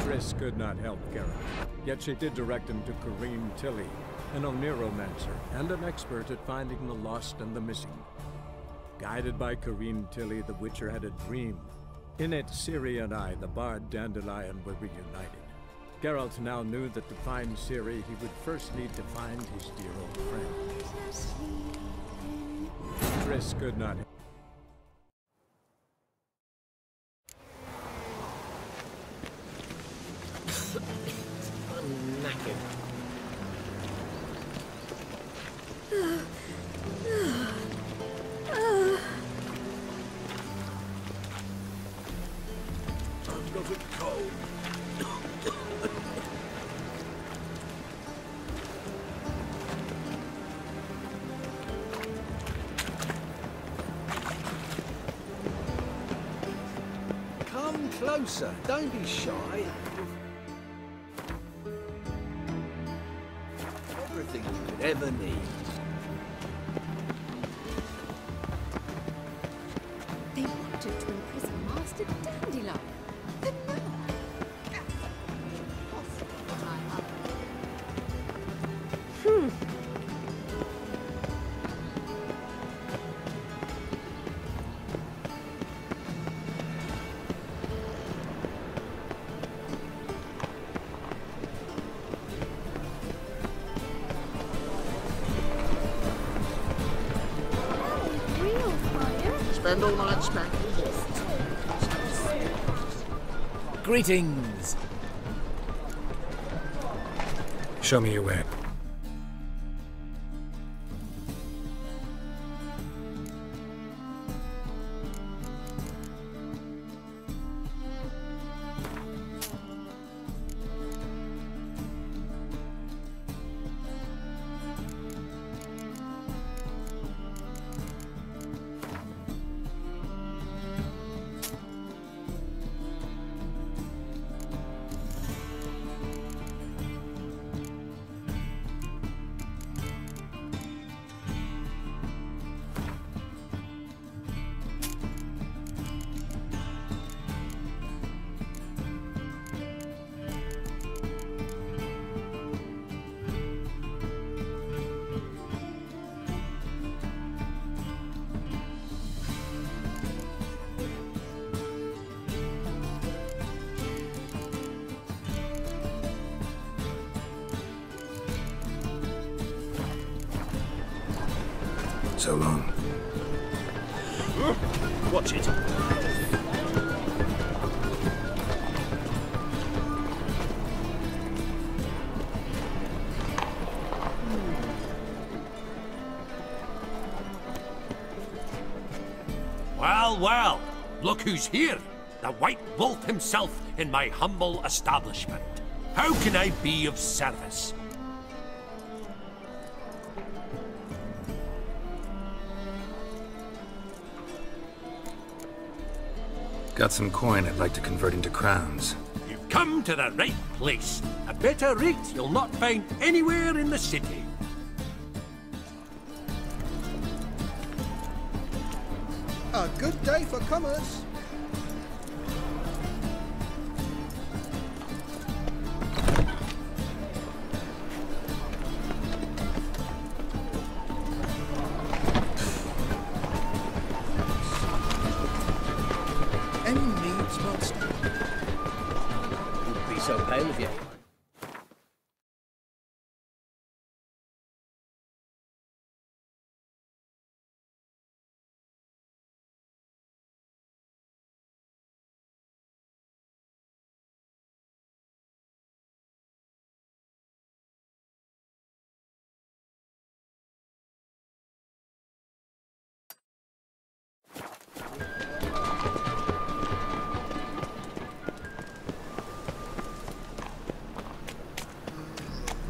Triss could not help Geralt, yet she did direct him to Corrine Tilly, an Oniromancer and an expert at finding the lost and the missing. Guided by Corrine Tilly, the Witcher had a dream. In it, Ciri and I, the bard Dandelion, were reunited. Geralt now knew that to find Ciri, he would first need to find his dear old friend. Triss could not help. I'm knackered. I'm not at cold. Come closer, don't be shy. Everything you could ever need. They wanted to imprison Master Dandelion. But no. Spend all night smacking. Greetings! Show me your way. So long. Watch it. Well, well, look who's here. The White Wolf himself in my humble establishment. How can I be of service? Got some coin I'd like to convert into crowns. You've come to the right place. A better rate you'll not find anywhere in the city. A good day for commerce. Any needs, master? Wouldn't be so pale of you.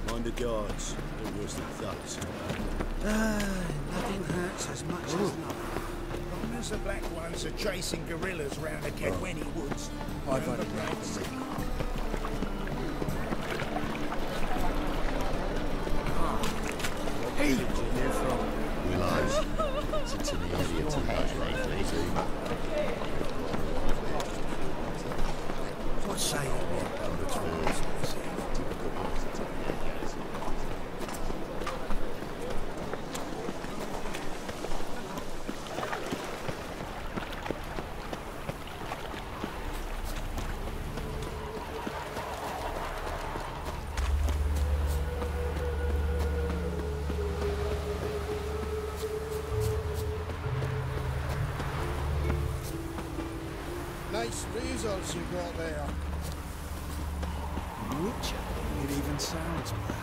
Mind the guards. They're worse than thugs. Nothing hurts as much as nothing. Long as the black ones are chasing gorillas round the Kedweni woods. I've had Remember enough. Brexit. Hey! Where did you hear from? Willows. It's in the area too much lately. else you got there? Witcher? It even sounds bad.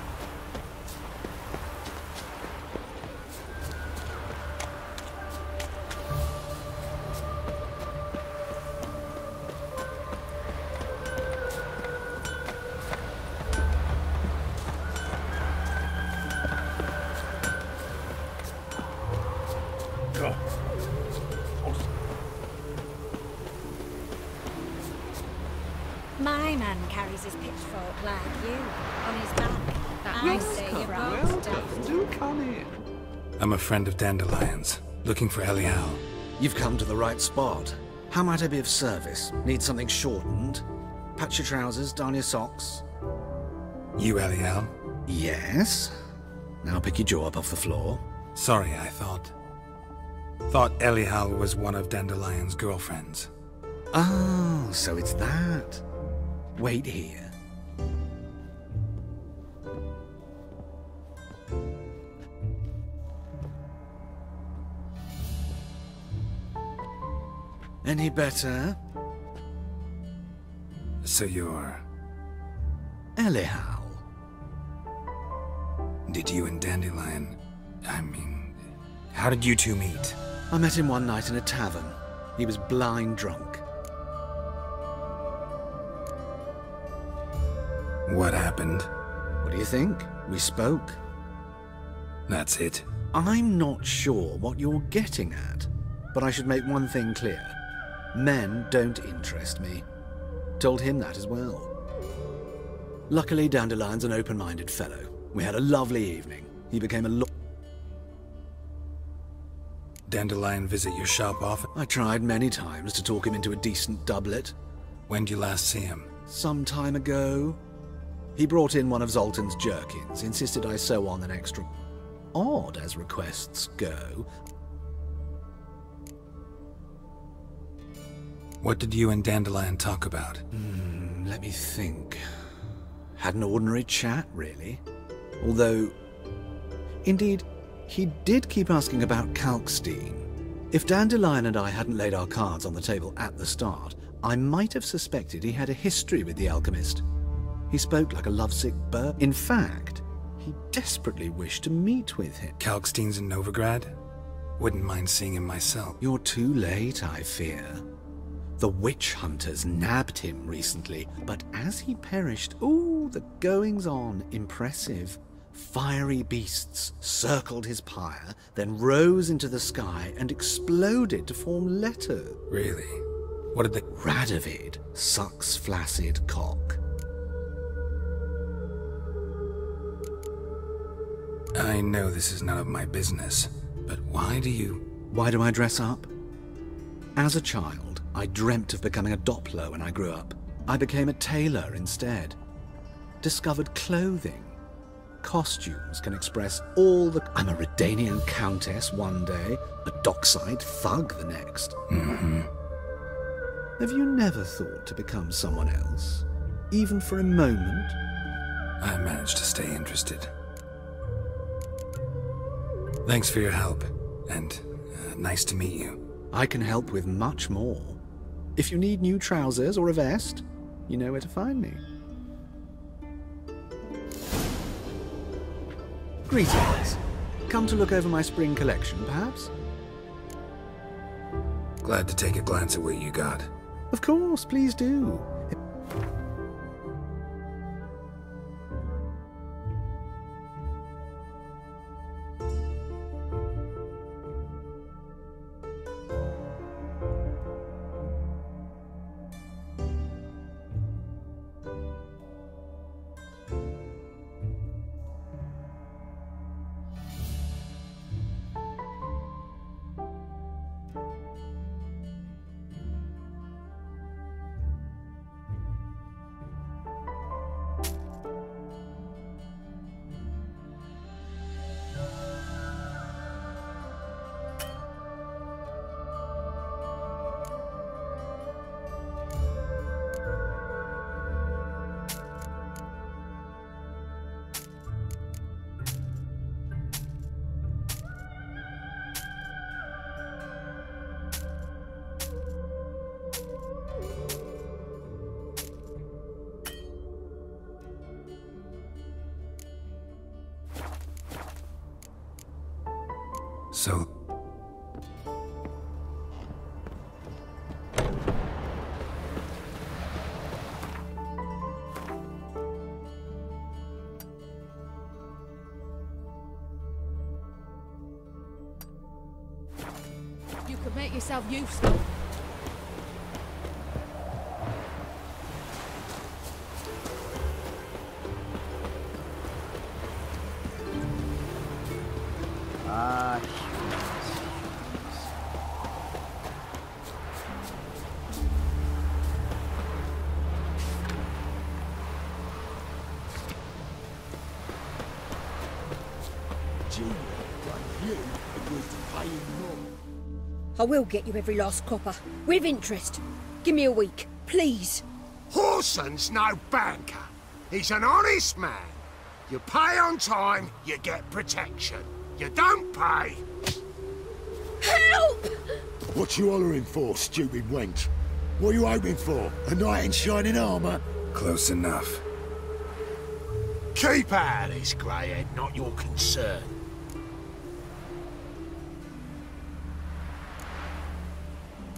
My man carries his pitchfork like you, on his back. I say you're both daft. Do come in. I'm a friend of Dandelion's, looking for Elial. You've come to the right spot. How might I be of service? Need something shortened? Patch your trousers, darn your socks. You Elial? Yes. Now pick your jaw up off the floor. Sorry, I thought Elial was one of Dandelion's girlfriends. Oh, so it's that. Wait here. Any better? So you're... Elial. Did you and Dandelion... how did you two meet? I met him one night in a tavern. He was blind drunk. What happened? What do you think? We spoke. That's it? I'm not sure what you're getting at, but I should make one thing clear. Men don't interest me. Told him that as well. Luckily, Dandelion's an open-minded fellow. We had a lovely evening. He became a Dandelion visit your shop often? I tried many times to talk him into a decent doublet. When did you last see him? Some time ago. He brought in one of Zoltan's jerkins, insisted I sew on an extra. Odd as requests go. What did you and Dandelion talk about? Let me think. Had an ordinary chat, really. Although, indeed, he did keep asking about Kalkstein. If Dandelion and I hadn't laid our cards on the table at the start, I might have suspected he had a history with the alchemist. He spoke like a lovesick bird. In fact, he desperately wished to meet with him. Kalkstein's in Novigrad? Wouldn't mind seeing him myself. You're too late, I fear. The witch hunters nabbed him recently, but as he perished, the goings-on impressive. Fiery beasts circled his pyre, then rose into the sky and exploded to form letters. Really? What did they... Radovid sucks flaccid cock. I know this is none of my business, but why do I dress up? As a child, I dreamt of becoming a Doppler when I grew up. I became a tailor instead. Discovered clothing. Costumes can express all the... I'm a Redanian countess one day, a dockside thug the next. Have you never thought to become someone else? Even for a moment? I managed to stay interested. Thanks for your help, and nice to meet you. I can help with much more. If you need new trousers or a vest, you know where to find me. Greetings. Come to look over my spring collection, perhaps? Glad to take a glance at what you got. Of course, please do. So... You could make yourself useful. I will get you every last copper, with interest. Give me a week, please. Horson's no banker. He's an honest man. You pay on time, you get protection. You don't pay... Help! What you hollering for, stupid wench? What are you hoping for? A knight in shining armour? Close enough. Keep out of this, Greyhead, not your concern.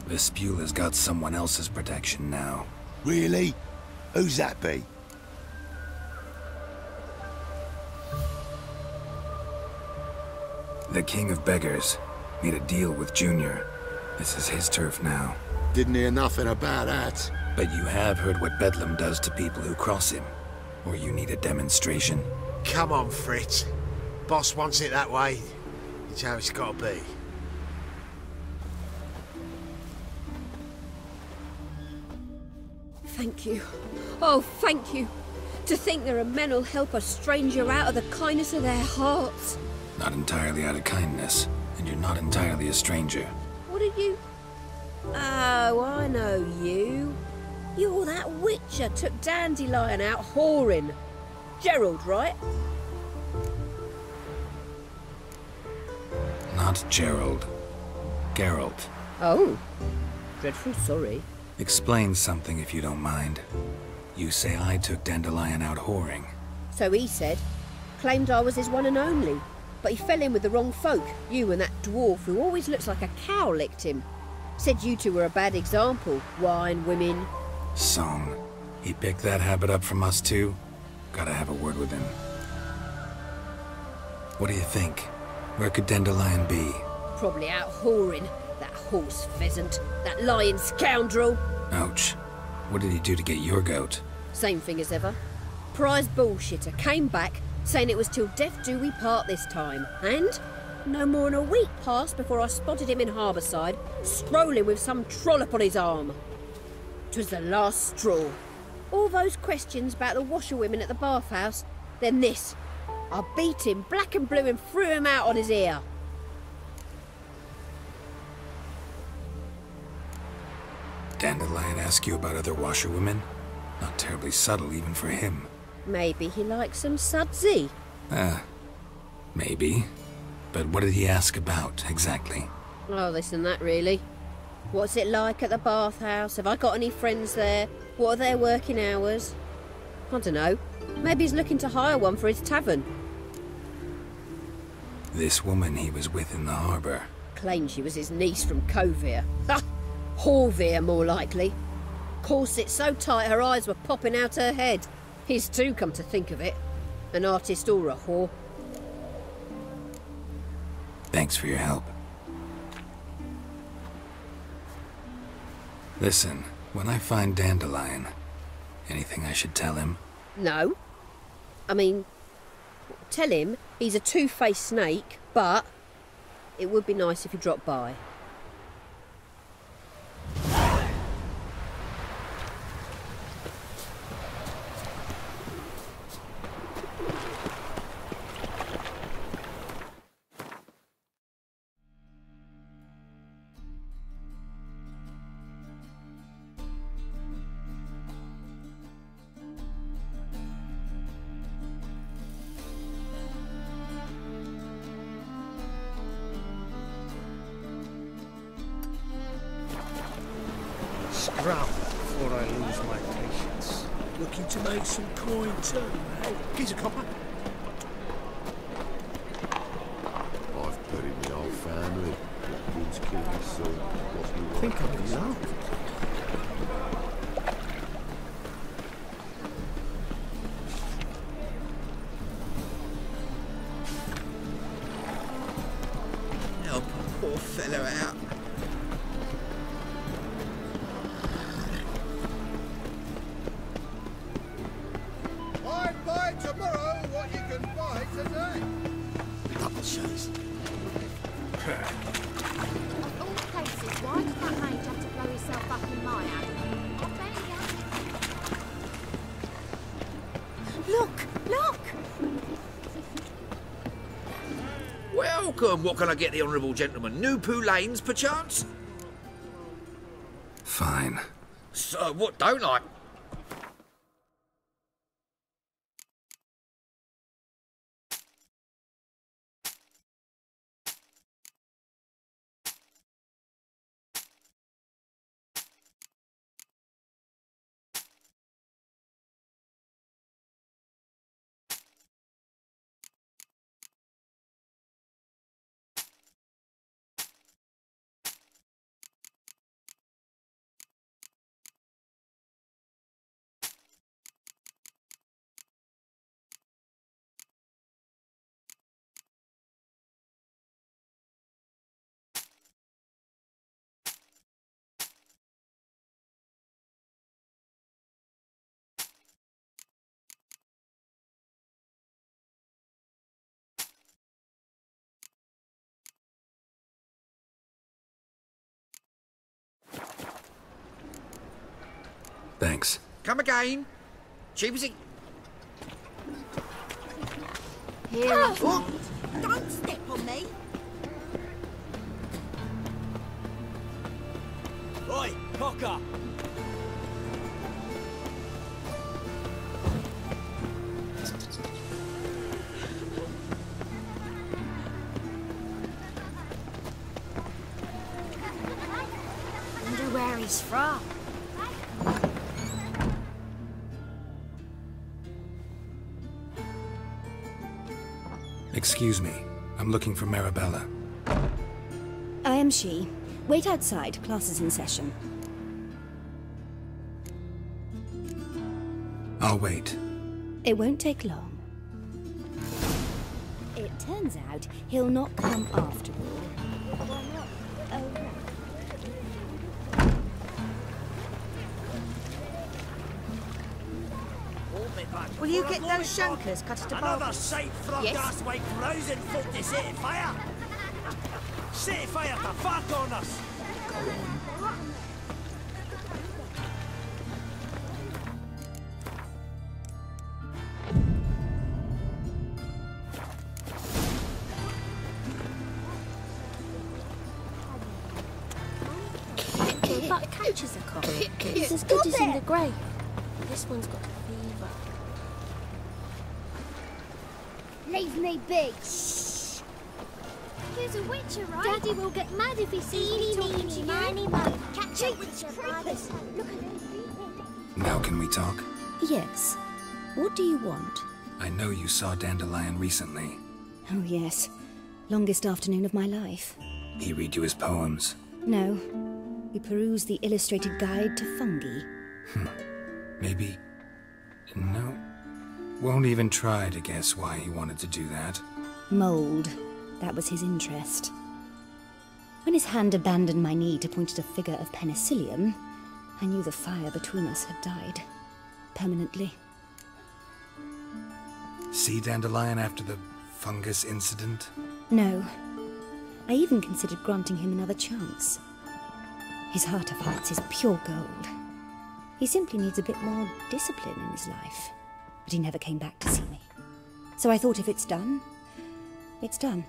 Vespula's got someone else's protection now. Really? Who's that be? The King of Beggars made a deal with Junior. This is his turf now. Didn't hear nothing about that. But you have heard what Bedlam does to people who cross him. Or you need a demonstration? Come on, Fritz. Boss wants it that way. It's how it's gotta be. Thank you. Oh, thank you. To think there are men who'll help a stranger out of the kindness of their hearts. Not entirely out of kindness, and you're not entirely a stranger. What did you... Oh, I know you. You're that witcher took Dandelion out whoring. Gerald, right? Not Gerald. Geralt. Oh. Dreadful sorry. Explain something if you don't mind. You say I took Dandelion out whoring. So he said. Claimed I was his one and only. But he fell in with the wrong folk. You and that dwarf who always looks like a cow licked him. Said you two were a bad example. Wine, women. Song. He picked that habit up from us too? Gotta have a word with him. What do you think? Where could Dandelion be? Probably out whoring. That horse pheasant. That lying scoundrel. Ouch. What did he do to get your goat? Same thing as ever. Prize bullshitter came back, saying it was till death do we part this time. And no more than a week passed before I spotted him in Harbourside, strolling with some trollop on his arm. 'Twas the last straw. All those questions about the washerwomen at the bathhouse, then this. I beat him black and blue and threw him out on his ear. Dandelion ask you about other washerwomen? Not terribly subtle even for him. Maybe he likes some sudsy. Maybe. But what did he ask about, exactly? Oh, this and that, really. What's it like at the bathhouse? Have I got any friends there? What are their working hours? I don't know. Maybe he's looking to hire one for his tavern. This woman he was with in the harbour. Claimed she was his niece from Kovir. Ha! Horvir, more likely. Corset so tight her eyes were popping out her head. His too, come to think of it. An artist or a whore. Thanks for your help. Listen, when I find Dandelion, anything I should tell him? No. I mean, tell him he's a two-faced snake, but it would be nice if he dropped by. Scrum before I lose my patience. Looking to make some coin too, eh? Here's a copper. I've put in the old found think I'm in love. Help a poor fellow out. I'd buy tomorrow what you can buy today. Double chase. Of all places, why did that mage have to blow himself up in my alley? I'll bet you. Look! Look! Welcome. What can I get the honourable gentleman? New Poo Lanes, perchance? Fine. So, what don't I? Thanks. Come again. Cheap as it. Here, Oh. don't step on me. Oi, cocker! Wonder where he's from. Excuse me. I'm looking for Marabella. I am she. Wait outside. Class is in session. I'll wait. It won't take long. It turns out he'll not come after all. Oh, right. Will you get those shankers cut to Another bargains? sight frog Yes. ass white rousing folk to set fire! Set fire to far corners! But catches a cough. It's as good as in the grave. This one's got a fever. Leave me be. Shh. He's a witcher, right? Daddy will get mad if he sees me talking to you. Catch a witcher, brothers. Look at him. Now can we talk? Yes. What do you want? I know you saw Dandelion recently. Oh, yes. Longest afternoon of my life. He read you his poems. No. We perused the illustrated guide to fungi. Maybe... No. Won't even try to guess why he wanted to do that. Mold. That was his interest. When his hand abandoned my knee to point at a figure of penicillium, I knew the fire between us had died. Permanently. See Dandelion after the fungus incident? No. I even considered granting him another chance. His heart of hearts is pure gold. He simply needs a bit more discipline in his life. But he never came back to see me. So I thought if it's done, it's done.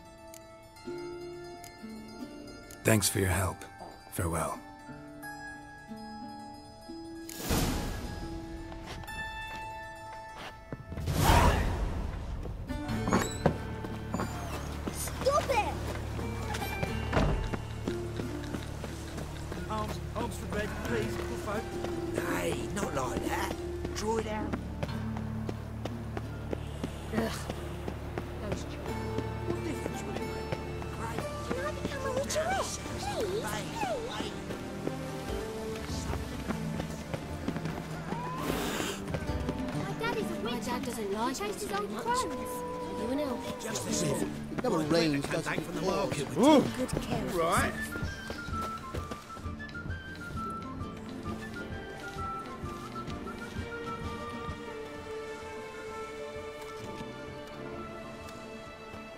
Thanks for your help. Farewell. Stop it! Arms for red, please, good folk. Hey, not like that. Draw it out. Ugh. Those children. What difference will it make? Great. Can I become a witcheress, please? He chased his old crones. You and Elf. Just as if. Double range Come doesn't back from the pause. market with Good care of Right. yourself.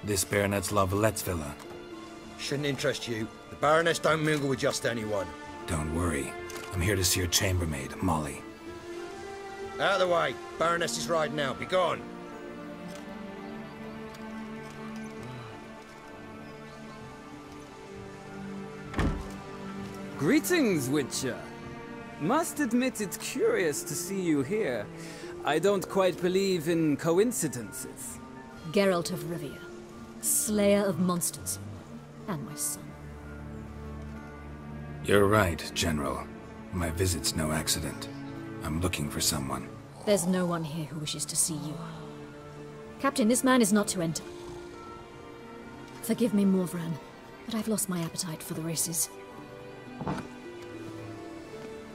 This Baronet's La Vallette's villa. Shouldn't interest you. The Baroness don't mingle with just anyone. Don't worry. I'm here to see your chambermaid, Molly. Out of the way. Baroness is riding out. Be gone. Greetings, Witcher. Must admit it's curious to see you here. I don't quite believe in coincidences. Geralt of Rivia, slayer of monsters, and my son. You're right, General. My visit's no accident. I'm looking for someone. There's no one here who wishes to see you. Captain, this man is not to enter. Forgive me, Morvran, but I've lost my appetite for the races.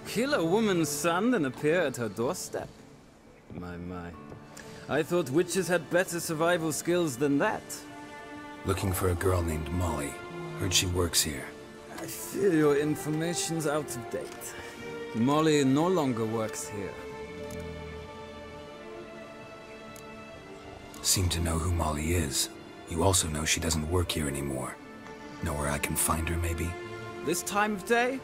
Kill a woman's son and appear at her doorstep? My. I thought witches had better survival skills than that. Looking for a girl named Molly. Heard she works here. I fear your information's out of date. Molly no longer works here. Seem to know who Molly is. You also know she doesn't work here anymore. Know where I can find her, maybe? This time of day?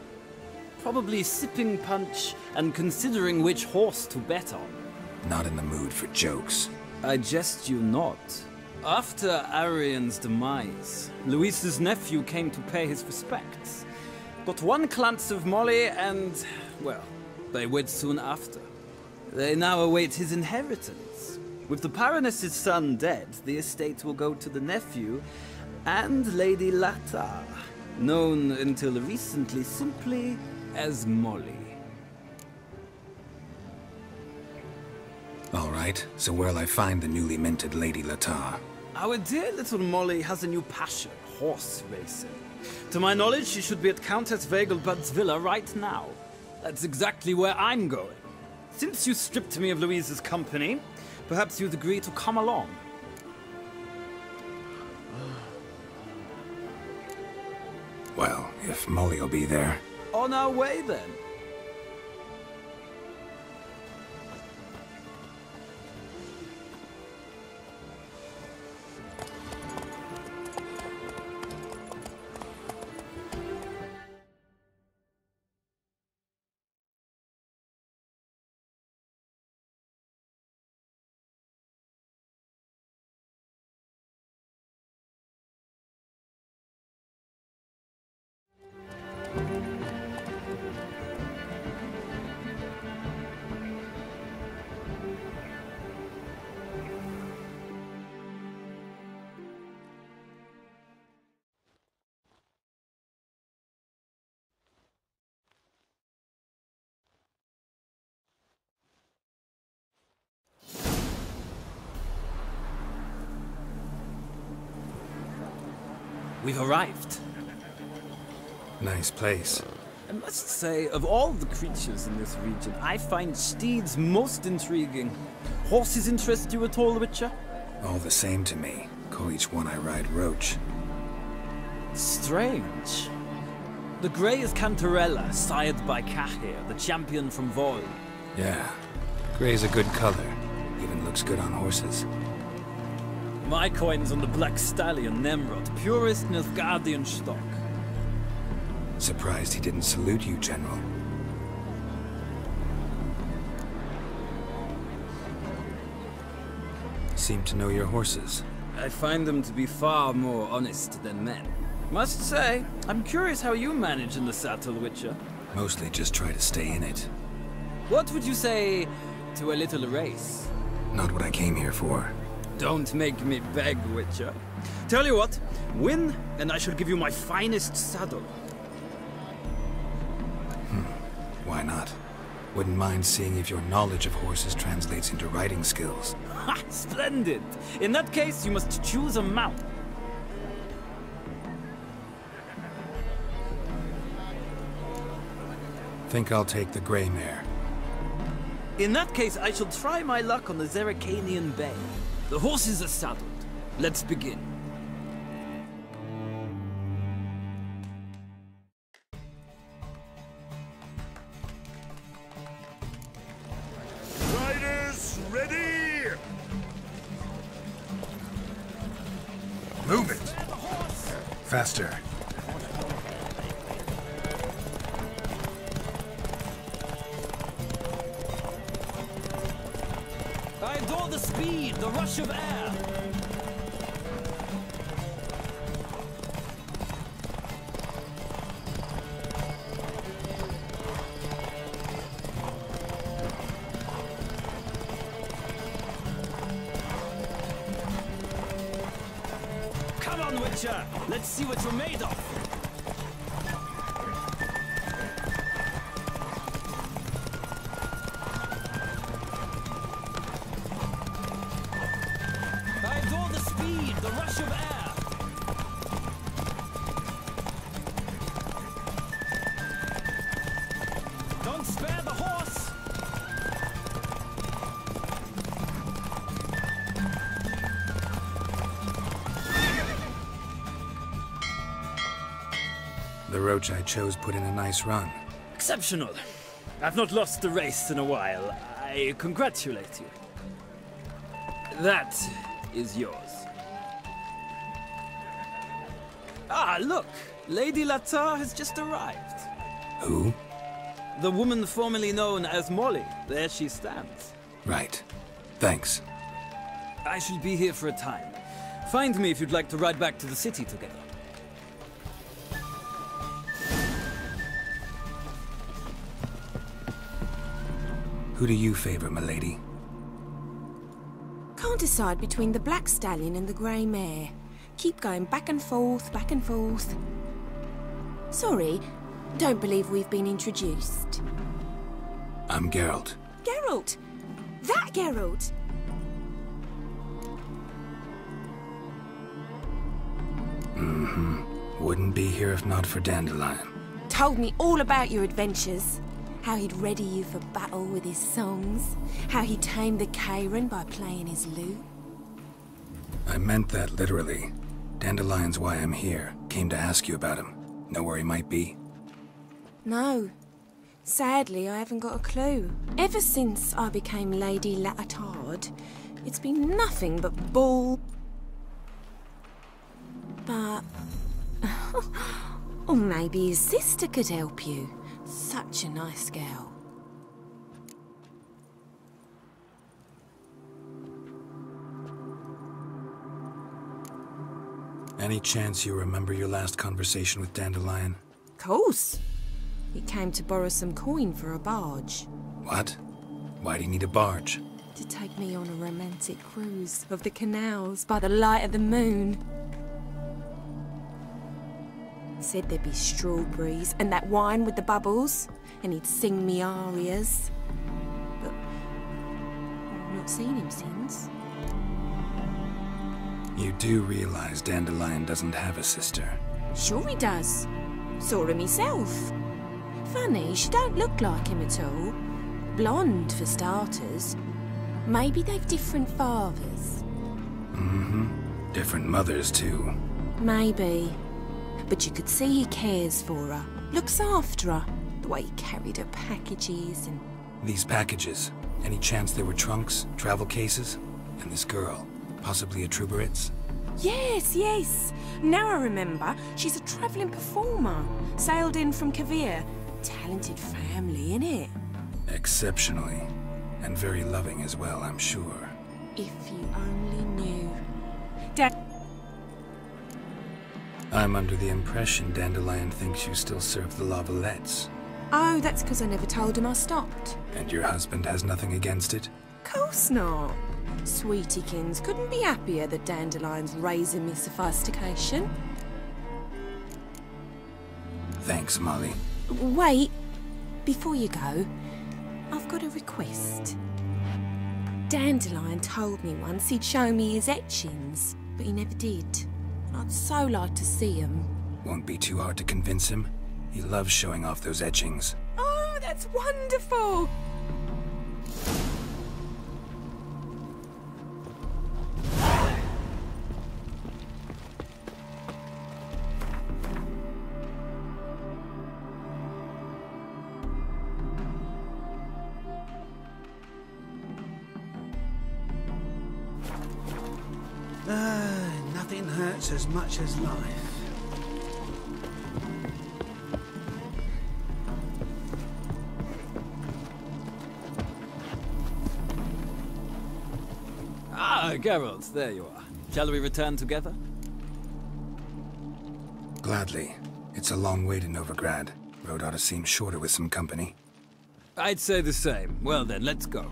Probably sipping punch and considering which horse to bet on. Not in the mood for jokes. I jest you not. After Arian's demise, Luis's nephew came to pay his respects. Got one glance of Molly and, well, they wed soon after. They now await his inheritance. With the Baroness's son dead, the estate will go to the nephew and Lady Latar, known until recently simply as Molly. All right, so where'll I find the newly minted Lady Latar? Our dear little Molly has a new passion, horse racing. To my knowledge, she should be at Countess Vegelbud's villa right now. That's exactly where I'm going. Since you stripped me of Louise's company, perhaps you'd agree to come along. Well, if Molly'll be there. On our way, then. We've arrived. Nice place. I must say, of all the creatures in this region, I find steeds most intriguing. Horses interest you at all, Witcher? All the same to me. Call each one I ride Roach. Strange. The grey is Cantarella, sired by Cahir, the champion from Vol. Yeah. Gray's a good color. Even looks good on horses. My coin's on the Black Stallion, Nemrod, purest Nilfgaardian stock. Surprised he didn't salute you, General. Seem to know your horses. I find them to be far more honest than men. Must say, I'm curious how you manage in the saddle, Witcher. Mostly just try to stay in it. What would you say to a little race? Not what I came here for. Don't make me beg, Witcher. Tell you what, win, and I shall give you my finest saddle. Why not? Wouldn't mind seeing if your knowledge of horses translates into riding skills. Ha! Splendid! In that case, you must choose a mount. Think I'll take the gray mare. In that case, I shall try my luck on the Zerrikanian Bay. The horses are saddled. Let's begin. Riders, ready! Move it! Faster. I adore the speed, the rush of air. Come on, Witcher. Let's see what you're made of. I adore the speed, the rush of air. Don't spare the horse. The roach I chose put in a nice run. Exceptional. I've not lost a race in a while. I congratulate you. That is yours. Ah, look! Lady Latar has just arrived. Who? The woman formerly known as Molly. There she stands. Right. Thanks. I shall be here for a time. Find me if you'd like to ride back to the city together. Who do you favor, milady? Can't decide between the black stallion and the grey mare. Keep going back and forth, back and forth. Sorry, don't believe we've been introduced. I'm Geralt. Geralt! That Geralt! Mm-hmm. Wouldn't be here if not for Dandelion. Told me all about your adventures. How he'd ready you for battle with his songs. How he tamed the Kayran by playing his lute. I meant that literally. Dandelion's why I'm here. Came to ask you about him. Know where he might be? No. Sadly, I haven't got a clue. Ever since I became Lady Latard, it's been nothing but bull. But... or maybe his sister could help you. Such a nice girl. Any chance you remember your last conversation with Dandelion? Course. He came to borrow some coin for a barge. What? Why do you need a barge? To take me on a romantic cruise of the canals by the light of the moon. Said there'd be strawberries and that wine with the bubbles, and he'd sing me arias. But I've not seen him since. You do realize Dandelion doesn't have a sister? Sure he does. Saw him himself. Funny, she don't look like him at all. Blonde, for starters. Maybe they've different fathers. Mm-hmm. Different mothers, too. Maybe. But you could see he cares for her. Looks after her. The way he carried her packages and... These packages? Any chance they were trunks, travel cases? And this girl? Possibly a Truberitz? Yes, yes. Now I remember. She's a travelling performer. Sailed in from Kavir. Talented family, innit? Exceptionally. And very loving as well, I'm sure. If you only knew. I'm under the impression Dandelion thinks you still serve the Lavalettes. Oh, that's because I never told him I stopped. And your husband has nothing against it? Course not. Sweetiekins couldn't be happier that Dandelion's raising me sophistication. Thanks, Molly. Wait. Before you go, I've got a request. Dandelion told me once he'd show me his etchings, but he never did. I'd so like to see him. Won't be too hard to convince him. He loves showing off those etchings. Oh, that's wonderful! hurts as much as life. Ah, Geralt, there you are. Shall we return together? Gladly. It's a long way to Novigrad. Road ought to seem shorter with some company. I'd say the same. Well then, let's go.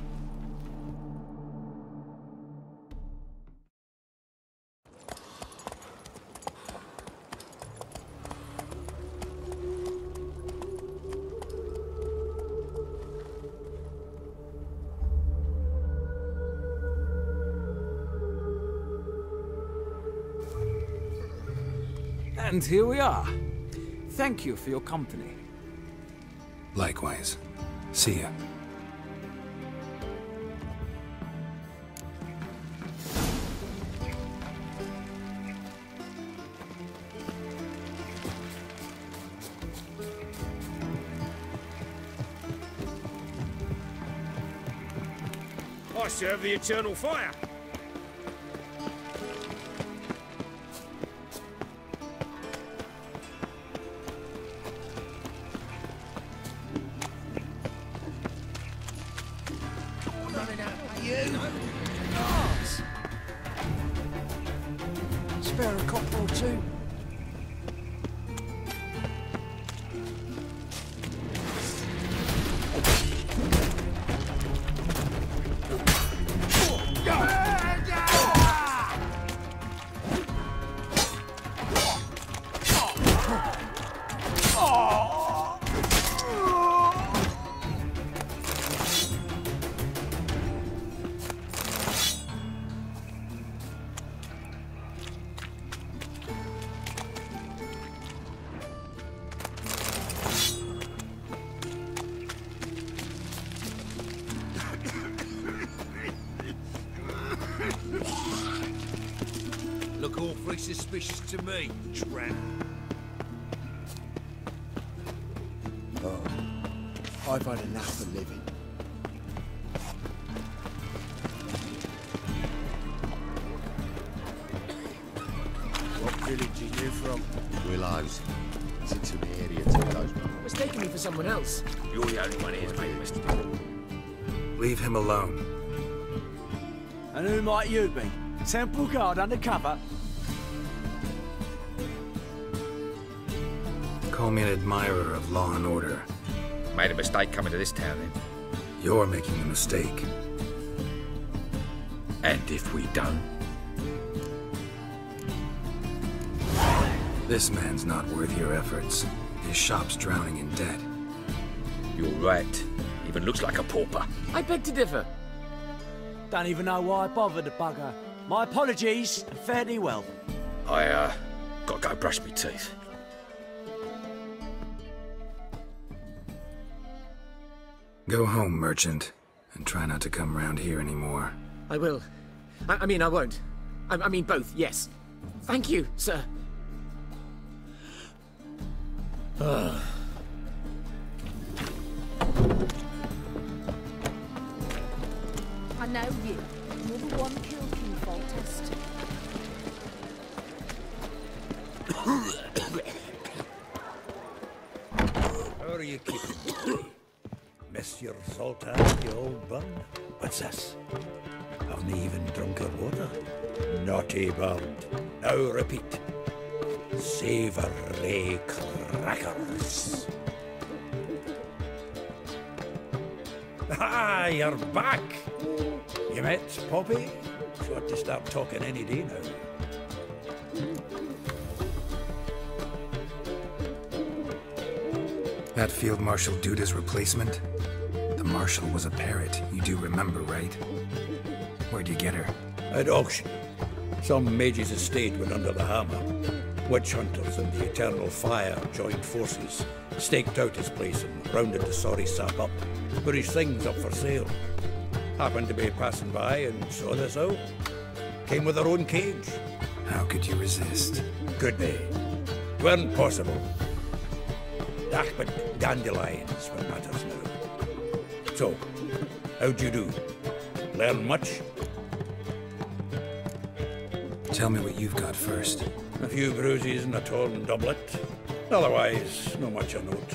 And here we are. Thank you for your company. Likewise. See ya. I serve the eternal fire. Spare a cop or two. Look awfully suspicious to me, tramp. Oh, I've had enough of living. What village are you from? Willows. Sits in the area too, those Mistaking me for someone else. You're the only one here's made a mistake. Leave him alone. And who might you be? Temple Guard undercover? Call me an admirer of law and order. Made a mistake coming to this town, then. You're making the mistake. And if we don't? This man's not worth your efforts. His shop's drowning in debt. You're right. Even looks like a pauper. I beg to differ. Don't even know why I bothered the bugger. My apologies, and fare thee well. I, gotta go brush my teeth. Go home, merchant, and try not to come round here anymore. I will. I mean, I won't. I mean both, yes. Thank you, sir. I know you. You're the one killed King Foltest. How are you keeping? Monsieur Zoltan, you old bun? What's this? Haven't even drunk your water? Naughty bird. Now repeat. Savoury crackers. Ah, you're back. You met Poppy? She ought to start talking any day now. That Field Marshal Duda's replacement? The Marshal was a parrot, you do remember, right? Where'd you get her? At auction. Some mage's estate went under the hammer. Witch hunters and the Eternal Fire joined forces, staked out his place and rounded the sorry sap up, put his things up for sale. Happened to be passing by and saw this out. Came with her own cage. How could you resist? Could be. Weren't possible. Ah, but dandelions what matters now. So, how'd you do? Learn much? Tell me what you've got first. A few bruises and a torn doublet. Otherwise, not much of note.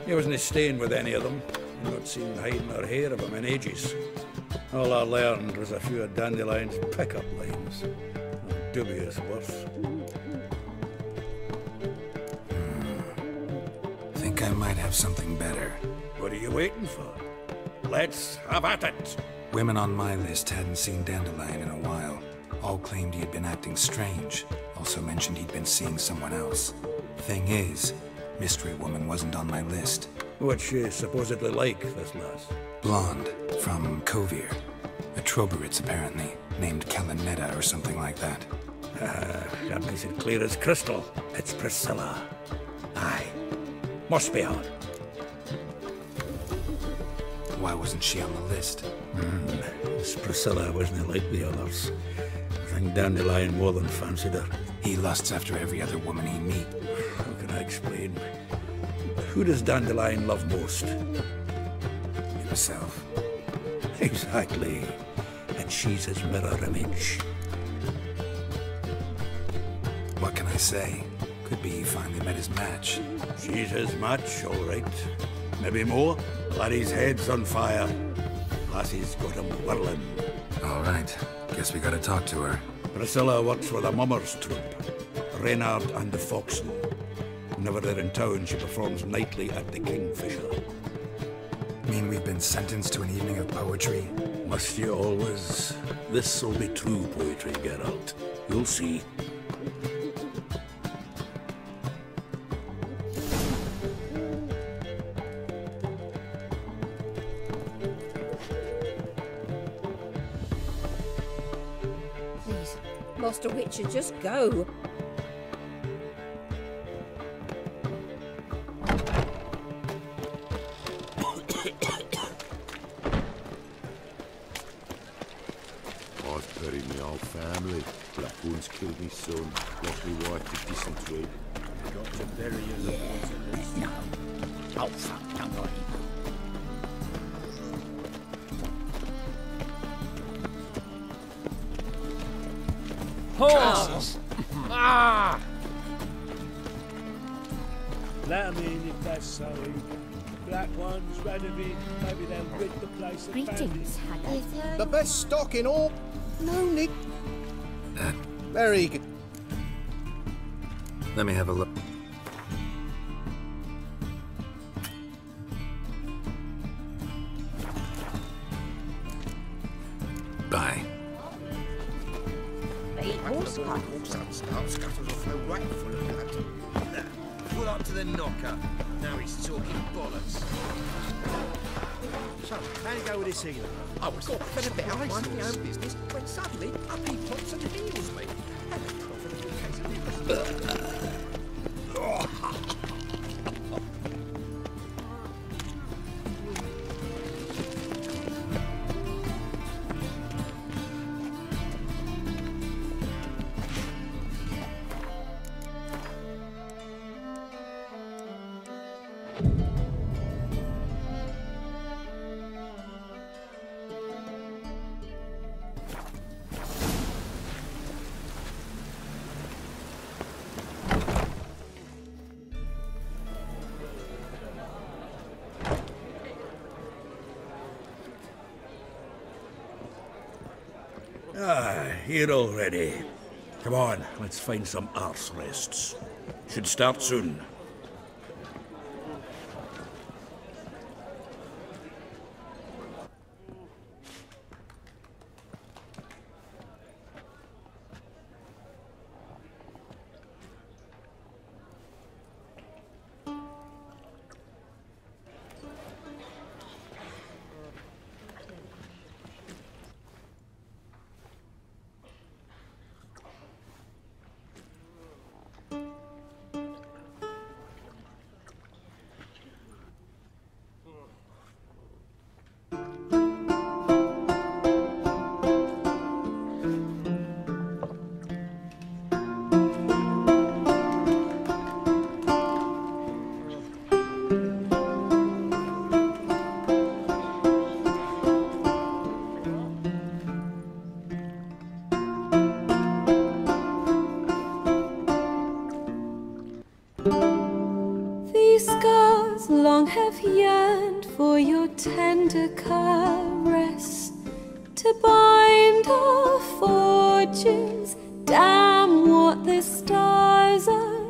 He wasn't staying with any of them. I've not seen hiding or hair of him in ages. All I learned was a few of Dandelion's pick-up lines. Of dubious worth. Think I might have something better. What are you waiting for? Let's have at it! Women on my list hadn't seen Dandelion in a while. All claimed he had been acting strange. Also mentioned he'd been seeing someone else. Thing is, Mystery Woman wasn't on my list. What's she supposedly like, this lass? Blonde, from Kovir. A Troberitz, apparently, named Kalinetta or something like that. That makes it clear as crystal. It's Priscilla. Aye. Must be her. Why wasn't she on the list? This Priscilla wasn't like the others. I think Dandelion more than fancied her. He lusts after every other woman he meets. How can I explain? Who does Dandelion love most? Himself. Exactly. And she's his mirror image. What can I say? Could be he finally met his match. She's his match, all right. Maybe more. Laddie's head's on fire. Lassie's got him whirling. All right. Guess we gotta talk to her. Priscilla works for the Mummers troupe. Reynard and the Foxen. Whenever they're in town, she performs nightly at the Kingfisher. Mean we've been sentenced to an evening of poetry? Must you always? This'll be true poetry, Geralt. You'll see. Please, Master Witcher, just go. I've buried my whole family. Blackbone's killed me son, lost my wife to dysentery. Got to bury you. Yeah. No. Oh, fuck, don't worry. Horse! Ah! Let 'em in if they're sorry. Black ones, Radovid, maybe they'll rid the place of Greetings, The best stock in all. No, Nick. Very good. Let me have a look. Bye. Pull up to the knocker. Now he's talking bollocks. So, how'd it go with this healer? I was got a bit out minding my own business when suddenly up he pops and heals me. And a profitable case of livers. Here already. Come on, let's find some arse rests. Should start soon. hearts long have yearned for your tender caress, to bind our fortunes. Damn what the stars are.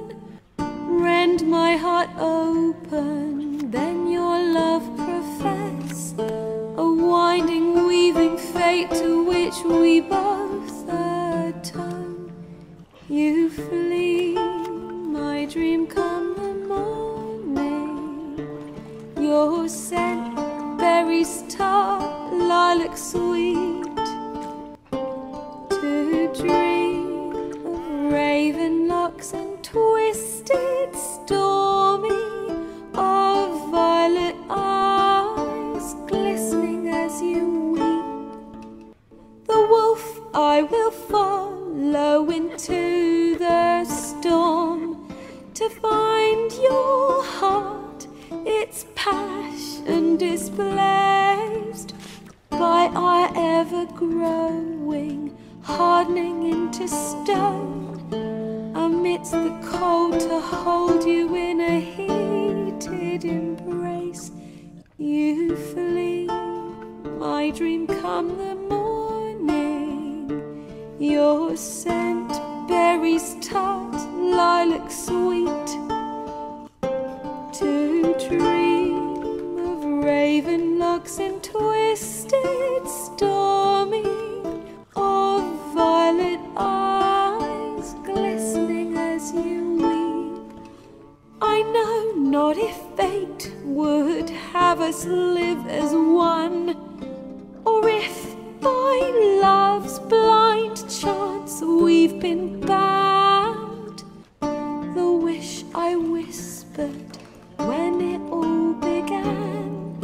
Rend my heart open, then your love profess, a winding, weaving fate to which we both atone. You flee, my dream come the morning. Your scent, berries tart, lilac sweet, to dream of raven locks and twisted, stormy, of violet eyes glistening as you weep. The wolf I will follow into the storm, to find your heart, its passion displaced by our ever-growing, hardening into stone. Amidst the cold, to hold you in a heated embrace. You flee, my dream come the morning. Your scent, berries tart, lilac sweet, to dream of raven locks and twisted, stormy, of violet eyes glistening as you weep. I know not if fate would have us live as one, or if by love's blind chance we've been bound. The wish I whispered when it all began,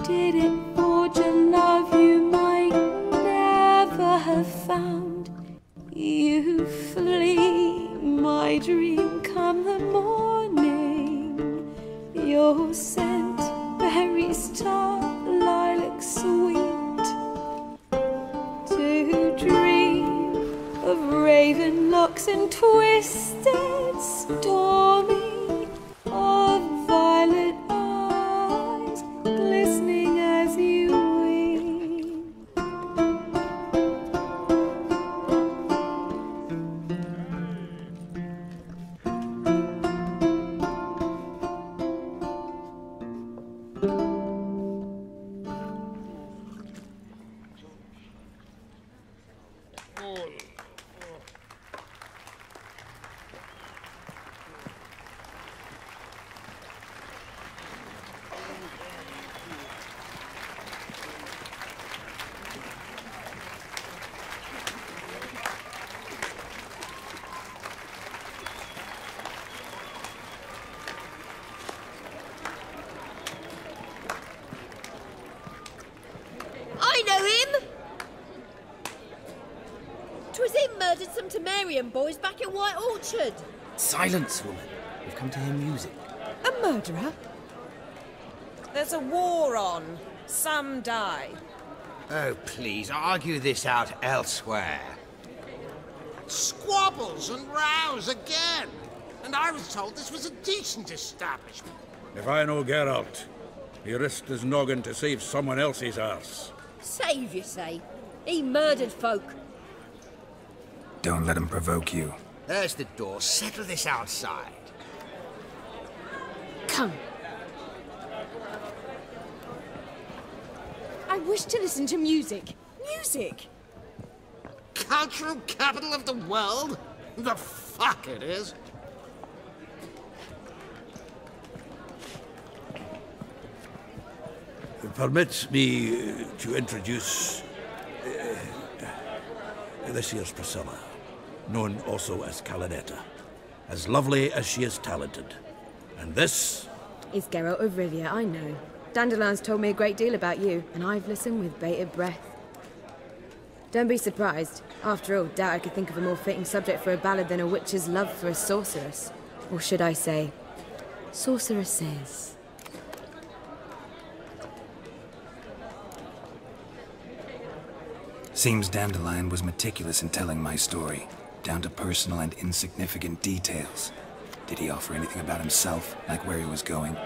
did it forge a love you might never have found? You flee, my dream come the morning. Your scent, berries tart, lilac sweet, to dream of raven locks and twisted, stormy, of violet eyes glistening as you weep. I know him! 'Twas him murdered some Temerian boys back in White Orchard. Silence, woman. We've come to hear music. A murderer? There's a war on. Some die. Oh, please, argue this out elsewhere. Squabbles and rows again. And I was told this was a decent establishment. If I know Geralt, he risked his noggin to save someone else's arse. Save, you say? He murdered folk. Don't let him provoke you. There's the door. Settle this outside. Come. I wish to listen to music. Music! Cultural capital of the world? The fuck it is. Permit me to introduce this here's Priscilla, known also as Calinetta, as lovely as she is talented. And this is Geralt of Rivia, I know. Dandelion's told me a great deal about you, and I've listened with bated breath. Don't be surprised. After all, doubt I could think of a more fitting subject for a ballad than a witch's love for a sorceress. Or should I say, sorceresses. Seems Dandelion was meticulous in telling my story, down to personal and insignificant details. Did he offer anything about himself, like where he was going?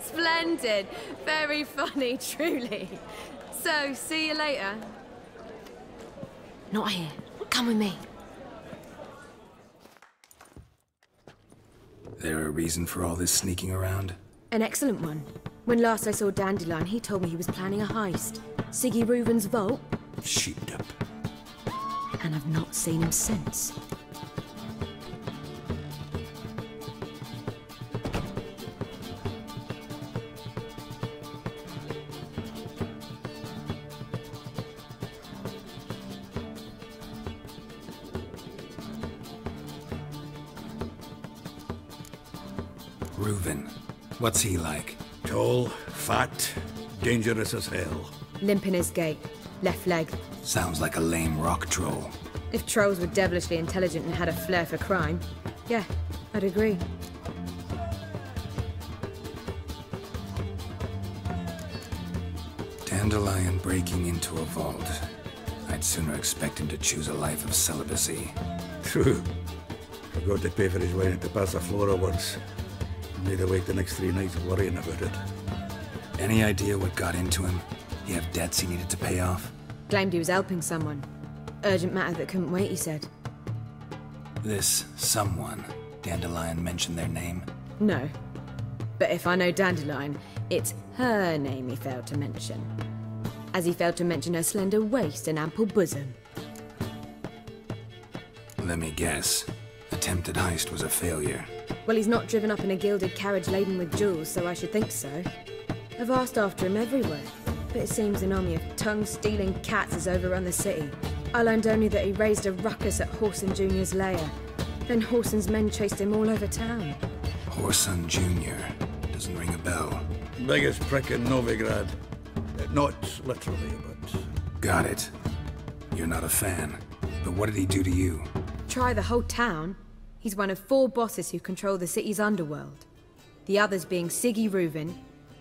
Splendid. Very funny, truly. So, see you later. Not here. Come with me. There a reason for all this sneaking around? An excellent one. When last I saw Dandelion, he told me he was planning a heist. Siggy Reuven's vault. Sheepdip. And I've not seen him since. Reuven. What's he like? Tall, fat, dangerous as hell. Limp in his gait. Left leg. Sounds like a lame rock troll. If trolls were devilishly intelligent and had a flair for crime, yeah, I'd agree. Dandelion breaking into a vault. I'd sooner expect him to choose a life of celibacy. True. Forgot to pay for his wine at the Passiflora once. Made awake the next 3 nights worrying about it. Any idea what got into him? He have debts he needed to pay off? Claimed he was helping someone. Urgent matter that couldn't wait, he said. This someone, Dandelion mentioned their name? No. But if I know Dandelion, it's her name he failed to mention. As he failed to mention her slender waist and ample bosom. Let me guess. Attempted heist was a failure. Well, he's not driven up in a gilded carriage laden with jewels, so I should think so. I've asked after him everywhere, but it seems an army of tongue-stealing cats has overrun the city. I learned only that he raised a ruckus at Whoreson Jr.'s lair. Then Whoreson's men chased him all over town. Whoreson Jr. Doesn't ring a bell. Biggest prick in Novigrad. Not literally, but... Got it. You're not a fan. But what did he do to you? Try the whole town. He's one of 4 bosses who control the city's underworld. The others being Siggy Reuven,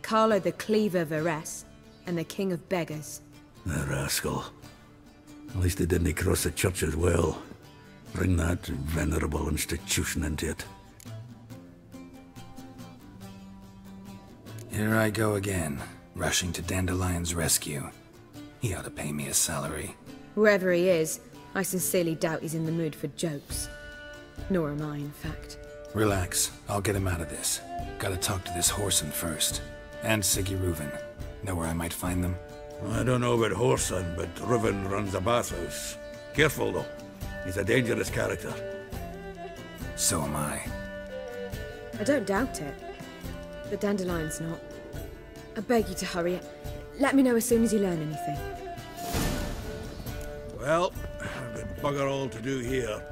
Carlo the Cleaver Varese, and the King of Beggars. The rascal. At least they didn't cross the church as well. Bring that venerable institution into it. Here I go again, rushing to Dandelion's rescue. He ought to pay me a salary. Whoever he is, I sincerely doubt he's in the mood for jokes. Nor am I, in fact. Relax. I'll get him out of this. Gotta talk to this Whoreson first. And Siggy Reuven. Know where I might find them? I don't know about Whoreson, but Reuven runs a bathhouse. Careful, though. He's a dangerous character. So am I. I don't doubt it. But Dandelion's not. I beg you to hurry it. Let me know as soon as you learn anything. Well, I've got bugger all to do here.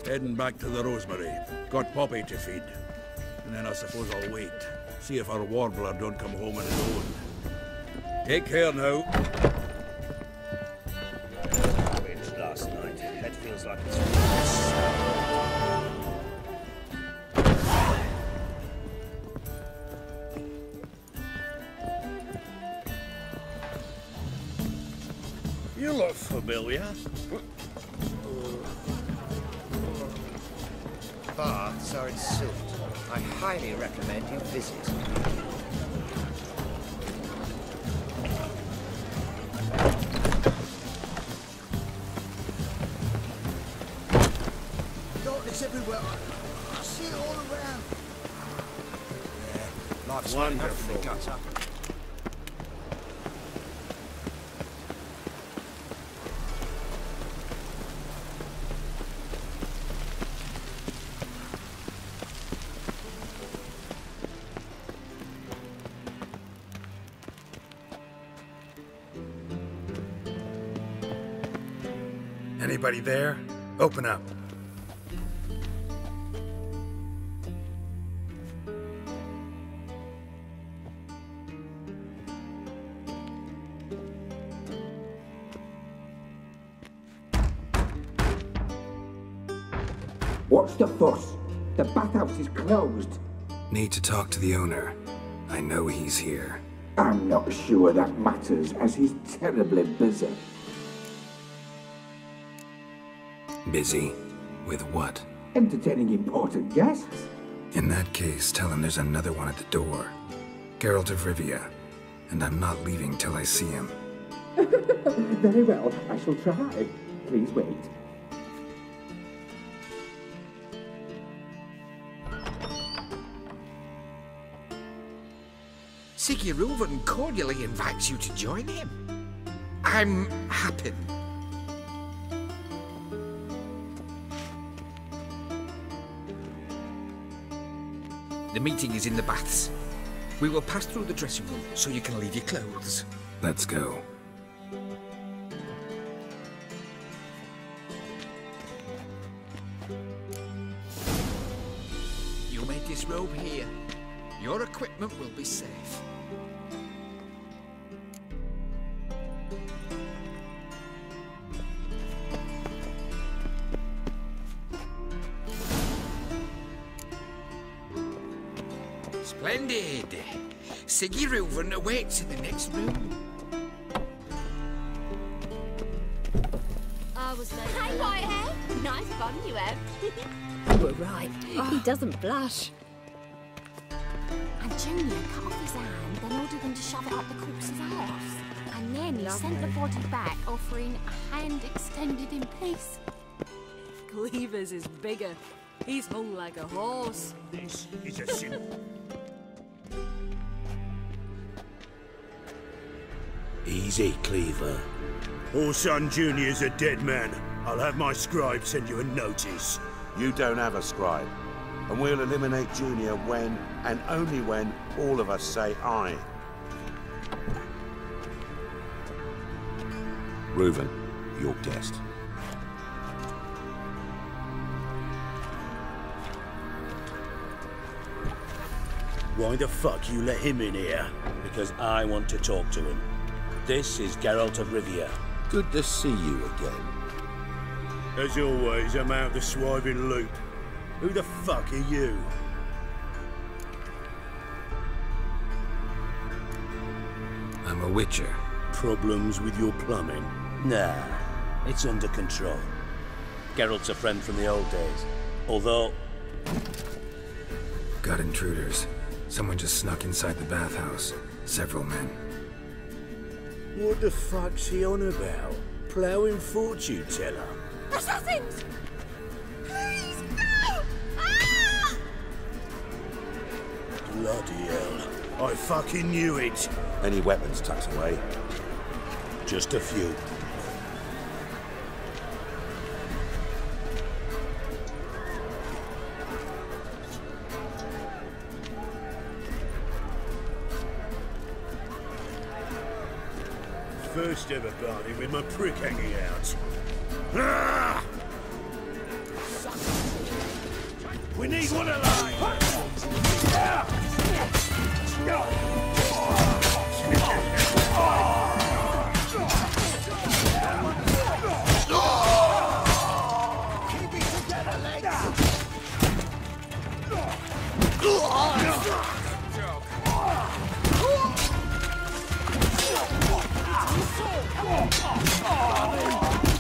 Heading back to the Rosemary. Got Poppy to feed. And then I suppose I'll wait. See if our warbler don't come home on his own. Take care now. It's last night. That feels like it's... You look familiar. Baths are in Silt. I highly recommend you visit. Darkness everywhere. I see it all around. Yeah, life's wonderful. gutter. Anybody there? Open up. What's the fuss? The bathhouse is closed. Need to talk to the owner. I know he's here. I'm not sure that matters, as he's terribly busy. Busy? With what? Entertaining important guests. In that case, tell him there's another one at the door. Geralt of Rivia. And I'm not leaving till I see him. Very well, I shall try. Please wait. Siggy Reuven cordially invites you to join him. I'm happy. The meeting is in the baths. We will pass through the dressing room so you can leave your clothes. Let's go. You may disrobe here. Your equipment will be safe. Splendid! Siggy Reuven awaits in the next room. Hey, Whitehair! Nice fun you have. You were right. He doesn't blush. And Junior cut off his hand, then ordered them to shove it up the corpse's arse. And then he sent the body back, offering a hand extended in peace. Cleaver's is bigger. He's hung like a horse. This is a sin. Easy, Cleaver. Whoreson Jr.'s a dead man. I'll have my scribe send you a notice. You don't have a scribe. And we'll eliminate Junior when, and only when, all of us say aye. Reuven, your guest. Why the fuck you let him in here? Because I want to talk to him. This is Geralt of Rivia. Good to see you again. As always, I'm out the swiving loop. Who the fuck are you? I'm a witcher. Problems with your plumbing? Nah, it's under control. Geralt's a friend from the old days. Although... Got intruders. Someone just snuck inside the bathhouse. Several men. What the fuck's he on about? Ploughing fortune teller? Assassins! Please, no! Ah! Bloody hell. I fucking knew it. Any weapons tucked away? Just a few. First ever party with my prick hanging out. Ah! We need one alive! Keep it together, lads!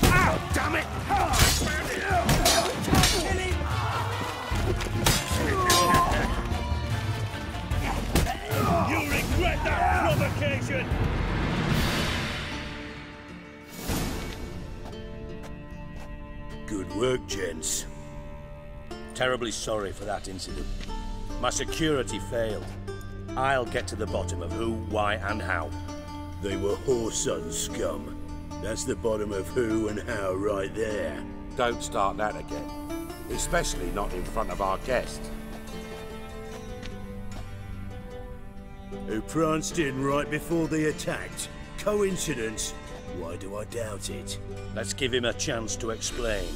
Ow, damn it! You'll regret that provocation! Good work, gents. Terribly sorry for that incident. My security failed. I'll get to the bottom of who, why, and how. They were Whoreson scum. That's the bottom of who and how right there. Don't start that again. Especially not in front of our guest. Who pranced in right before they attacked. Coincidence? Why do I doubt it? Let's give him a chance to explain.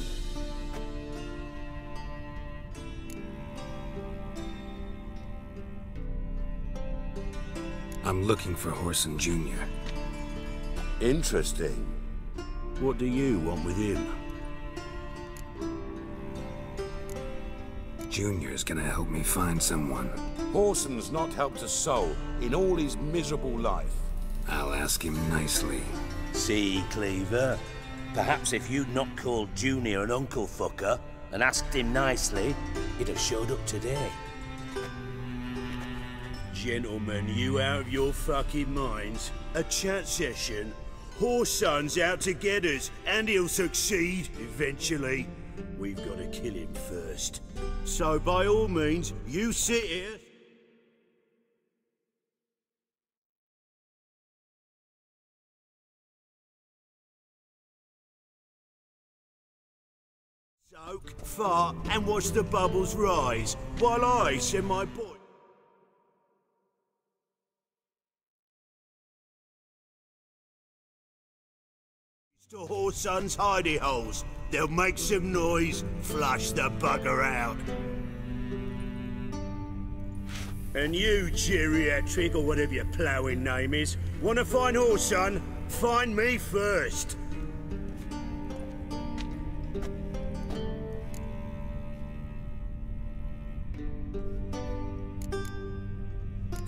I'm looking for Whoreson Jr. Interesting. What do you want with him? Junior's gonna help me find someone. Whoreson's not helped a soul in all his miserable life. I'll ask him nicely. See, Cleaver? Perhaps if you'd not called Junior an uncle fucker and asked him nicely, he'd have showed up today. Gentlemen, you out of your fucking minds? A chat session? Whoreson's out to get us, and he'll succeed, eventually. We've got to kill him first. So by all means, you sit here. Soak, fart, and watch the bubbles rise, while I send my boy... to Whoreson's hidey holes. They'll make some noise, flush the bugger out. And you, geriatric, or whatever your ploughing name is, wanna find Whoreson? Find me first.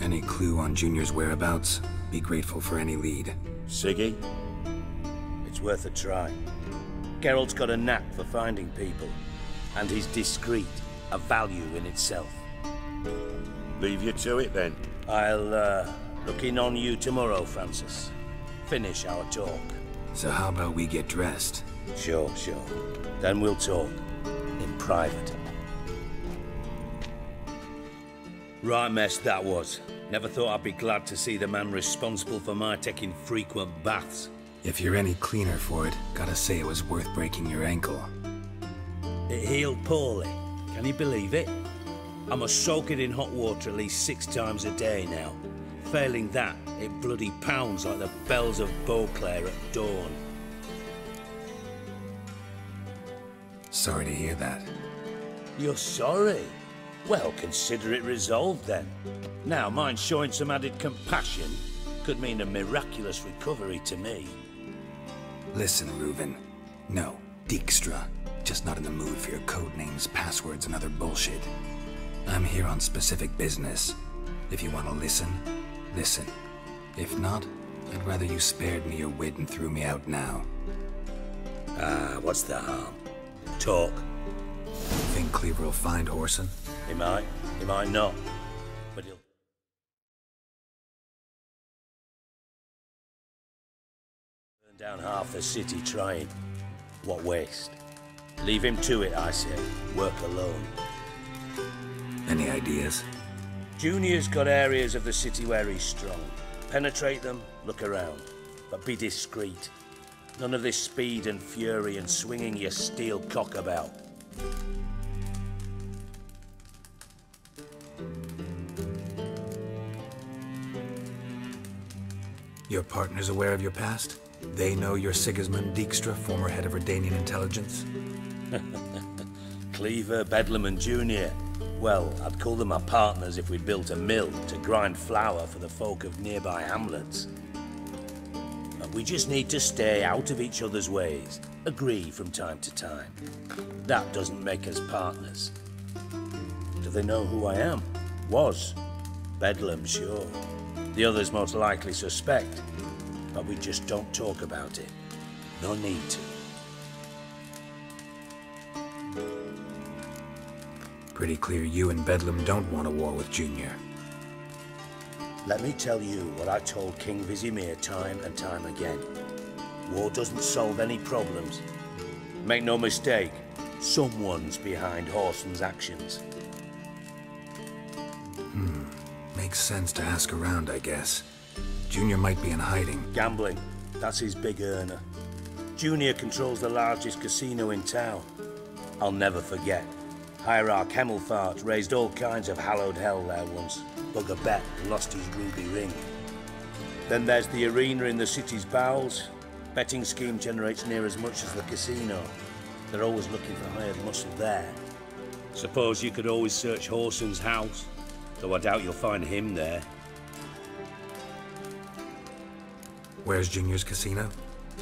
Any clue on Junior's whereabouts? Be grateful for any lead. Siggy? It's worth a try. Geralt's got a knack for finding people, and he's discreet, a value in itself. Leave you to it then. I'll look in on you tomorrow, Francis. Finish our talk. So how about we get dressed? Sure. Then we'll talk. In private. Right mess that was. Never thought I'd be glad to see the man responsible for my taking frequent baths. If you're any cleaner for it, gotta say it was worth breaking your ankle. It healed poorly. Can you believe it? I must soak it in hot water at least 6 times a day now. Failing that, it bloody pounds like the bells of Beauclair at dawn. Sorry to hear that. You're sorry? Well, consider it resolved then. Now, mind showing some added compassion could mean a miraculous recovery to me. Listen, Reuven. No, Dijkstra. Just not in the mood for your code names, passwords, and other bullshit. I'm here on specific business. If you want to listen, listen. If not, I'd rather you spared me your wit and threw me out now. What's the harm? Talk. Think Cleaver will find Whoreson? He might not. But he'll... burn down half the city trying. What waste? Leave him to it, I say. Work alone. Any ideas? Junior's got areas of the city where he's strong. Penetrate them, look around. But be discreet. None of this speed and fury and swinging your steel cock about. Your partner's aware of your past? They know you're Sigismund Dijkstra, former head of Redanian intelligence? Cleaver, Bedlam and Junior. Well, I'd call them my partners if we built a mill to grind flour for the folk of nearby hamlets. But we just need to stay out of each other's ways, agree from time to time. That doesn't make us partners. Do they know who I am? Was. Bedlam, sure. The others most likely suspect, but we just don't talk about it. No need to. Pretty clear you and Bedlam don't want a war with Junior. Let me tell you what I told King Vizimir time and time again. War doesn't solve any problems. Make no mistake, someone's behind Whoreson's actions. Makes sense to ask around, I guess. Junior might be in hiding. Gambling. That's his big earner. Junior controls the largest casino in town. I'll never forget. Hierarch Hemmelfart raised all kinds of hallowed hell there once. Bug a bet and lost his ruby ring. Then there's the arena in the city's bowels. Betting scheme generates near as much as the casino. They're always looking for hired muscle there. Suppose you could always search Whoreson's house, though I doubt you'll find him there. Where's Junior's casino?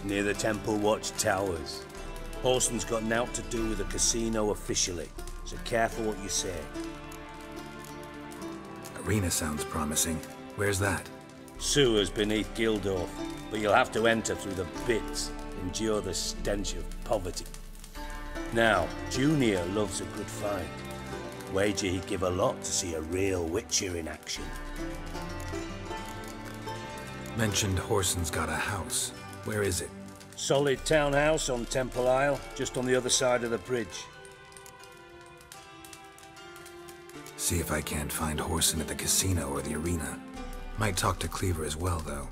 Near the Temple Watch Towers. Whoreson's got naught to do with the casino officially, so careful what you say. Arena sounds promising. Where's that? Sewers beneath Gildorf, but you'll have to enter through the bits, endure the stench of poverty. Now, Junior loves a good fight. Wager he'd give a lot to see a real Witcher in action. Mentioned Whoreson's got a house. Where is it? Solid townhouse on Temple Isle, just on the other side of the bridge. See if I can't find Whoreson at the casino or the arena. Might talk to Cleaver as well, though.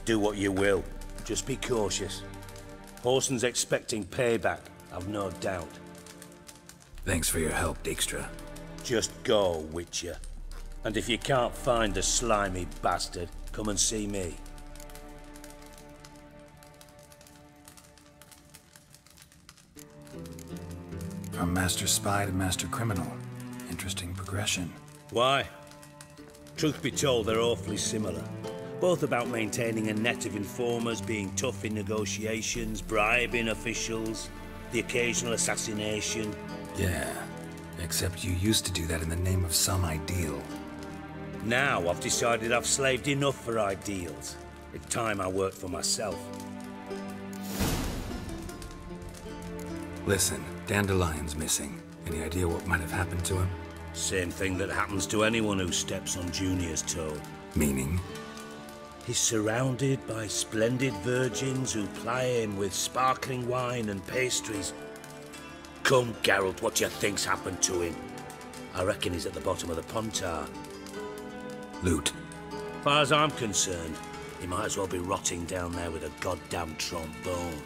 Do what you will. Just be cautious. Whoreson's expecting payback, I've no doubt. Thanks for your help, Dijkstra. Just go, Witcher. And if you can't find the slimy bastard, come and see me. From Master Spy to Master Criminal. Interesting progression. Why? Truth be told, they're awfully similar. Both about maintaining a net of informers, being tough in negotiations, bribing officials, the occasional assassination. Yeah, except you used to do that in the name of some ideal. Now I've decided I've slaved enough for ideals. It's time I worked for myself. Listen, Dandelion's missing. Any idea what might have happened to him? Same thing that happens to anyone who steps on Junior's toe. Meaning? He's surrounded by splendid virgins who ply him with sparkling wine and pastries. Come, Geralt, what do you think's happened to him? I reckon he's at the bottom of the Pontar. Loot. Far as I'm concerned, he might as well be rotting down there with a goddamn trombone.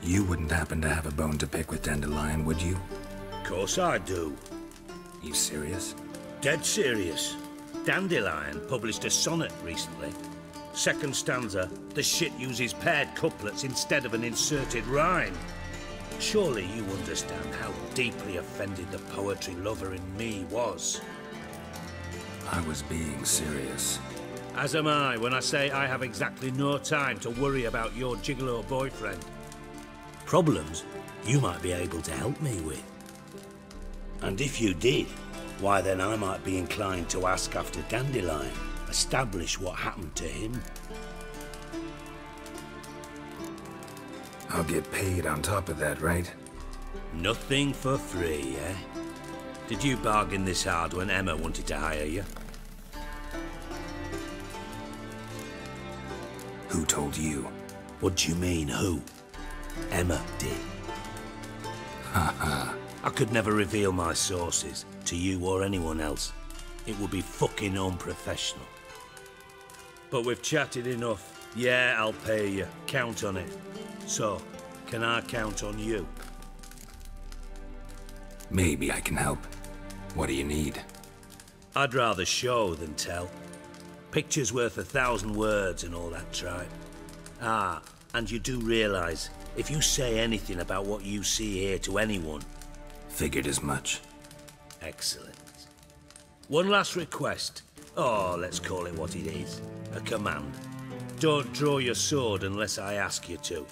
You wouldn't happen to have a bone to pick with Dandelion, would you? Of course I do. You serious? Dead serious. Dandelion published a sonnet recently. Second stanza, the shit uses paired couplets instead of an inserted rhyme. Surely you understand how deeply offended the poetry lover in me was. I was being serious. As am I when I say I have exactly no time to worry about your gigolo boyfriend. Problems you might be able to help me with. And if you did, why then I might be inclined to ask after Dandelion, establish what happened to him. I'll get paid on top of that, right? Nothing for free, eh? Did you bargain this hard when Emma wanted to hire you? Who told you? What do you mean, who? Emma did. Haha. I could never reveal my sources to you or anyone else. It would be fucking unprofessional. But we've chatted enough. Yeah, I'll pay you. Count on it. So, can I count on you? Maybe I can help. What do you need? I'd rather show than tell. Picture's worth 1,000 words and all that tripe. Ah, and you do realize, if you say anything about what you see here to anyone... Figured as much. Excellent. One last request. Oh, let's call it what it is. A command. Don't draw your sword unless I ask you to.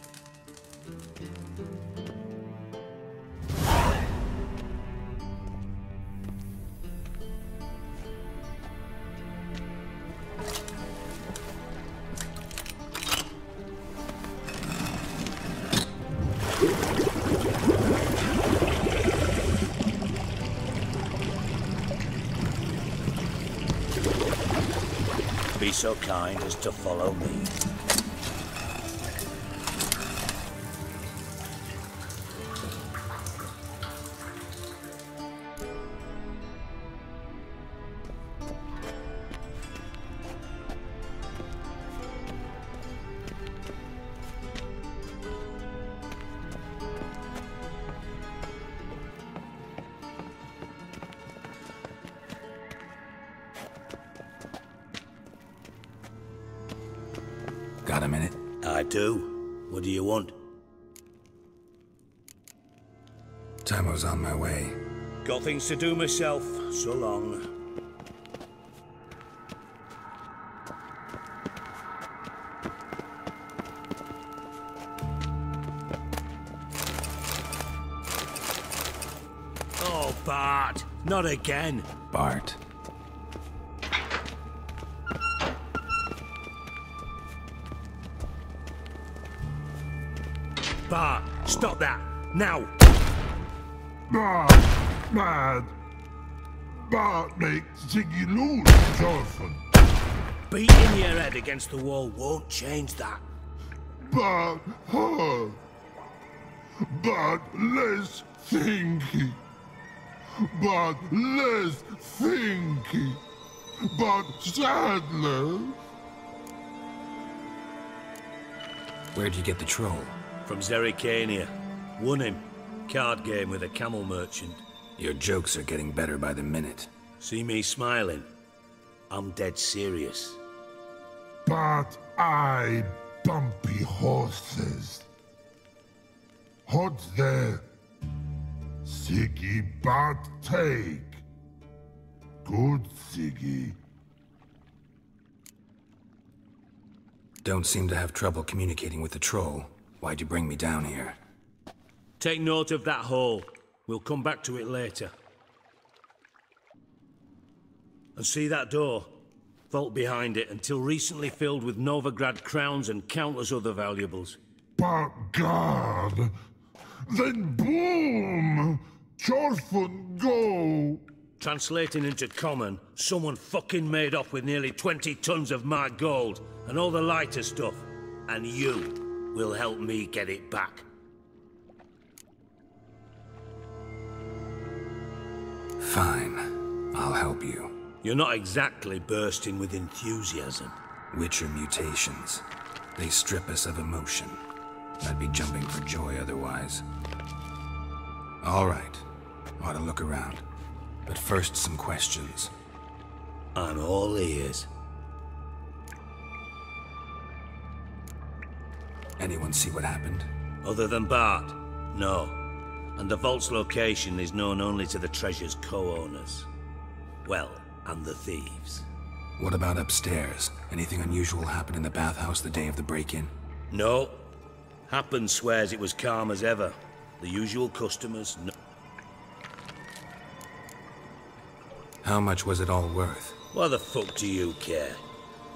Be so kind as to follow me. Got a minute? I do. What do you want? Tamo's on my way. Got things to do myself. So long. Oh, Bart. Not again. Bart. Bart, stop that! Now! Mad! Bart make Ziggy lose, Jorfun. Beating your head against the wall won't change that. But her. But less thinky. But less thinky. But sadler. Where'd you get the troll? From Zerrikania. Won him. Card game with a camel merchant. Your jokes are getting better by the minute. See me smiling? I'm dead serious. But I bumpy horses. Hot there. Ziggy but take. Good Ziggy. Don't seem to have trouble communicating with the troll. Why'd you bring me down here? Take note of that hole. We'll come back to it later. And see that door? Vault behind it, until recently filled with Novigrad crowns and countless other valuables. But God! Then boom! Jorfun go! Translating into common, someone fucking made off with nearly 20 tons of my gold, and all the lighter stuff. And you will help me get it back. Fine. I'll help you. You're not exactly bursting with enthusiasm. Witcher mutations. They strip us of emotion. I'd be jumping for joy otherwise. All right. Ought to look around. But first, some questions. I'm all ears. Anyone see what happened? Other than Bart? No. And the vault's location is known only to the treasure's co-owners. Well, and the thieves. What about upstairs? Anything unusual happen in the bathhouse the day of the break-in? No. Happen swears it was calm as ever. The usual customers, no. How much was it all worth? Why the fuck do you care?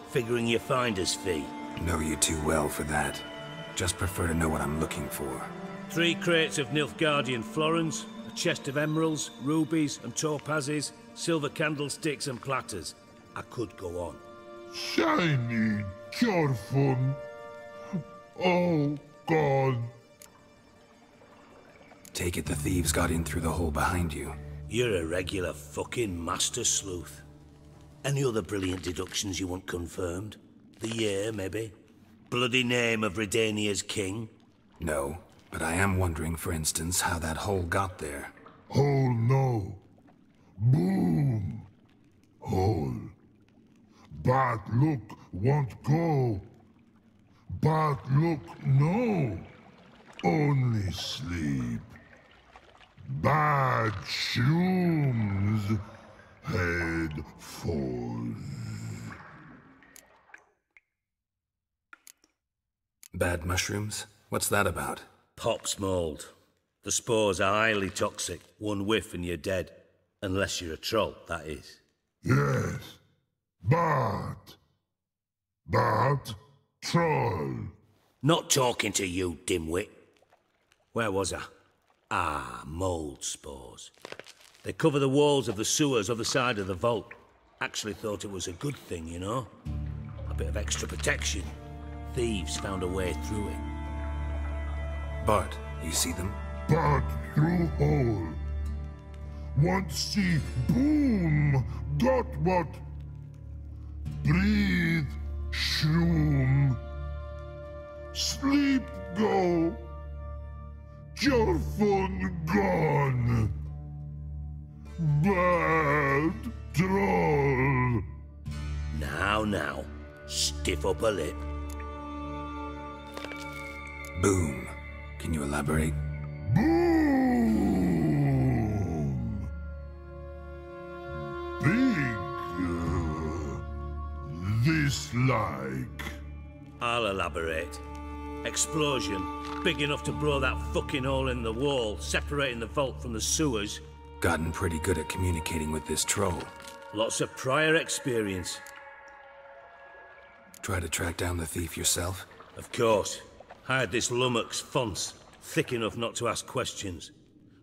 Figuring your finder's fee. Know you too well for that. Just prefer to know what I'm looking for. 3 crates of Nilfgaardian florins, a chest of emeralds, rubies and topazes, silver candlesticks and platters. I could go on. Shiny Jorfun. Oh, God. Take it the thieves got in through the hole behind you. You're a regular fucking master sleuth. Any other brilliant deductions you want confirmed? The year, maybe? Bloody name of Redania's king? No, but I am wondering, for instance, how that hole got there. Hole no. Boom. Hole. But look won't go. But look no. Only sleep. Bad shoes. Head falls. Bad mushrooms? What's that about? Pops mold. The spores are highly toxic. One whiff and you're dead. Unless you're a troll, that is. Yes. But troll. Not talking to you, dimwit. Where was I? Ah, mold spores. They cover the walls of the sewers other side of the vault. Actually thought it was a good thing, you know? A bit of extra protection. Thieves found a way through it. Bart, you see them? But through hole. Want see boom. Got what? Breathe. Shroom. Sleep go. Jorfun gone. Bad troll. Now, stiff up a lip. Boom. Can you elaborate? Boom. Big. This like. I'll elaborate. Explosion, big enough to blow that fucking hole in the wall, separating the vault from the sewers. Gotten pretty good at communicating with this troll. Lots of prior experience. Try to track down the thief yourself? Of course. Hired this lummox, Fons. thick enough not to ask questions.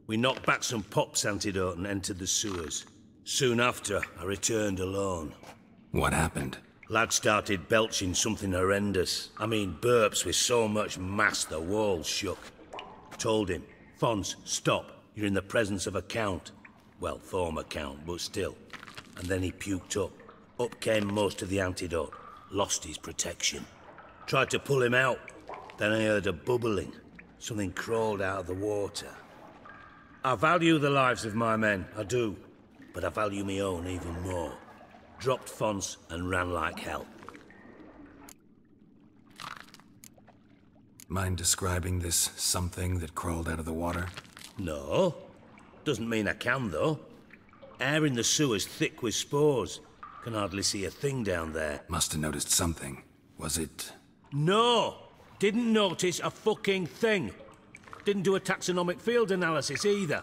We knocked back some pop's antidote and entered the sewers. Soon after, I returned alone. What happened? Lad started belching something horrendous. I mean, burps with so much mass the walls shook. Told him, Fons, stop. You're in the presence of a count. Well, former count, but still. And then he puked up. Up came most of the antidote. Lost his protection. Tried to pull him out. Then I heard a bubbling. Something crawled out of the water. I value the lives of my men, I do. But I value my own even more. Dropped Fons and ran like hell. Mind describing this something that crawled out of the water? No. Doesn't mean I can, though. Air in the sewer's thick with spores. Can hardly see a thing down there. Must have noticed something. Was it... No! Didn't notice a fucking thing. Didn't do a taxonomic field analysis either.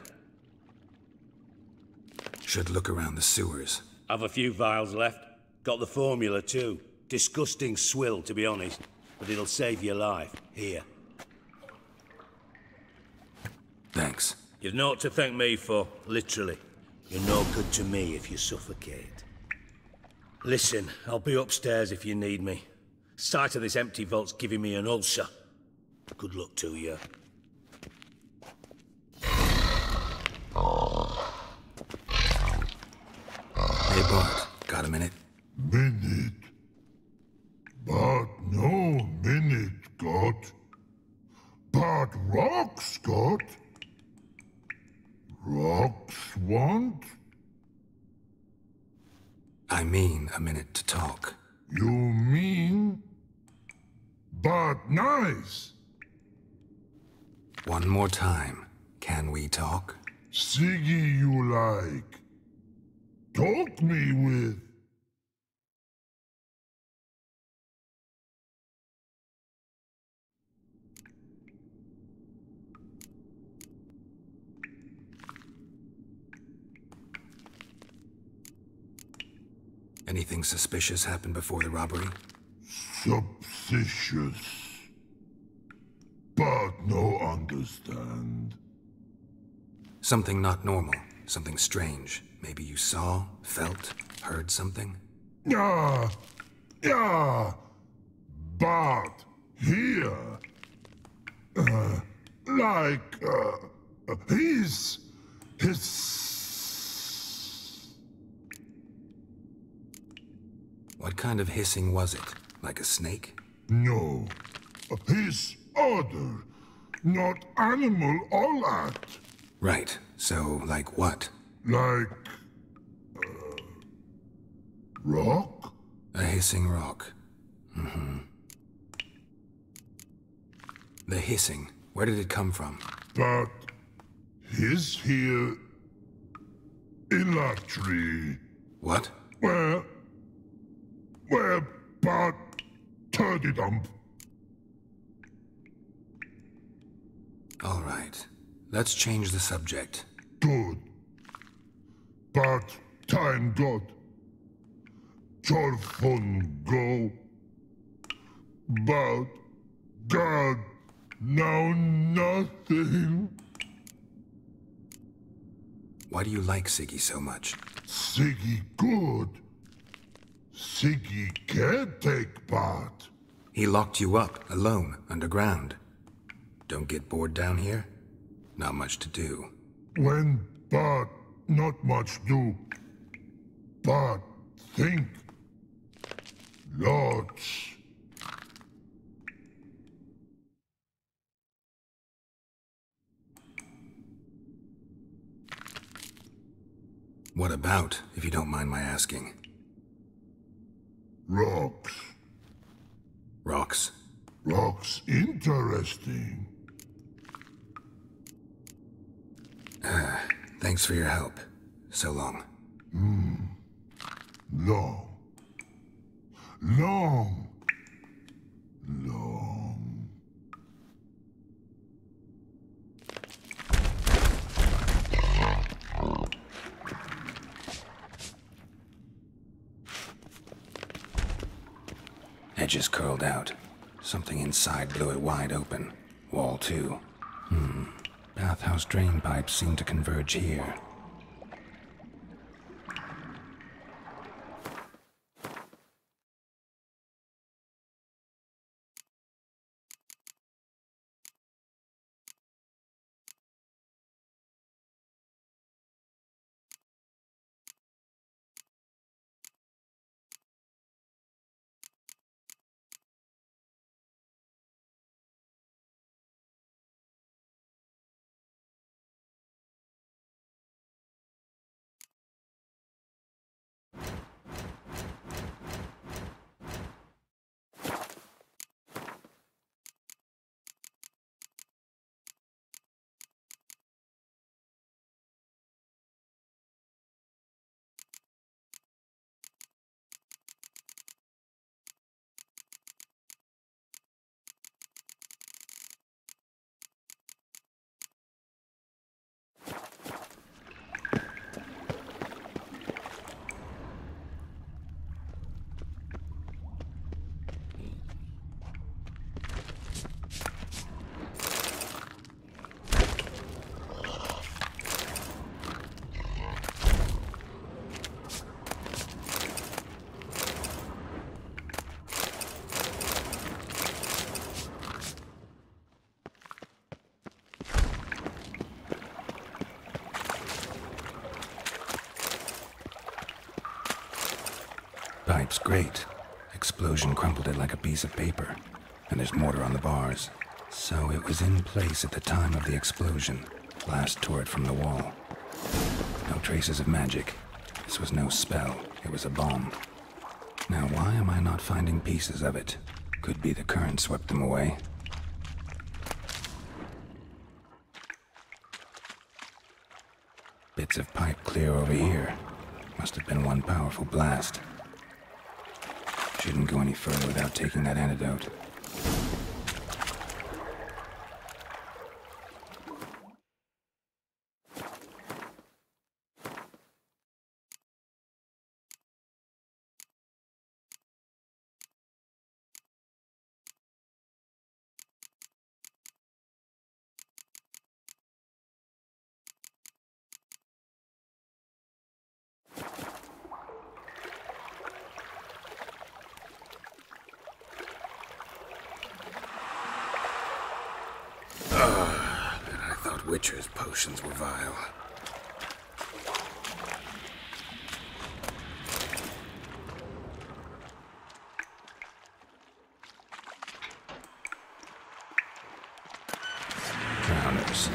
Should look around the sewers. Have a few vials left. Got the formula too. Disgusting swill, to be honest. But it'll save your life. Here. Thanks. You've naught to thank me for, literally. You're no good to me if you suffocate. Listen, I'll be upstairs if you need me. Sight of this empty vault's giving me an ulcer. Good luck to you. Hey, Bart. Got a minute? Minute? But no minute, got. But rocks, got. Rocks want? I mean a minute to talk. You mean? But nice. One more time. Can we talk? Siggy you like. Talk me with. Anything suspicious happened before the robbery? Suspicious. But no understand. Something not normal. Something strange. Maybe you saw, felt, heard something? Yeah. But here. His. What kind of hissing was it? Like a snake? No. His odor. Not animal all that. Right. So, like what? Like... rock? A hissing rock. Mm-hmm. The hissing. Where did it come from? But... his here... in that tree. What? Where, but... turdy dump. All right. Let's change the subject. Good. But time got. Torfun go. But God, now nothing. Why do you like Siggy so much? Siggy good. Siggy can't take part. He locked you up, alone, underground. Don't get bored down here? Not much to do. When but not much do. But think. Lots. What about, if you don't mind my asking? Rocks. Rocks? Rocks interesting. Thanks for your help. So long. Long. Long. Edges curled out. Something inside blew it wide open. Wall too. Bathhouse drain pipes seem to converge here. Pipe's great. Explosion crumpled it like a piece of paper. And there's mortar on the bars. So it was in place at the time of the explosion. Blast tore it from the wall. No traces of magic. This was no spell. It was a bomb. Now why am I not finding pieces of it? Could be the current swept them away. Bits of pipe clear over here. Must have been one powerful blast. Shouldn't go any further without taking that antidote. I thought Witcher's potions were vile. Drowners.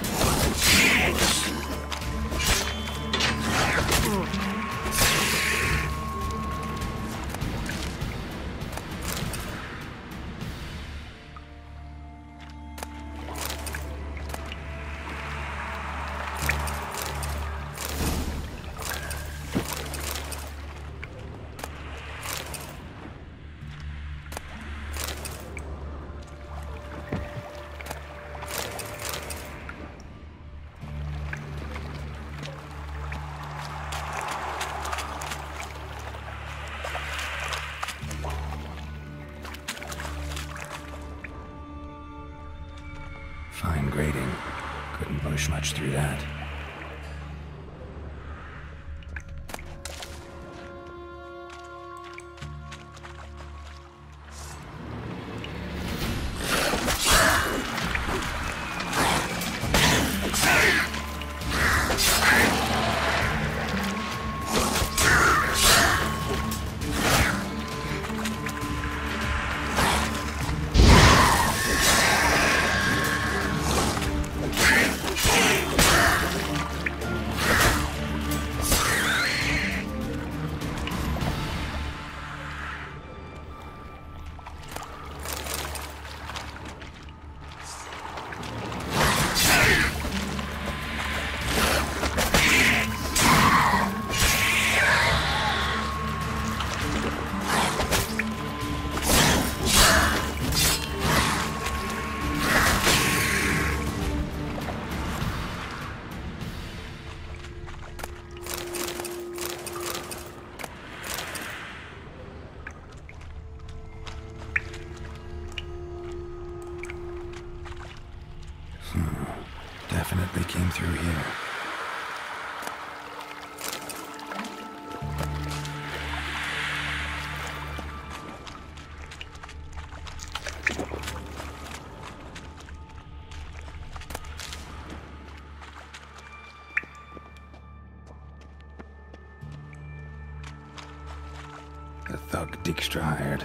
Fine grading. Couldn't push much through that. Definitely came through here. The thug Dijkstra hired.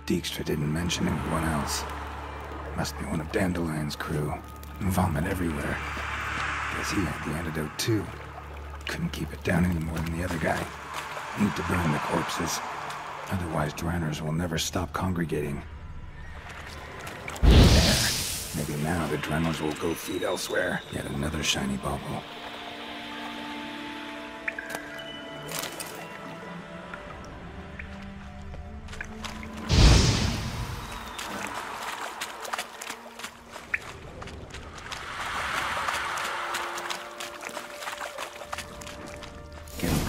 Dijkstra didn't mention anyone else. Must be one of Dandelion's crew. Vomit everywhere. Guess he had the antidote too. Couldn't keep it down any more than the other guy. Need to burn the corpses. Otherwise, Dranners will never stop congregating. There. Maybe now the Dranners will go feed elsewhere. Yet another shiny bauble.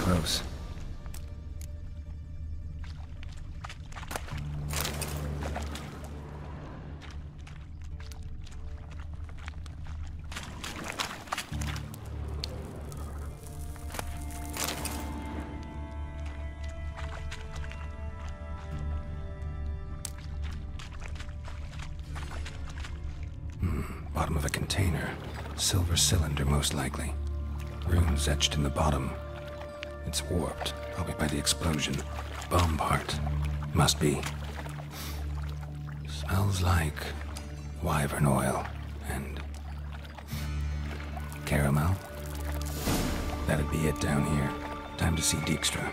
Close. Bottom of a container. Silver cylinder, most likely. Runes etched in the bottom. It's warped, probably by the explosion. Bomb part. Must be. Smells like wyvern oil and caramel. That'd be it down here. Time to see Dijkstra.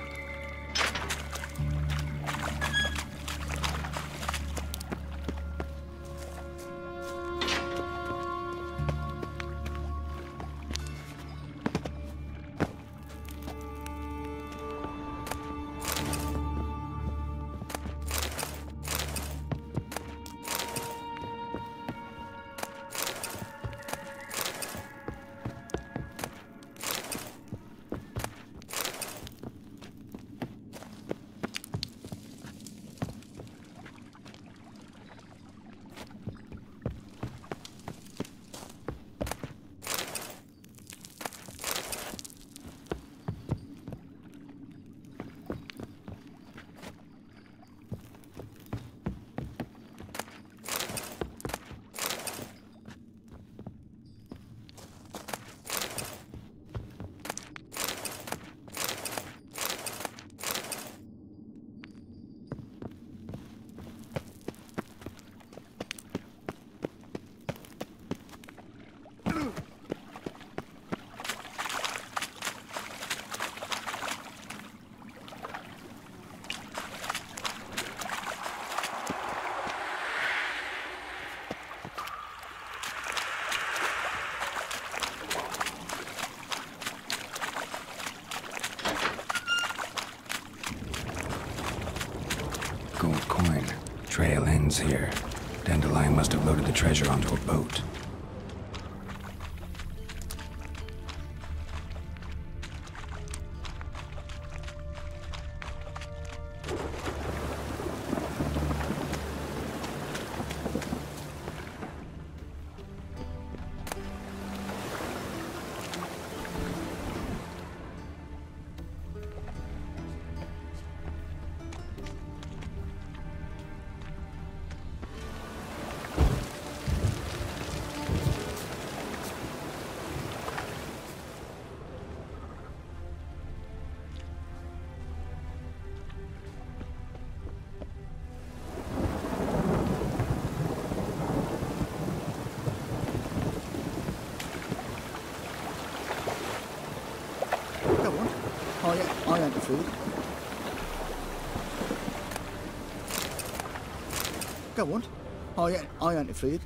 Gold coin. Trail ends here. Dandelion must have loaded the treasure onto a boat. I ain't afraid. Go on. I ain't afraid.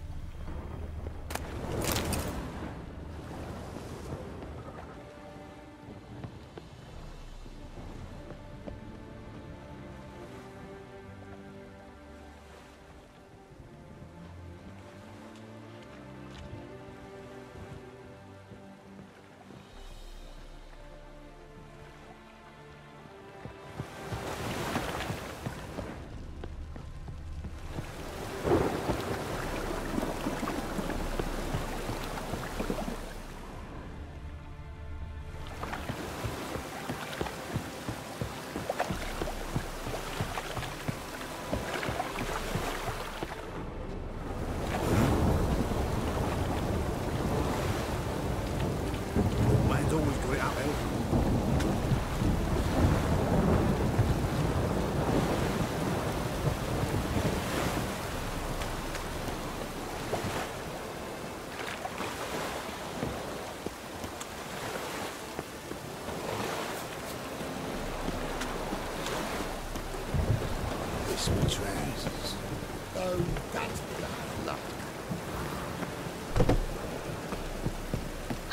Oh, that's bad luck.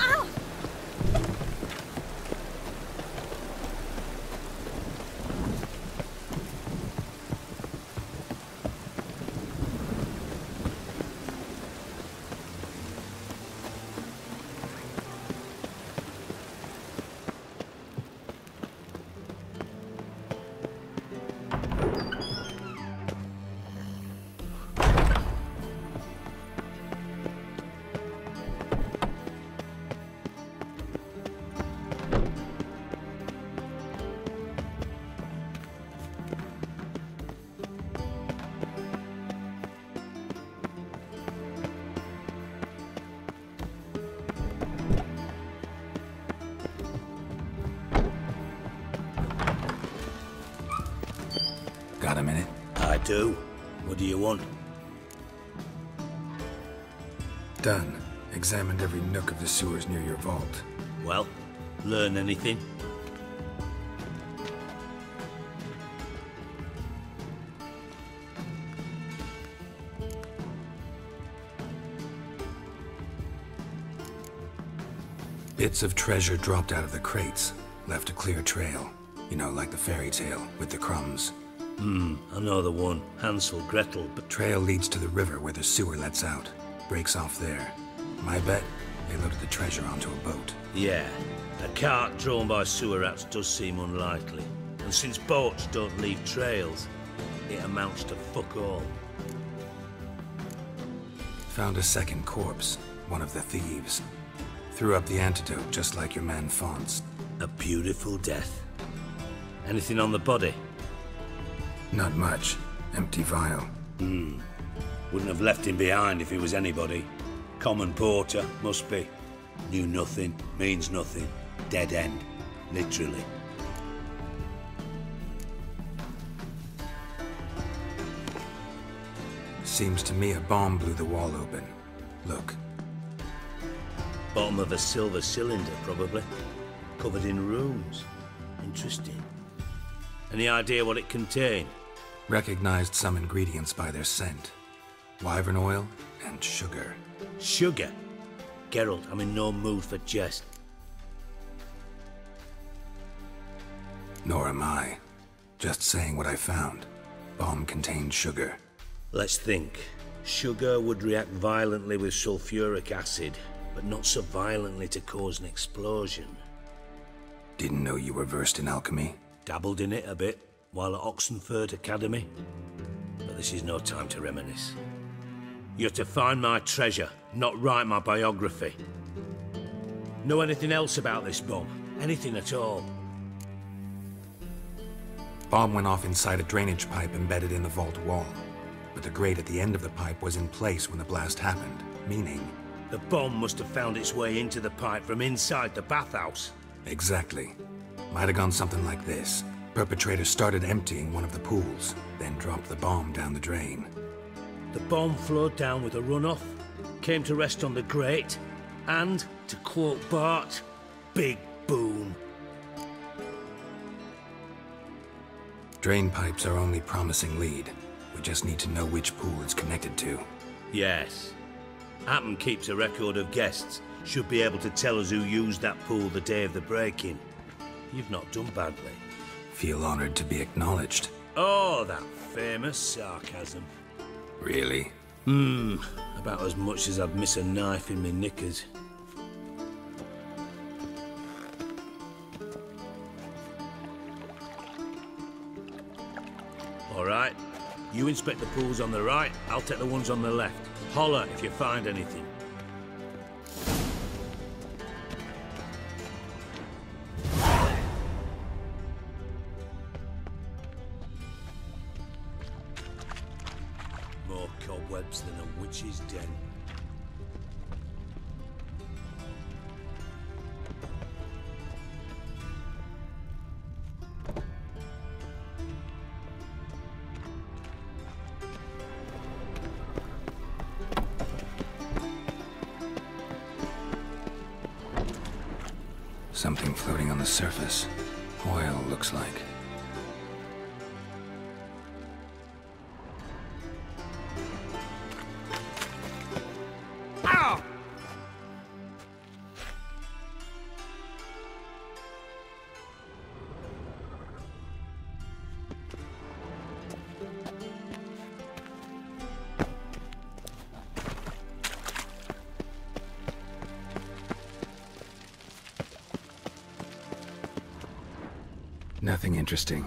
Ow! Got a minute? I do. What do you want? Done. Examined every nook of the sewers near your vault. Well, learn anything? Bits of treasure dropped out of the crates. Left a clear trail. You know, like the fairy tale, with the crumbs. I know the one. Hansel, Gretel, but... Trail leads to the river where the sewer lets out. Breaks off there. My bet, they loaded the treasure onto a boat. Yeah. A cart drawn by sewer rats does seem unlikely. And since boats don't leave trails, it amounts to fuck all. Found a second corpse. One of the thieves. Threw up the antidote just like your man Fonz. A beautiful death. Anything on the body? Not much. Empty vial. Wouldn't have left him behind if he was anybody. Common porter, must be. Knew nothing, means nothing. Dead end. Literally. Seems to me a bomb blew the wall open. Look. Bottom of a silver cylinder, probably. Covered in runes. Interesting. Any idea what it contained? Recognized some ingredients by their scent. Wyvern oil and sugar. Sugar? Geralt, I'm in no mood for jest. Nor am I. Just saying what I found. Bomb contained sugar. Let's think. Sugar would react violently with sulfuric acid, but not so violently to cause an explosion. Didn't know you were versed in alchemy. Dabbled in it a bit while at Oxenford Academy. But this is no time to reminisce. You're to find my treasure, not write my biography. Know anything else about this bomb? Anything at all? Bomb went off inside a drainage pipe embedded in the vault wall. But the grate at the end of the pipe was in place when the blast happened, meaning... The bomb must have found its way into the pipe from inside the bathhouse. Exactly. Might have gone something like this. Perpetrator started emptying one of the pools, then dropped the bomb down the drain. The bomb flowed down with a runoff, came to rest on the grate, and, to quote Bart, big boom. Drain pipes are only promising lead. We just need to know which pool it's connected to. Yes. Appen keeps a record of guests. Should be able to tell us who used that pool the day of the break-in. You've not done badly. Feel honored to be acknowledged. Oh, that famous sarcasm. Really? About as much as I'd miss a knife in my knickers. All right. You inspect the pools on the right, I'll take the ones on the left. Holler if you find anything. More cobwebs than a witch's den. Something floating on the surface. Oil, looks like. Ow! Nothing interesting.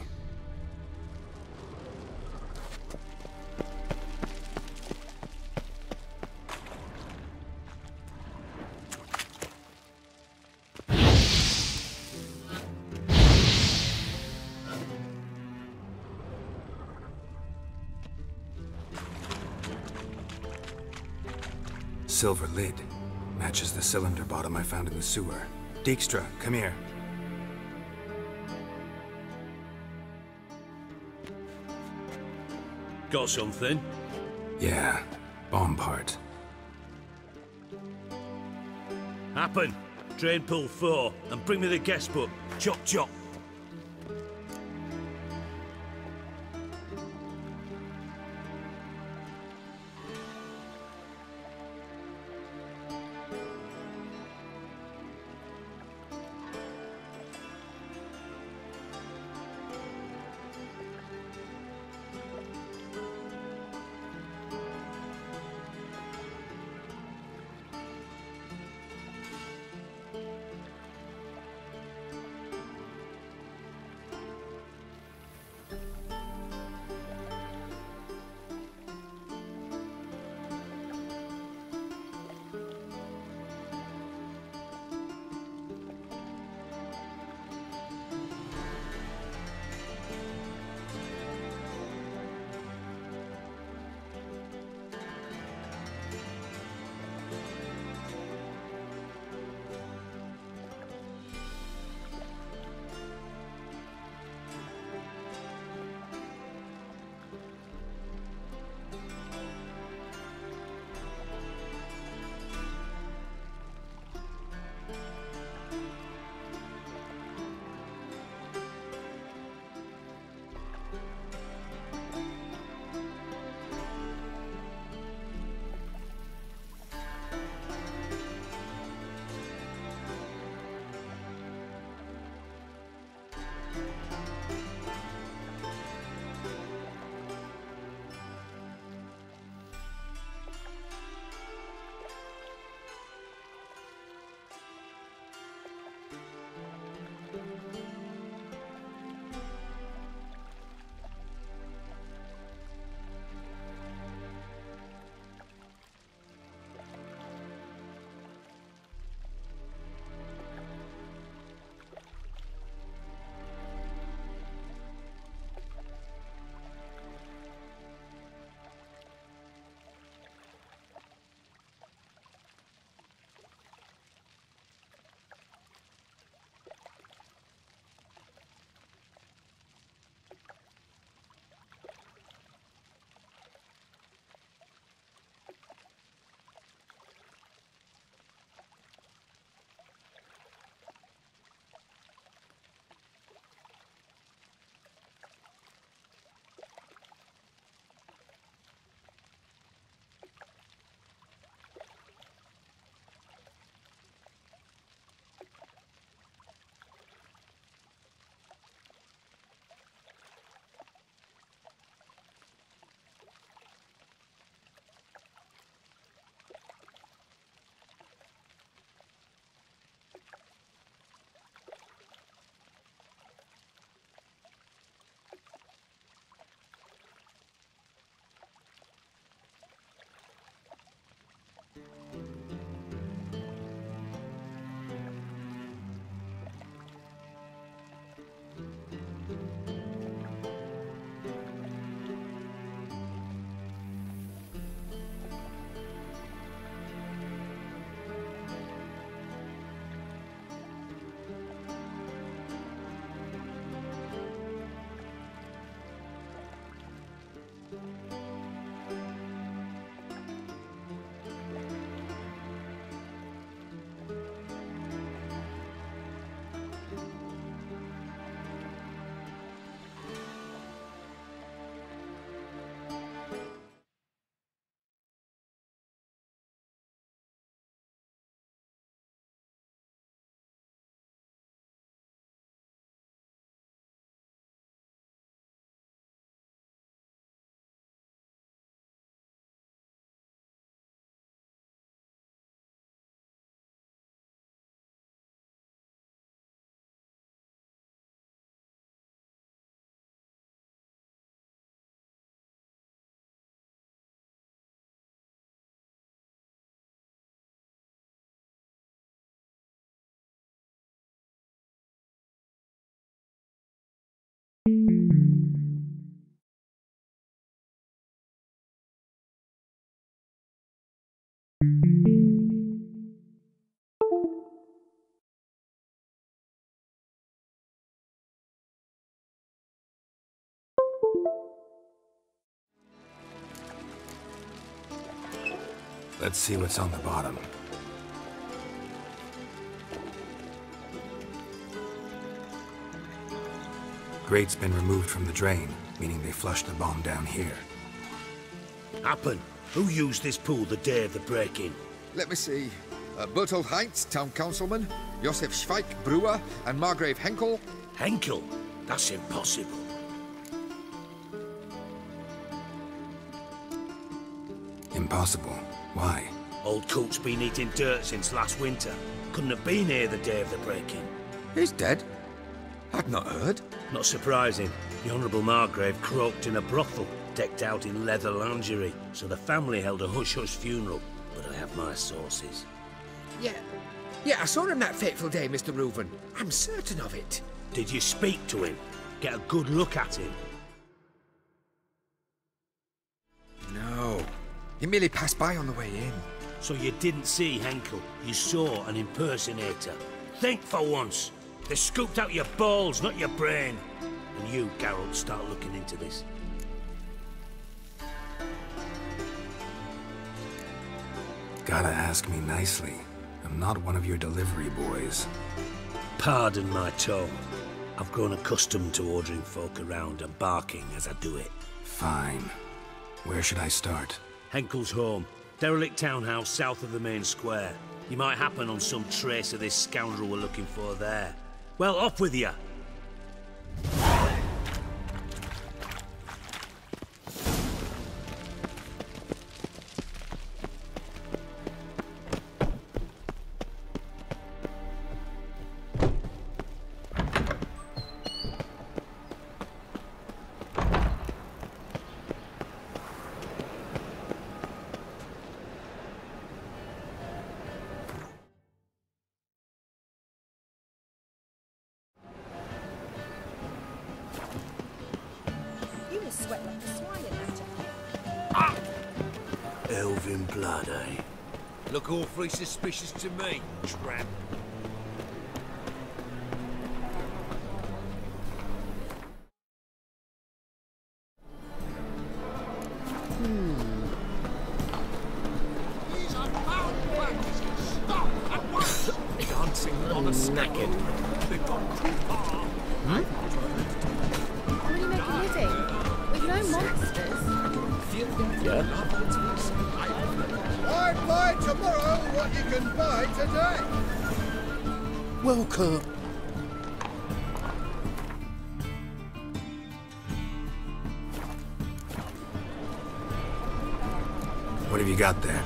Silver lid. Matches the cylinder bottom I found in the sewer. Dijkstra, come here. Got something? Yeah, bomb part. Appen, drain pool 4, and bring me the guest book. Chop chop. Let's see what's on the bottom. Grate's been removed from the drain, meaning they flushed the bomb down here. Happen. Who used this pool the day of the break-in? Let me see. Bertold Heinz, town councilman, Josef Schweik, brewer, and Margrave Henkel. Henkel? That's impossible. Impossible? Why? Old Coot's been eating dirt since last winter. Couldn't have been here the day of the break-in. He's dead? I'd not heard. Not surprising. The Honourable Margrave croaked in a brothel, decked out in leather lingerie, so the family held a hush-hush funeral. But I have my sources. Yeah, I saw him that fateful day, Mr. Reuven. I'm certain of it. Did you speak to him? Get a good look at him? No. He merely passed by on the way in. So you didn't see Henkel. You saw an impersonator. Think for once. They scooped out your balls, not your brain. And you, Geralt, start looking into this. Gotta ask me nicely. I'm not one of your delivery boys. Pardon my tone. I've grown accustomed to ordering folk around and barking as I do it. Fine. Where should I start? Henkel's home. Derelict townhouse south of the main square. You might happen on some trace of this scoundrel we're looking for there. Well, off with you! Sweat like a swine in that jacket. Elven blood, eh? Look awfully suspicious to me, tramp. These unbound practices stop at once! Dancing on a snacket. They've gone too far. How do you make a living? With no monsters? Yeah? Why buy tomorrow what you can buy today? Welcome. What have you got there?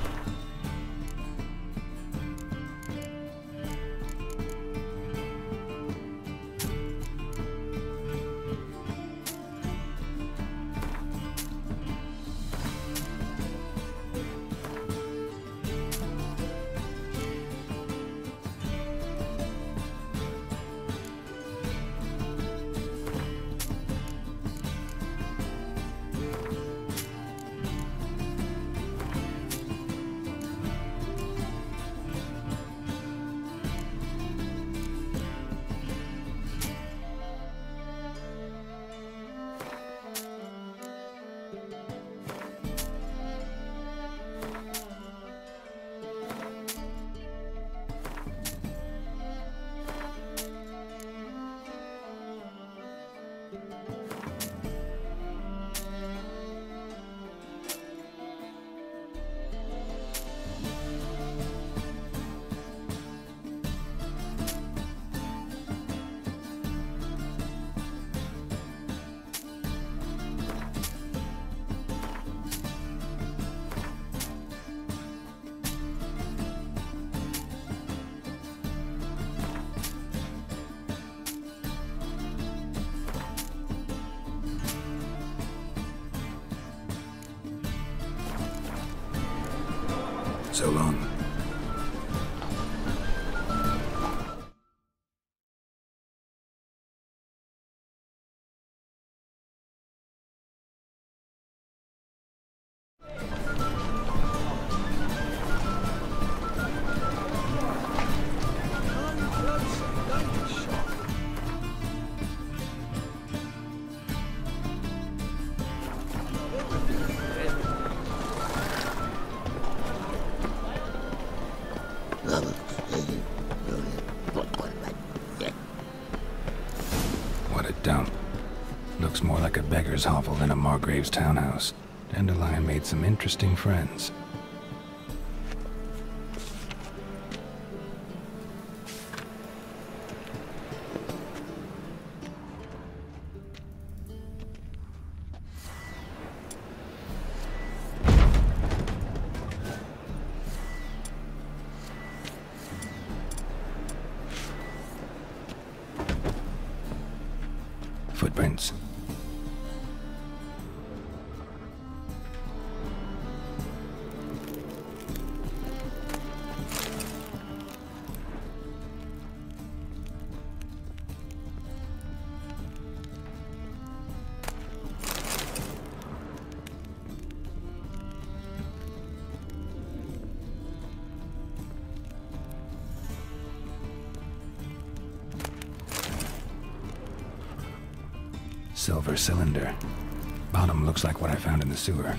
so long. What a dump. Looks more like a beggar's hovel than a Margrave's townhouse. Dandelion made some interesting friends. Footprints. Silver cylinder. Bottom looks like what I found in the sewer.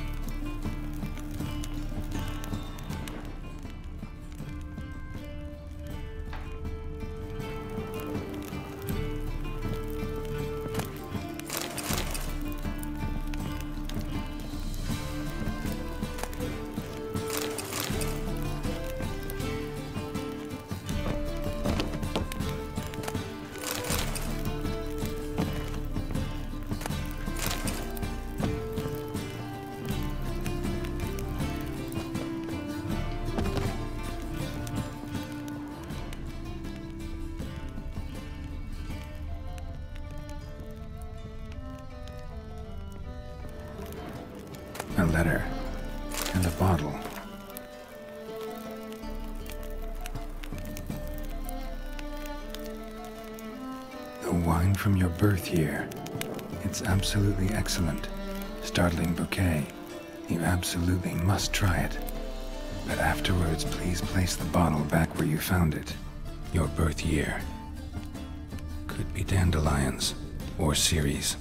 A letter. And a bottle. The wine from your birth year. It's absolutely excellent. Startling bouquet. You absolutely must try it. But afterwards, please place the bottle back where you found it. Your birth year. Could be dandelions. Or Ceres.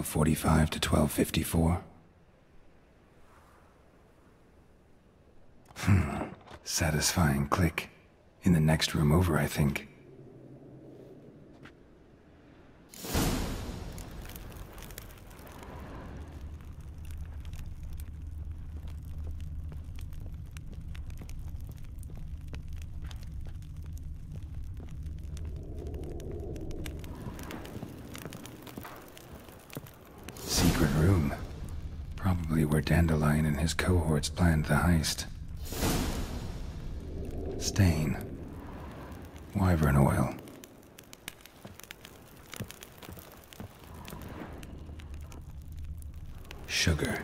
1245 to 1254. Satisfying click. In the next room over, I think. Secret room. Probably where Dandelion and his cohorts planned the heist. Stain. Wyvern oil. Sugar.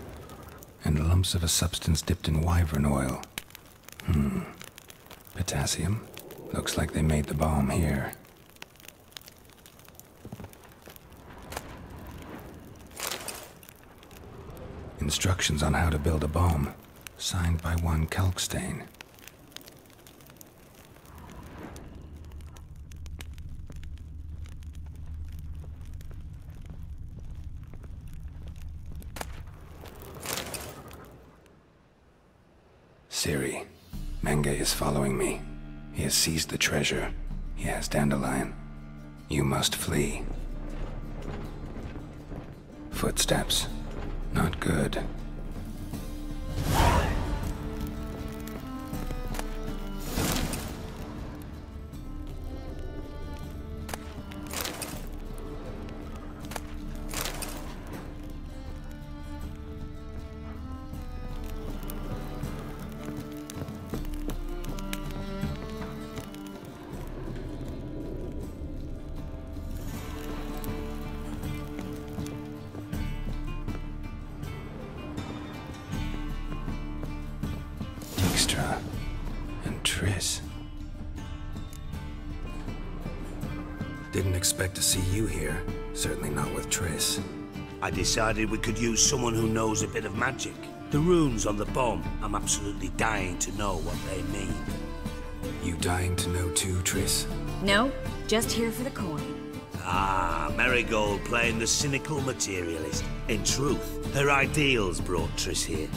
And lumps of a substance dipped in wyvern oil. Potassium. Looks like they made the bomb here. Instructions on how to build a bomb. Signed by one Kalkstain. Ciri, Menge is following me. He has seized the treasure. He has Dandelion. You must flee. Footsteps. Not good. Dijkstra and Triss. Didn't expect to see you here. Certainly not with Triss. I decided we could use someone who knows a bit of magic. The runes on the bomb, I'm absolutely dying to know what they mean. You dying to know too, Triss? No, just here for the coin. Ah, Marigold playing the cynical materialist. In truth, her ideals brought Triss here.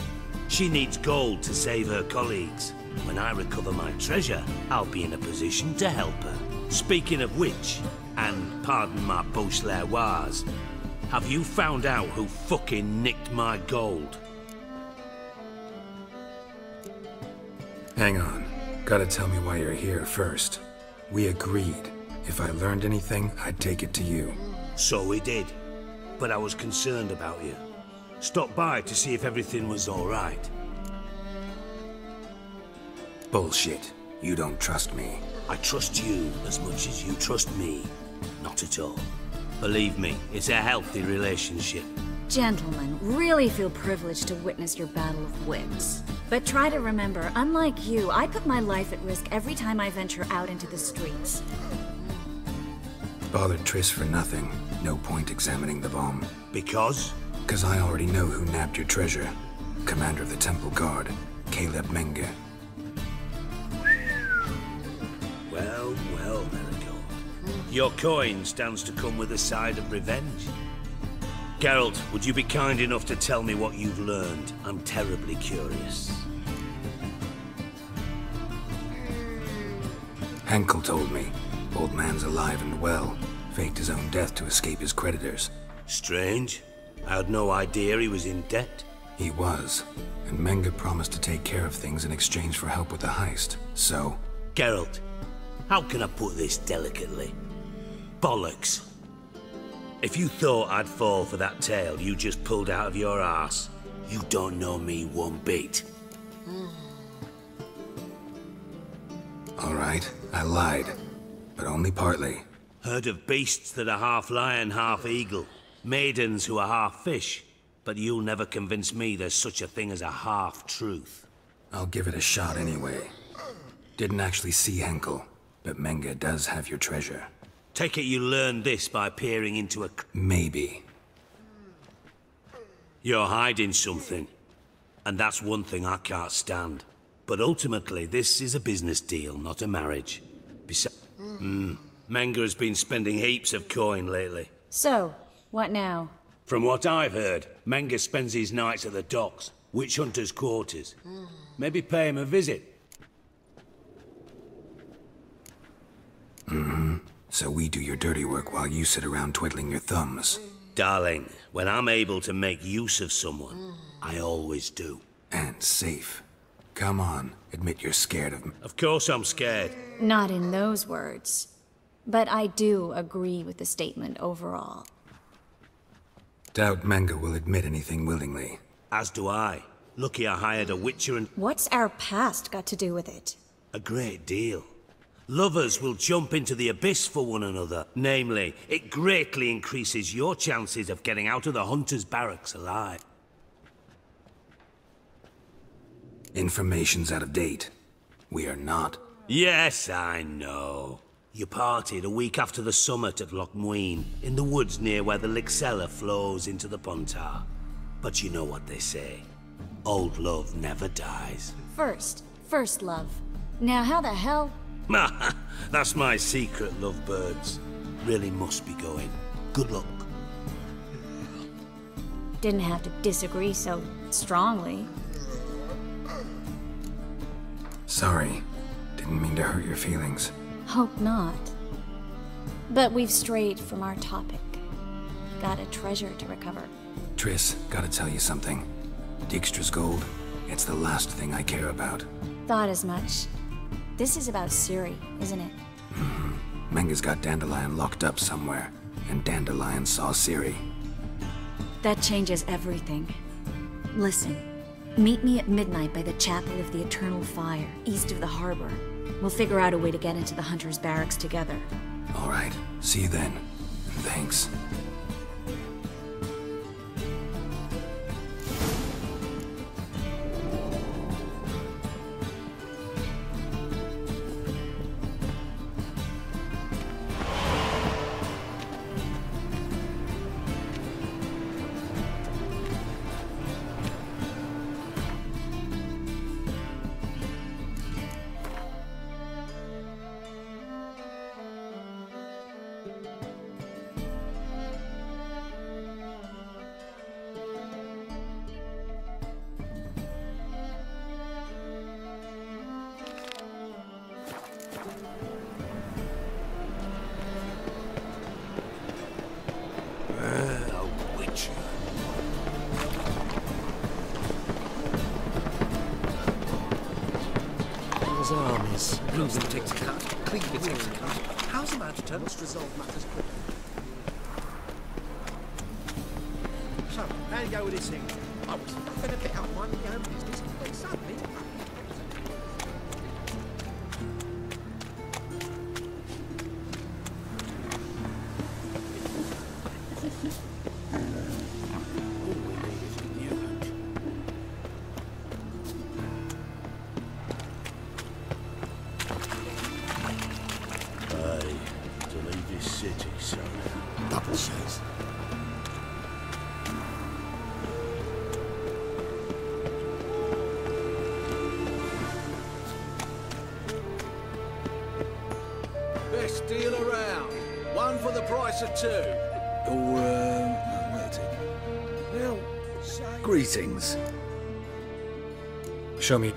She needs gold to save her colleagues. When I recover my treasure, I'll be in a position to help her. Speaking of which, and pardon my Beauclervoise, have you found out who fucking nicked my gold? Hang on. Gotta tell me why you're here first. We agreed. If I learned anything, I'd take it to you. So we did. But I was concerned about you. Stopped by to see if everything was all right. Bullshit. You don't trust me. I trust you as much as you trust me. Not at all. Believe me, it's a healthy relationship. Gentlemen, really feel privileged to witness your battle of wits. But try to remember, unlike you, I put my life at risk every time I venture out into the streets. Bothered Triss for nothing. No point examining the bomb. Because? Because I already know who nabbed your treasure. Commander of the Temple Guard, Caleb Menge. Well, well, Marigold. Your coin stands to come with a side of revenge. Geralt, would you be kind enough to tell me what you've learned? I'm terribly curious. Henkel told me. Old man's alive and well. Faked his own death to escape his creditors. Strange. I had no idea he was in debt. He was. And Menge promised to take care of things in exchange for help with the heist. So... Geralt, how can I put this delicately? Bollocks. If you thought I'd fall for that tale you just pulled out of your arse, you don't know me one bit. All right, I lied. But only partly. Heard of beasts that are half lion, half eagle. Maidens who are half fish. But you'll never convince me there's such a thing as a half-truth. I'll give it a shot anyway. Didn't actually see Henkel, but Menge does have your treasure. Take it you learned this by peering into a... Maybe. You're hiding something. And that's one thing I can't stand. But ultimately, this is a business deal, not a marriage. Besides... Menge has been spending heaps of coin lately. So, what now? From what I've heard, Menga spends his nights at the docks, witch hunters' quarters. Maybe pay him a visit. So we do your dirty work while you sit around twiddling your thumbs. Darling, when I'm able to make use of someone, I always do. And safe. Come on, admit you're scared of me. Of course I'm scared. Not in those words. But I do agree with the statement overall. Doubt Menga will admit anything willingly. As do I. Lucky I hired a witcher and... What's our past got to do with it? A great deal. Lovers will jump into the abyss for one another. Namely, it greatly increases your chances of getting out of the hunter's barracks alive. Information's out of date. We are not. Yes, I know. You partied a week after the summit of Loch Muine, in the woods near where the Lixella flows into the Pontar. But you know what they say. Old love never dies. First love. Now how the hell... That's my secret, lovebirds. Really must be going. Good luck. Didn't have to disagree so strongly. Sorry. Didn't mean to hurt your feelings. Hope not. But we've strayed from our topic. Got a treasure to recover. Triss, gotta tell you something. Dijkstra's gold, it's the last thing I care about. Thought as much. This is about Ciri, isn't it? Menga's got Dandelion locked up somewhere, and Dandelion saw Ciri. That changes everything. Listen, meet me at midnight by the Chapel of the Eternal Fire, east of the harbor. We'll figure out a way to get into the Hunter's barracks together. All right, see you then. And thanks. Armies. Reuben takes a cut. Cleveland takes a cut. How's a man to turn? Must resolve matters quickly. So, how do you go with this thing? I was nothing a bit out minding my own business, but suddenly... Best deal around. One for the price of two. Or, wait a second. Now, greetings. Show me.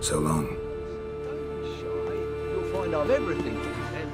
So long. Don't be shy. You'll find I've everything you ever need.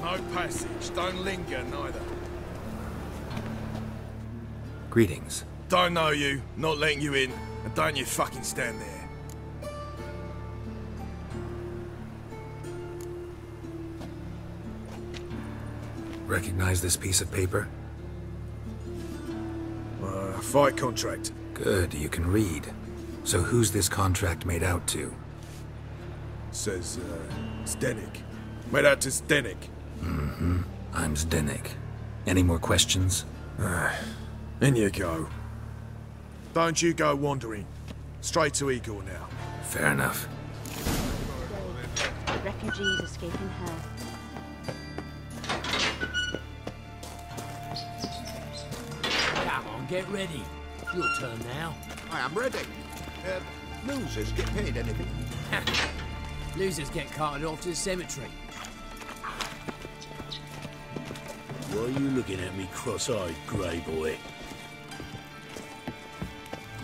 No passage. Don't linger, neither. Greetings. Don't know you, not letting you in, and don't you fucking stand there. Recognize this piece of paper? Fight contract. Good, you can read. So who's this contract made out to? Says, Zdenek. Made out to Zdenek. Mm-hmm. I'm Zdenek. Any more questions? In you go. Don't you go wandering. Straight to Igor now. Fair enough. The refugees escaping hell. Come on, get ready. It's your turn now. I am ready. Losers get paid anything? Losers get carted off to the cemetery. Why are you looking at me cross-eyed, grey boy?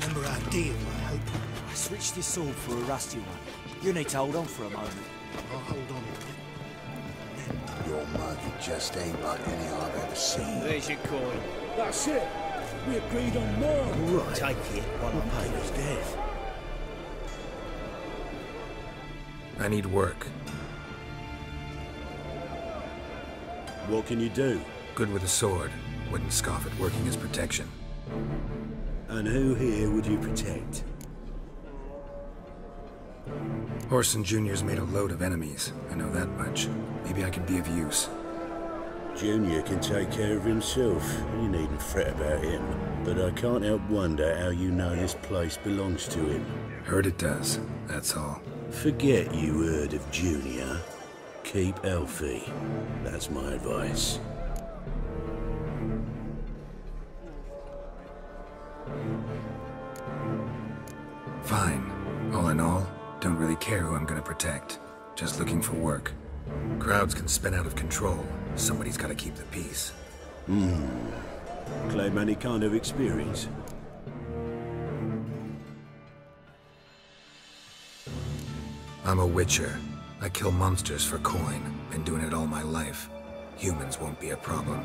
Remember our deal, I hope? I switched this sword for a rusty one. You need to hold on for a moment. I'll hold on a bit. Your monkey just ain't like any I've ever seen. There's your coin. That's it. We agreed on more. All right. Take it while I pay his death. I need work. What can you do? Good with a sword. Wouldn't scoff at working as protection. And who here would you protect? Horson Jr.'s made a load of enemies. I know that much. Maybe I can be of use. Junior can take care of himself. You needn't fret about him. But I can't help wonder how you know this place belongs to him. Heard it does, that's all. Forget you heard of Junior. Keep Elfie. That's my advice. Fine. All in all, don't really care who I'm gonna protect. Just looking for work. Crowds can spin out of control. Somebody's gotta keep the peace. Claim any kind of experience? I'm a witcher. I kill monsters for coin. Been doing it all my life. humans won't be a problem.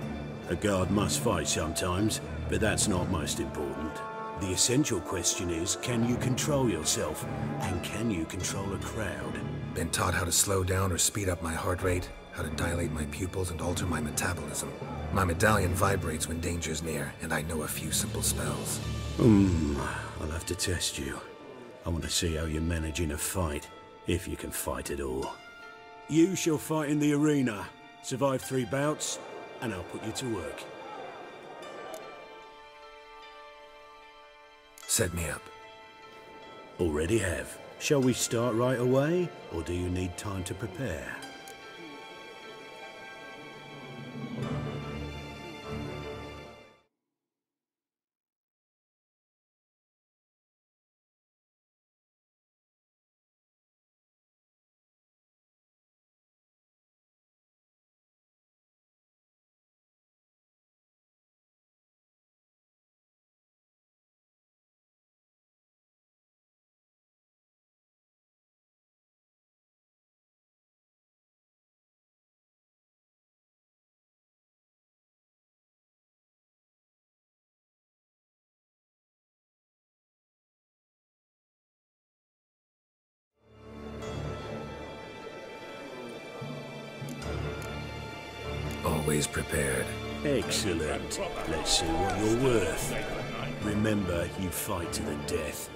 A guard must fight sometimes, but that's not most important. The essential question is, can you control yourself? And can you control a crowd? Been taught how to slow down or speed up my heart rate, how to dilate my pupils and alter my metabolism. My medallion vibrates when danger's near, and I know a few simple spells. I'll have to test you. I want to see how you manage in a fight, if you can fight at all. You shall fight in the arena, survive 3 bouts, and I'll put you to work. Set me up. Already have. Shall we start right away, or do you need time to prepare? Always prepared. Excellent. Let's see what you're worth. Remember, you fight to the death.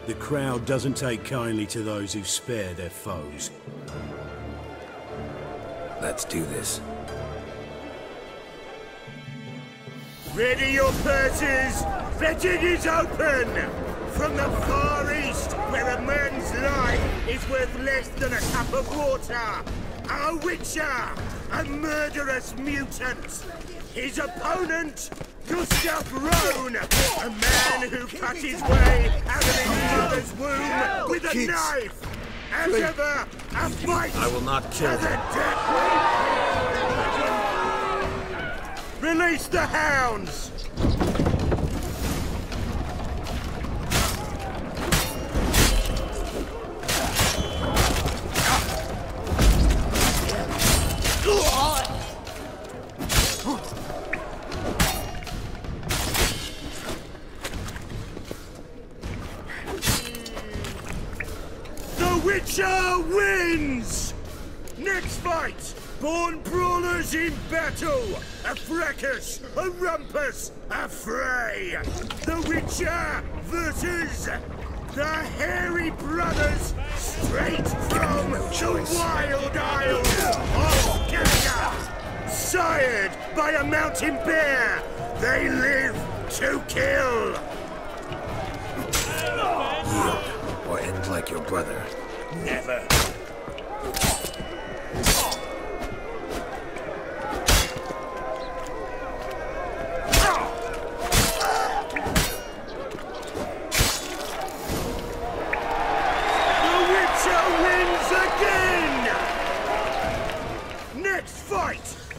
The crowd doesn't take kindly to those who spare their foes. Let's do this. Ready your purses! Betting is open! From the far east, where a man's life is worth less than a cup of water, a witcher! A murderous mutant! His opponent, Gustav Rohn! A man who cut his way out of his mother's womb with a knife! As ever, a fight! I will not kill him. Release the hounds! The Witcher wins! Next fight! Born brawlers in battle! A fracas, a rumpus, a fray! The Witcher versus the Hairy Brothers, straight from the Wild Isles of Gaia! Sired by a mountain bear, they live to kill! Yield, or end like your brother. Never!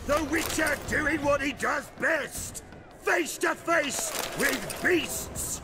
The Witcher doing what he does best! Face to face with beasts!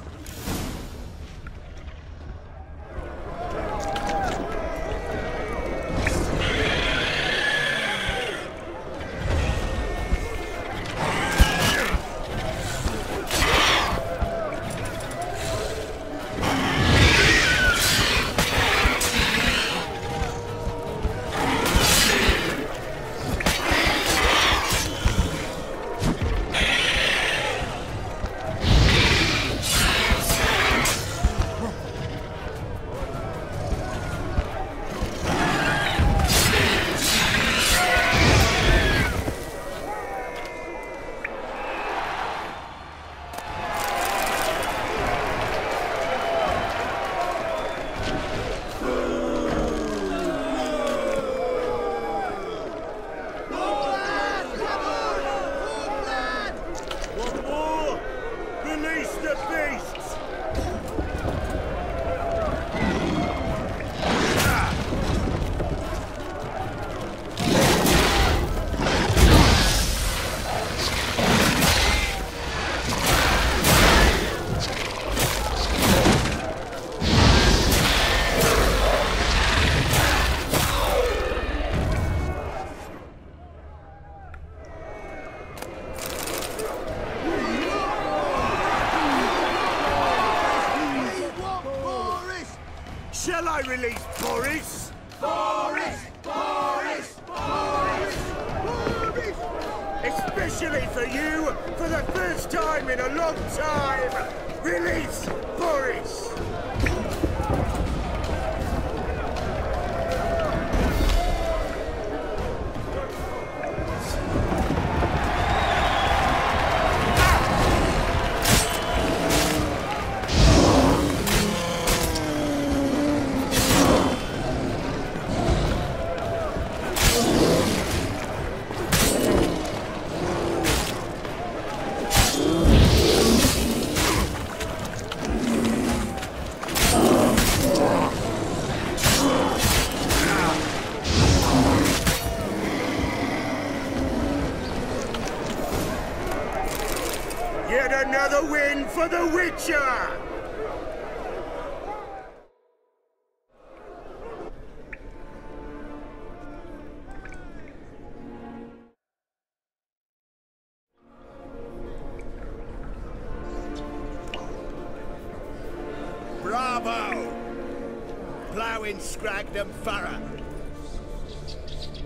release Boris? Boris! Boris! Boris! Boris! Especially for you, for the first time in a long time! Release Boris! Yet another win for the Witcher! Bravo! Ploughing Scragdom Thorough.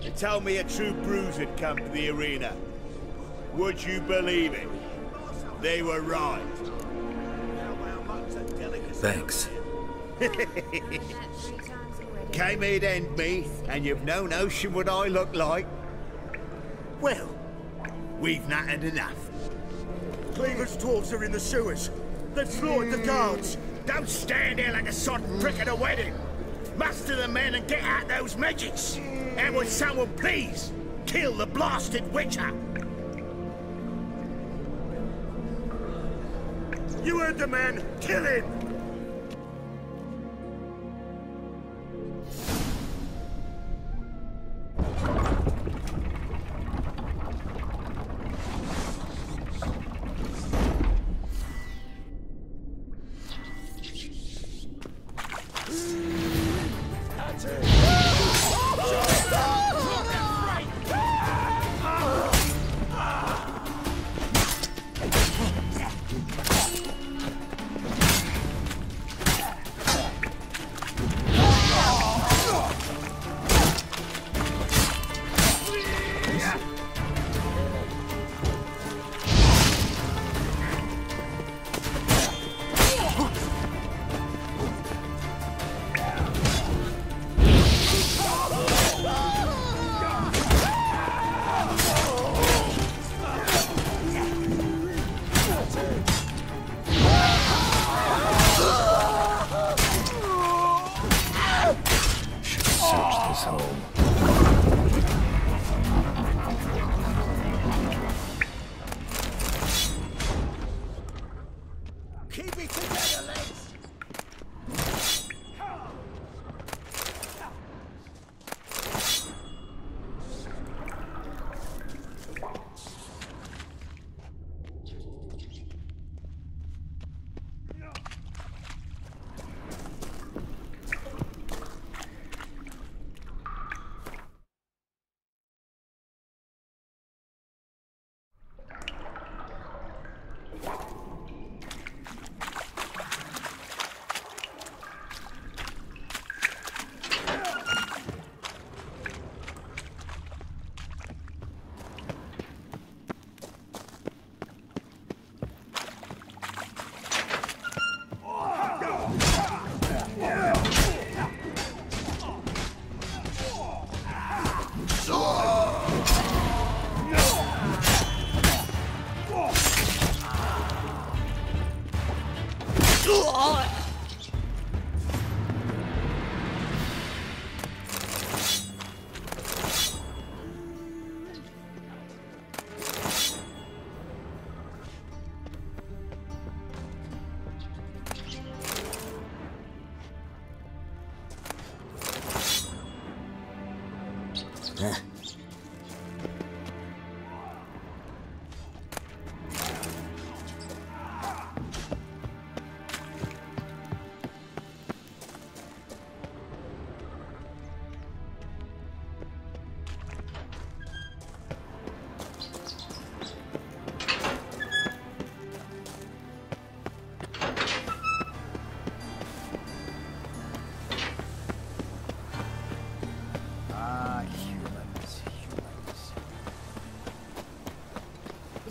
They told me a true bruise had come to the arena. Would you believe it? They were right. Thanks. Came here to end me, and you've no notion what I look like. Well, we've nattered enough. Cleaver's dwarves are in the sewers. They've slaughtered the guards. Don't stand there like a sodden prick at a wedding. Muster the men and get out those midgets. And would someone please kill the blasted Witcher? You heard the man. Kill him! Keep it together, lads!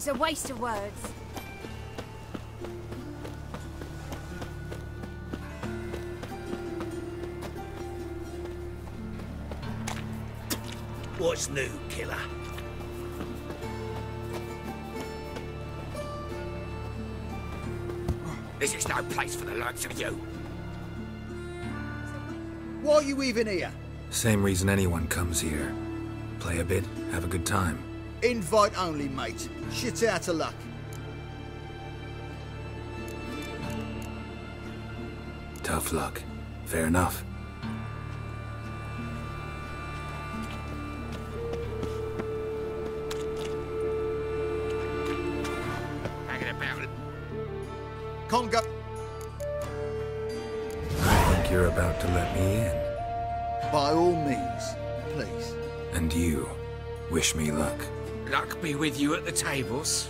It's a waste of words. What's new, killer? This is no place for the likes of you. Why are you even here? Same reason anyone comes here. Play a bit, have a good time. Invite only, mate. Shit out of luck. Tough luck. Fair enough. Conga. Think you're about to let me in? By all means, please. And you, wish me luck. Luck be with you at the tables.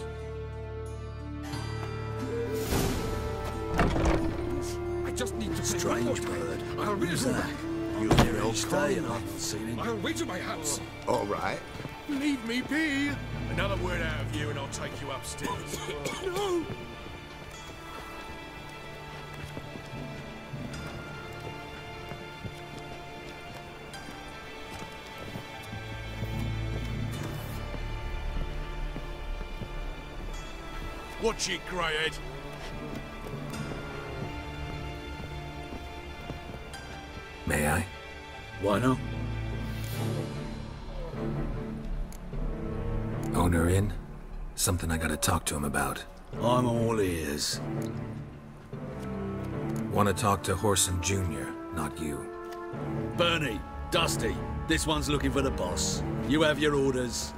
I just need to... Strange bird. I'll read Who's it. that? You'll hear all stay and I haven't seen him. I'll wait to my house. All right. Leave me be. Another word out of you and I'll take you upstairs. No! Watch it, Greyhead. May I? Why not? Owner in? Something I gotta talk to him about. I'm all ears. Want to talk to Whoreson Jr., not you. Bernie, Dusty, this one's looking for the boss. You have your orders.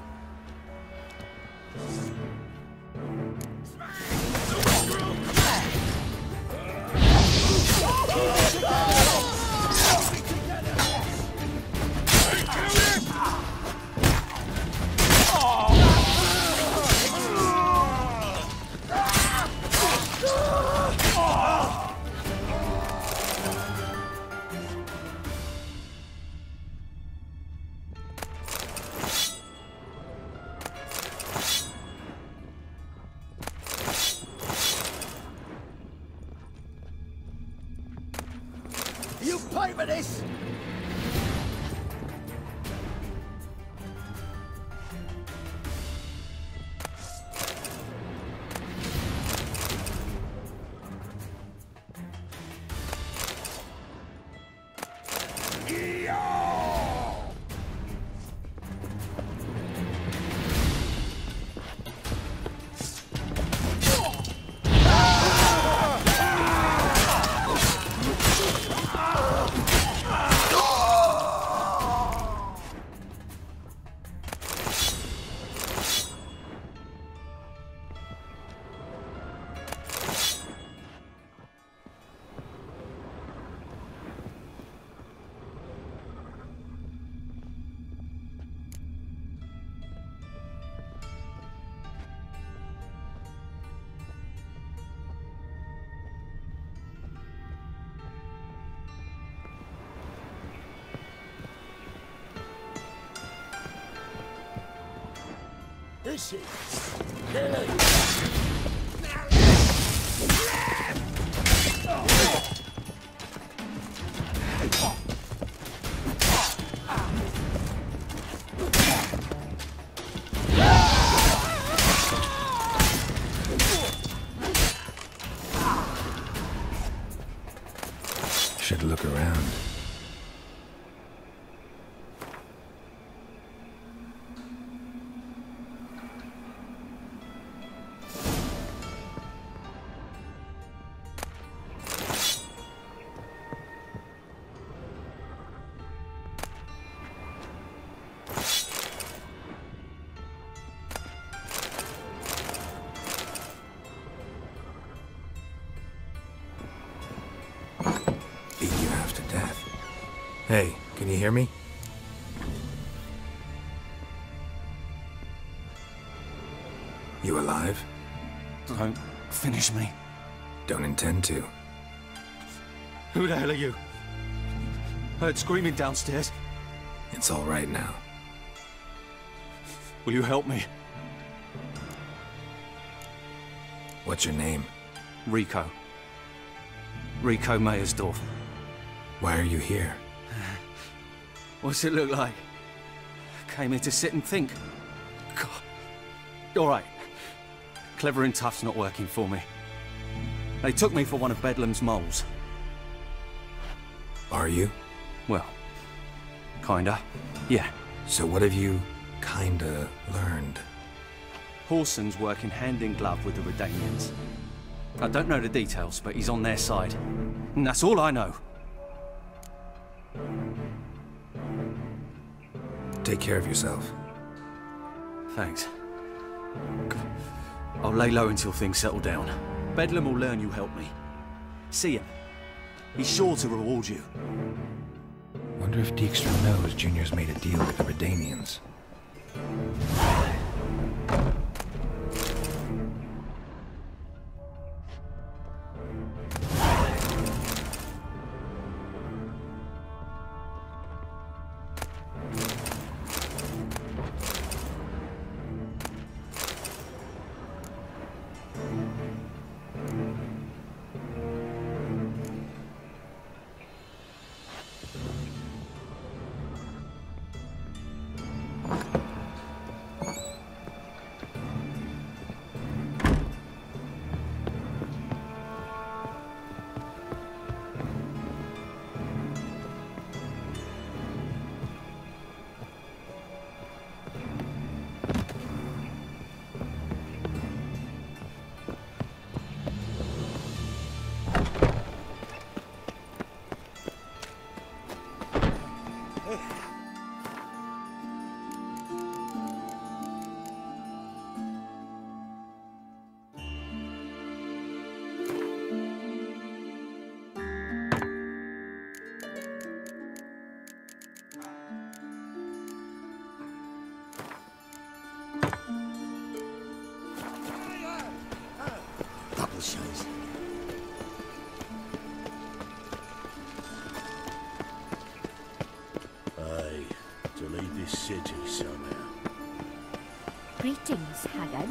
You pay for this? This is killing. Should look around. Beat you half to death. Hey, can you hear me? You alive? Don't finish me. Don't intend to. Who the hell are you? Heard screaming downstairs. It's all right now. Will you help me? What's your name? Rico. Rico Meyersdorf. Why are you here? What's it look like? Came here to sit and think. God. All right. Clever and tough's not working for me. They took me for one of Bedlam's moles. Are you? Well, kinda. Yeah. So what have you kinda learned? Whoreson's working hand in glove with the Redanians. I don't know the details, but he's on their side. And that's all I know. Take care of yourself. Thanks. I'll lay low until things settle down. Bedlam will learn you helped me. See him. He's sure to reward you. Wonder if Dijkstra knows Junior's made a deal with the Redanians. Aye, to leave this city somehow. Greetings, Haggard.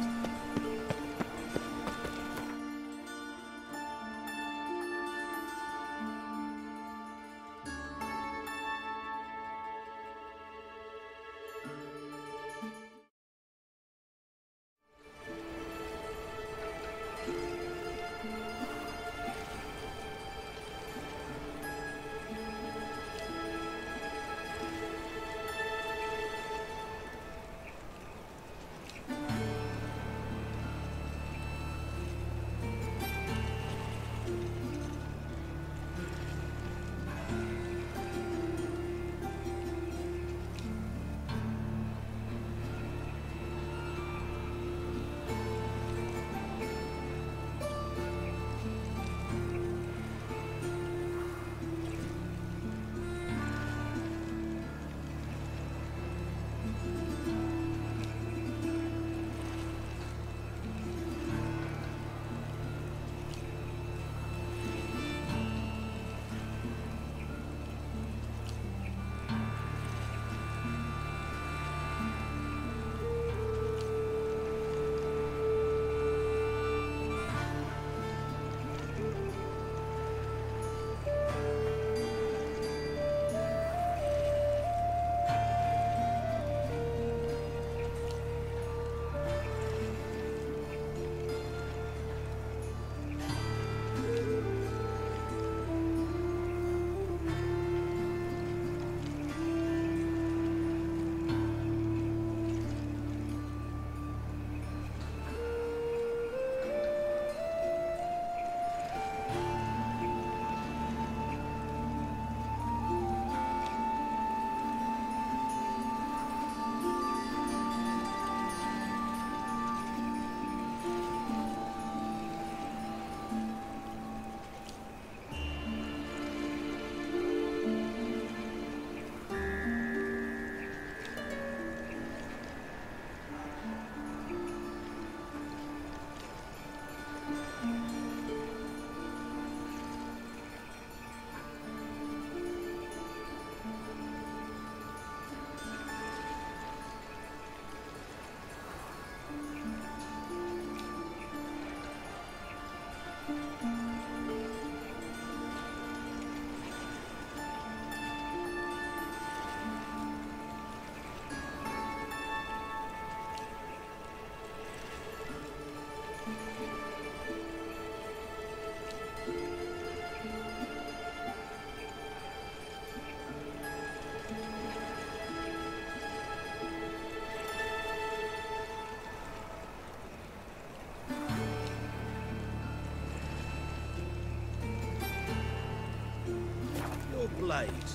your blades.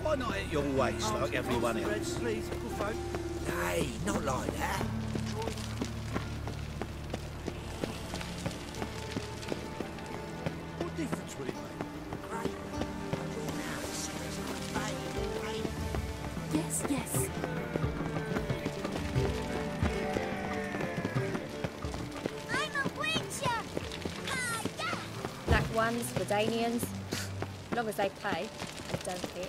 Why not at your waist like everyone else? Please, folk. Hey, not like that. What difference would it make? Yes, yes. I'm a witcher! Black ones, Redanians. As long as they pay and don't hit.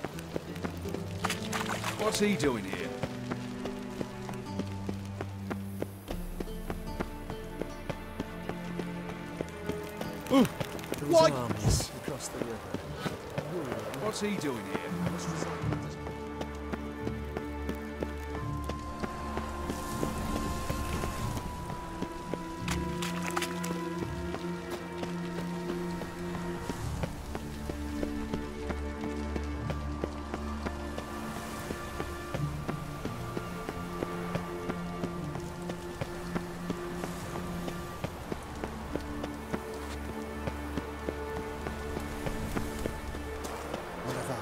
What's he doing here? What? Across the river. What's he doing here?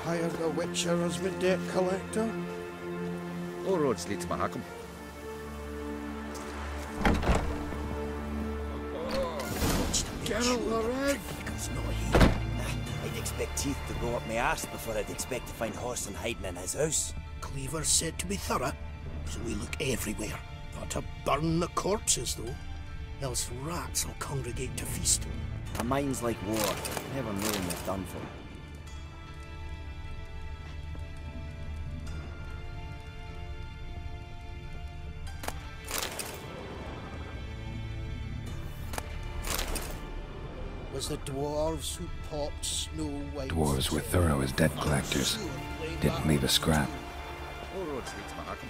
Hired a witcher as my debt collector. All roads lead to Mahakam. Geralt the Red! It's not here. I'd expect teeth to go up my arse before I'd expect to find Horson hiding in his house. Cleaver's said to be thorough, so we look everywhere. Not to burn the corpses, though. Else rats will congregate to feast. A mind's like war. Never know when you're done for. Was the dwarves who popped Snow White. Dwarves were thorough as debt collectors. Didn't leave a scrap. All roads lead to Mahakam.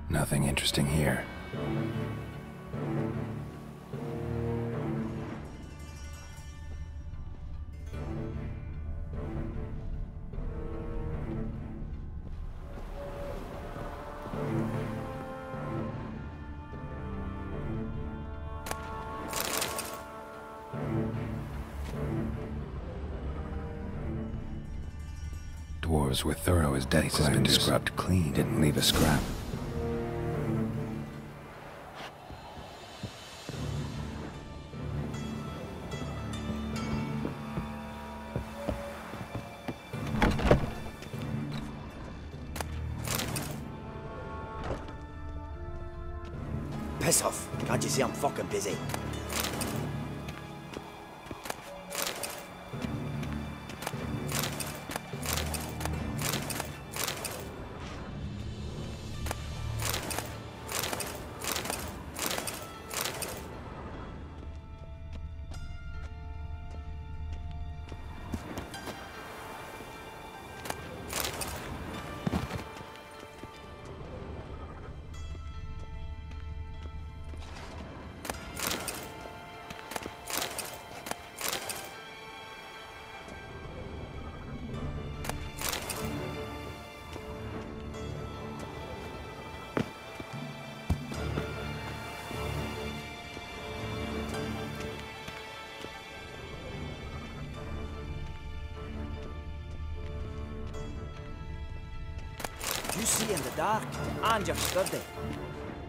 Nothing interesting here. Dwarves were thorough as debt collectors. Has been scrubbed clean. Didn't leave a scrap. Piss off. Can't you see I'm fucking busy? You see in the dark, and you're sturdy.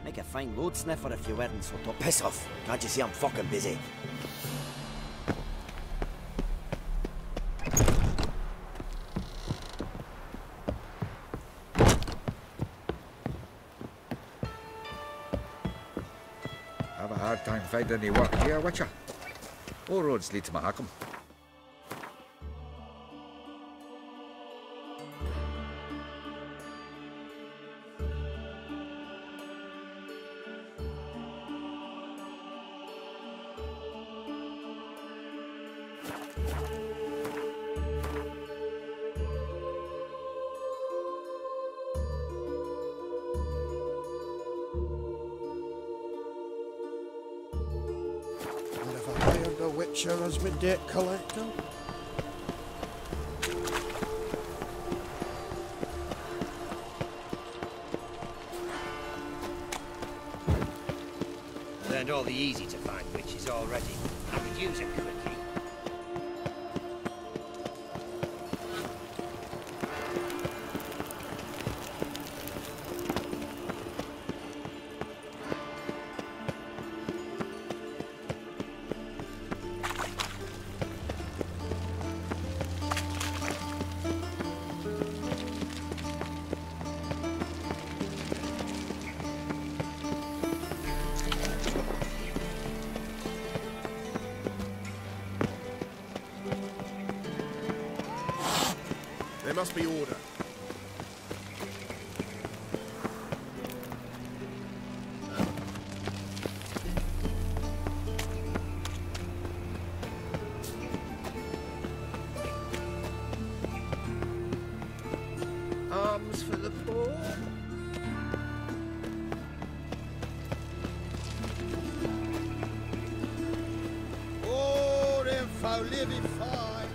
Make a fine load sniffer if you weren't so top. Piss off. Can't you see I'm fucking busy? Have a hard time finding any work here, Witcher. All roads lead to Mahakam. a witcher as my debt collector? Learned all the easy-to-find witches already. I could use it quickly. There must be order. Arms for the poor. Oh, them folk living fine.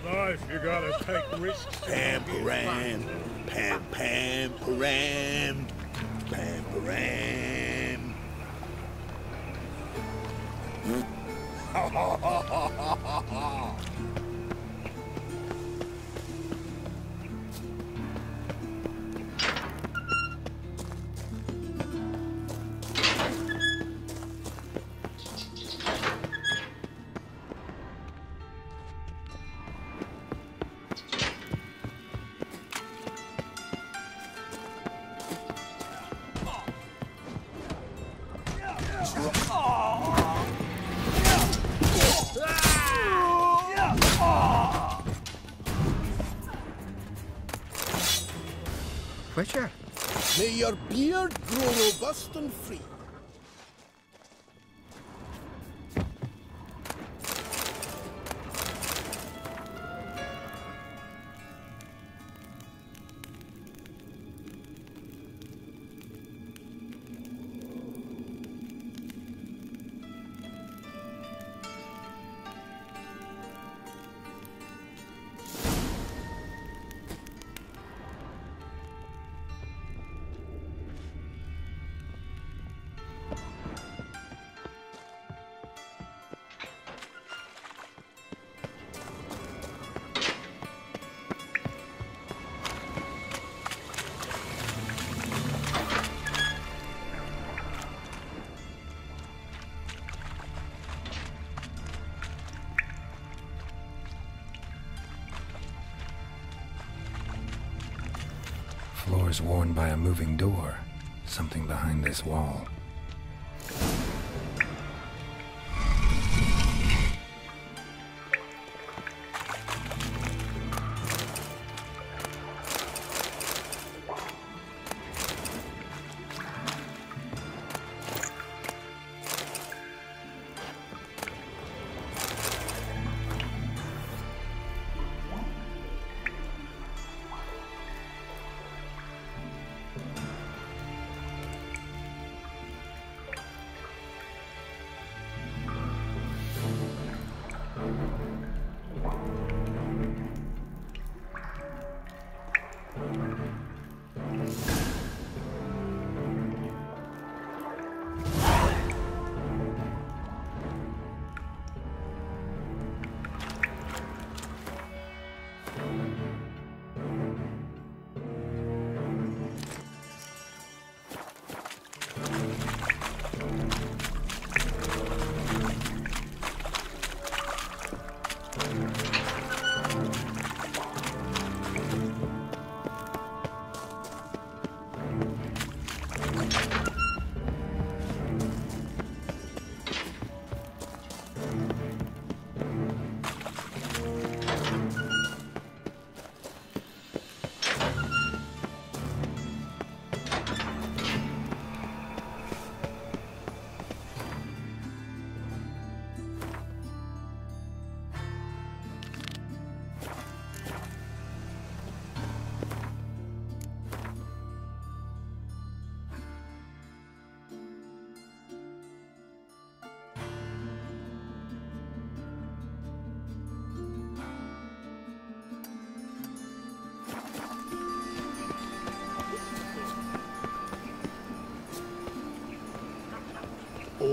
Life, you gotta take risks. Pam-param, pam-pam-param, pam-param. Ha ha ha ha ha ha! Witcher? May your beard grow robust and free. Floors worn by a moving door. Something behind this wall.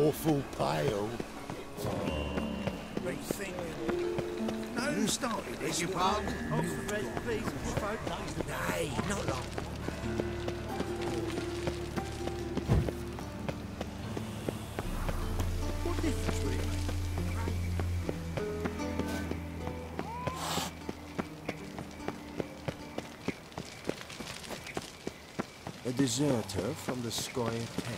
awful pale. Now, who started this? Your pardon? Nay, not long. What difference would it make? A deserter from the Squire Town.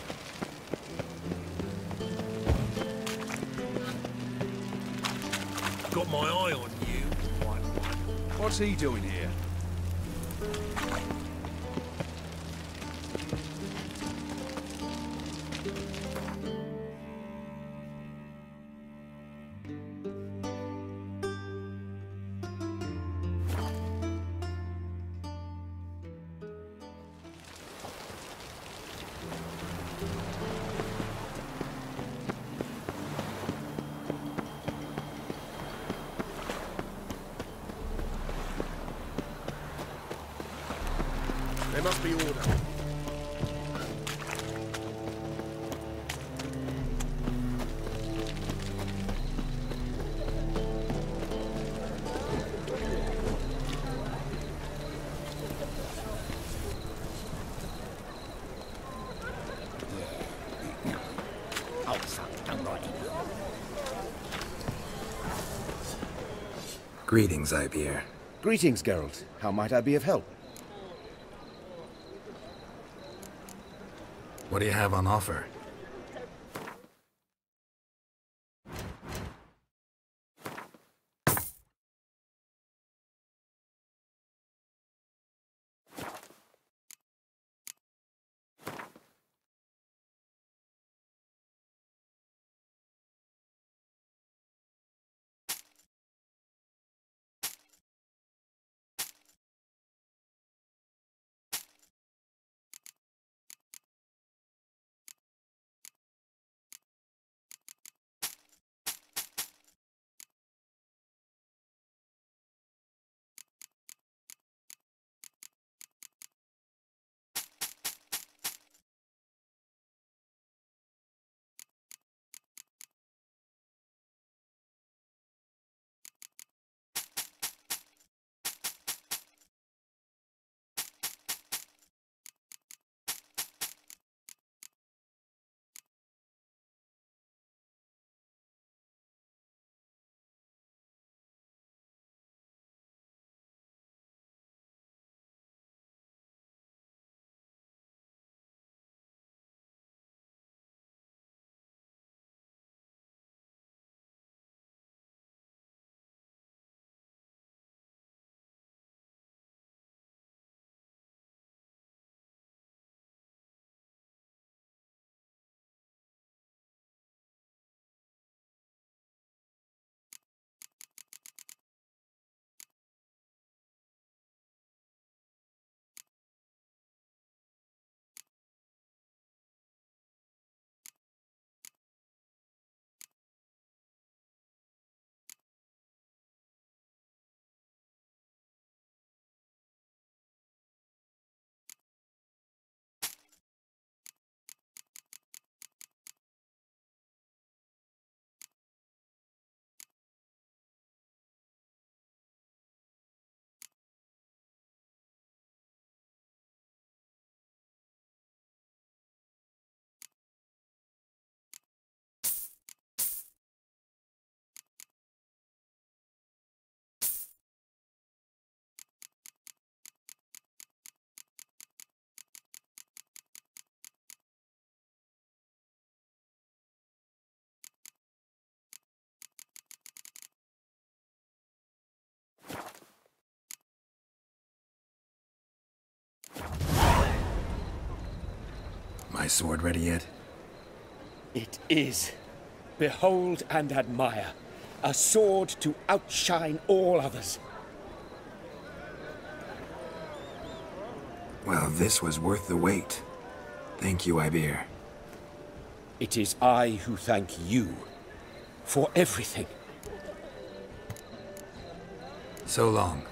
Got my eye on you, White One. What's he doing here? There must be order. Oh, fuck, don't write it. Greetings, Ibeer. Greetings, Geralt. How might I be of help? What do you have on offer? My sword ready yet? It is. Behold and admire. A sword to outshine all others. Well, this was worth the wait. Thank you, Ibeer. It is I who thank you for everything. So long.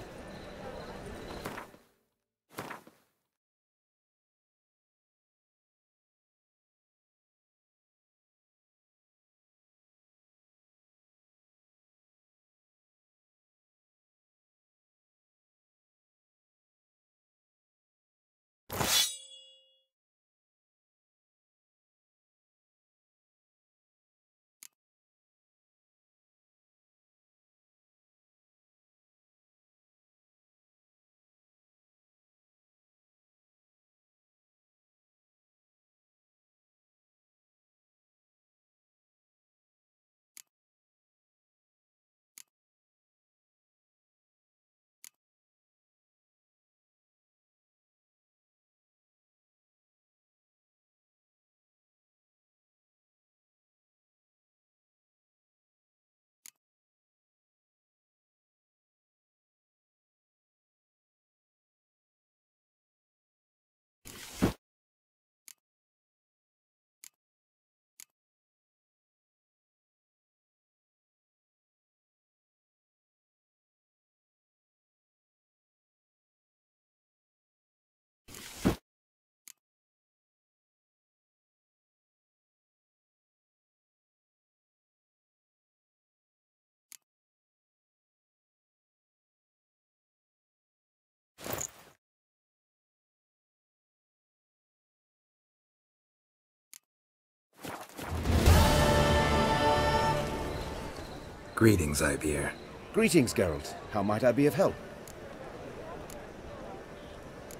Greetings, Ivier. Greetings, Geralt. How might I be of help?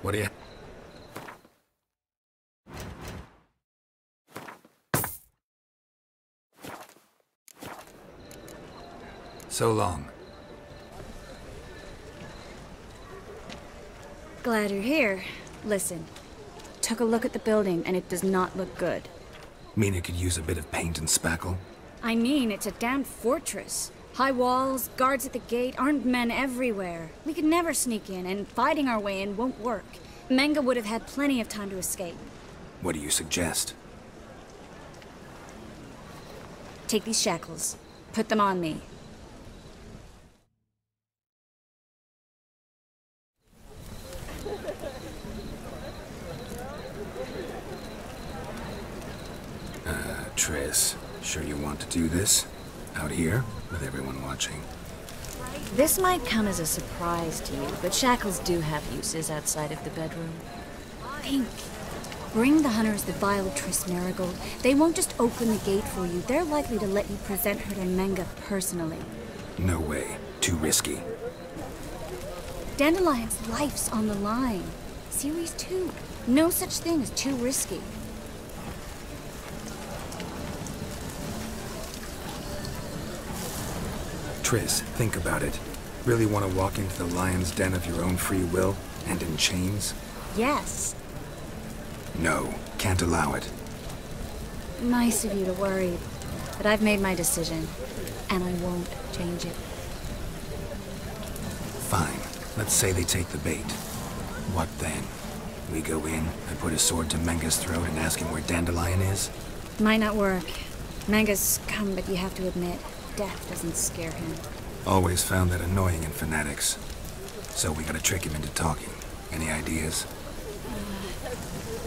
What do you... So long. Glad you're here. Listen, took a look at the building and it does not look good. Mean it could use a bit of paint and spackle? I mean, it's a damn fortress. High walls, guards at the gate, armed men everywhere. We could never sneak in, and fighting our way in won't work. Menge would have had plenty of time to escape. What do you suggest? Take these shackles. Put them on me. Triss, sure you want to do this? Out here, with everyone watching? This might come as a surprise to you, but shackles do have uses outside of the bedroom. Think. Bring the hunters the vile Triss Merigold. They won't just open the gate for you. They're likely to let you present her to Menge personally. No way. Too risky. Dandelion's life's on the line. Series 2. No such thing as too risky. Triss, think about it. Really want to walk into the lion's den of your own free will, and in chains? Yes. No, can't allow it. Nice of you to worry, but I've made my decision, and I won't change it. Fine. Let's say they take the bait. What then? We go in, I put a sword to Menge's throat and ask him where Dandelion is? Might not work. Menge's scum, but you have to admit, death doesn't scare him. Always found that annoying in fanatics. So we gotta trick him into talking. Any ideas?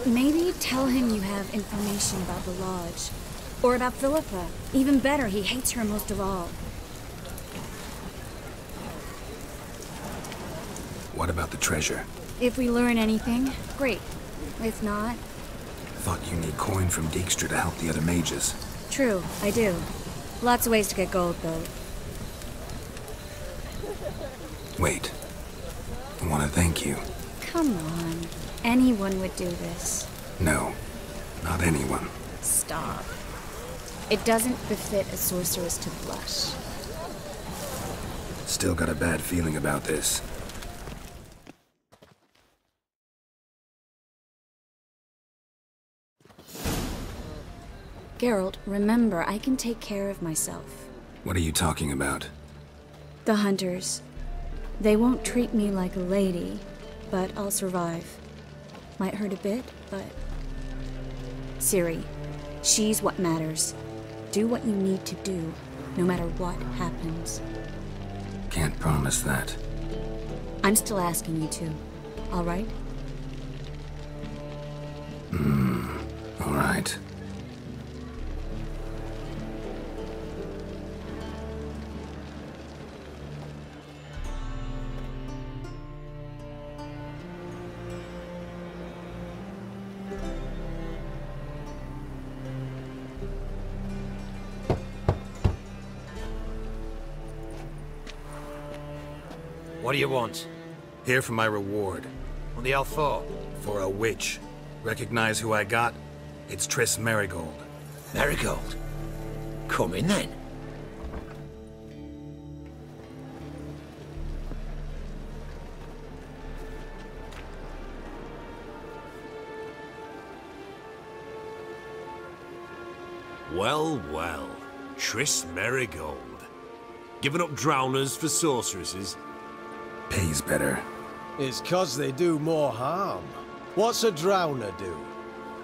Maybe tell him you have information about the Lodge. Or about Philippa. Even better, he hates her most of all. What about the treasure? If we learn anything, great. If not... Thought you need coin from Dijkstra to help the other mages. True, I do. Lots of ways to get gold, though. Wait. I want to thank you. Come on. Anyone would do this. No. Not anyone. Stop. It doesn't befit a sorceress to blush. Still got a bad feeling about this. Geralt, remember, I can take care of myself. What are you talking about? The hunters. They won't treat me like a lady, but I'll survive. Might hurt a bit, but... Ciri, she's what matters. Do what you need to do, no matter what happens. Can't promise that. I'm still asking you to, all right? All right. What do you want? Here for my reward. On the L4? For a witch. Recognize who I got? It's Triss Merigold. Merigold? Come in then. Well, well. Triss Merigold. Giving up drowners for sorceresses? Pays better. It's 'cause they do more harm. What's a drowner do?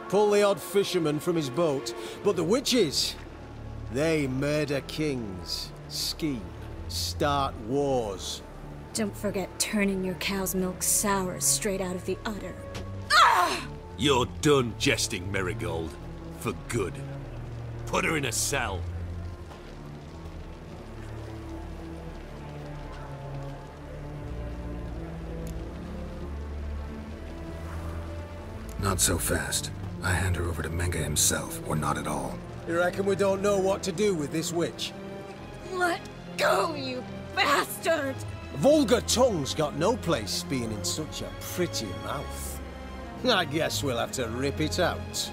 Pull the odd fisherman from his boat. But the witches, they murder kings, scheme, start wars. Don't forget turning your cow's milk sour straight out of the udder. You're done jesting, Merigold. For good. Put her in a cell. Not so fast. I hand her over to Menge himself, or not at all. You reckon we don't know what to do with this witch? Let go, you bastard! Vulgar tongue's got no place being in such a pretty mouth. I guess we'll have to rip it out.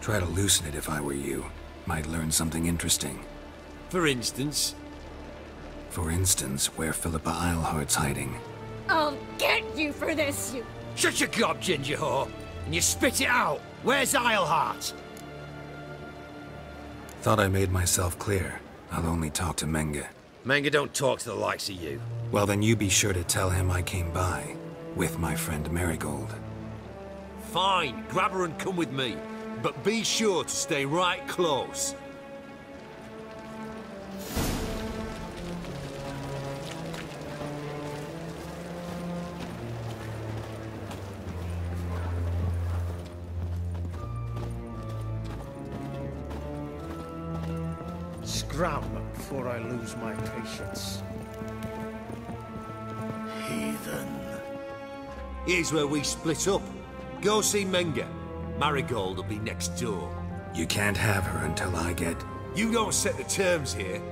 Try to loosen it if I were you. Might learn something interesting. For instance? For instance, where Philippa Eilhart's hiding. I'll get you for this, you... Shut your gob, ginger whore, and you spit it out. Where's Eilhart? Thought I made myself clear. I'll only talk to Menge. Menge don't talk to the likes of you. Well, then you be sure to tell him I came by. With my friend Marigold. Fine, grab her and come with me. But be sure to stay right close. Scram before I lose my patience. Heathen. Here's where we split up. Go see Menge. Marigold will be next door. You can't have her until I get... You don't set the terms here.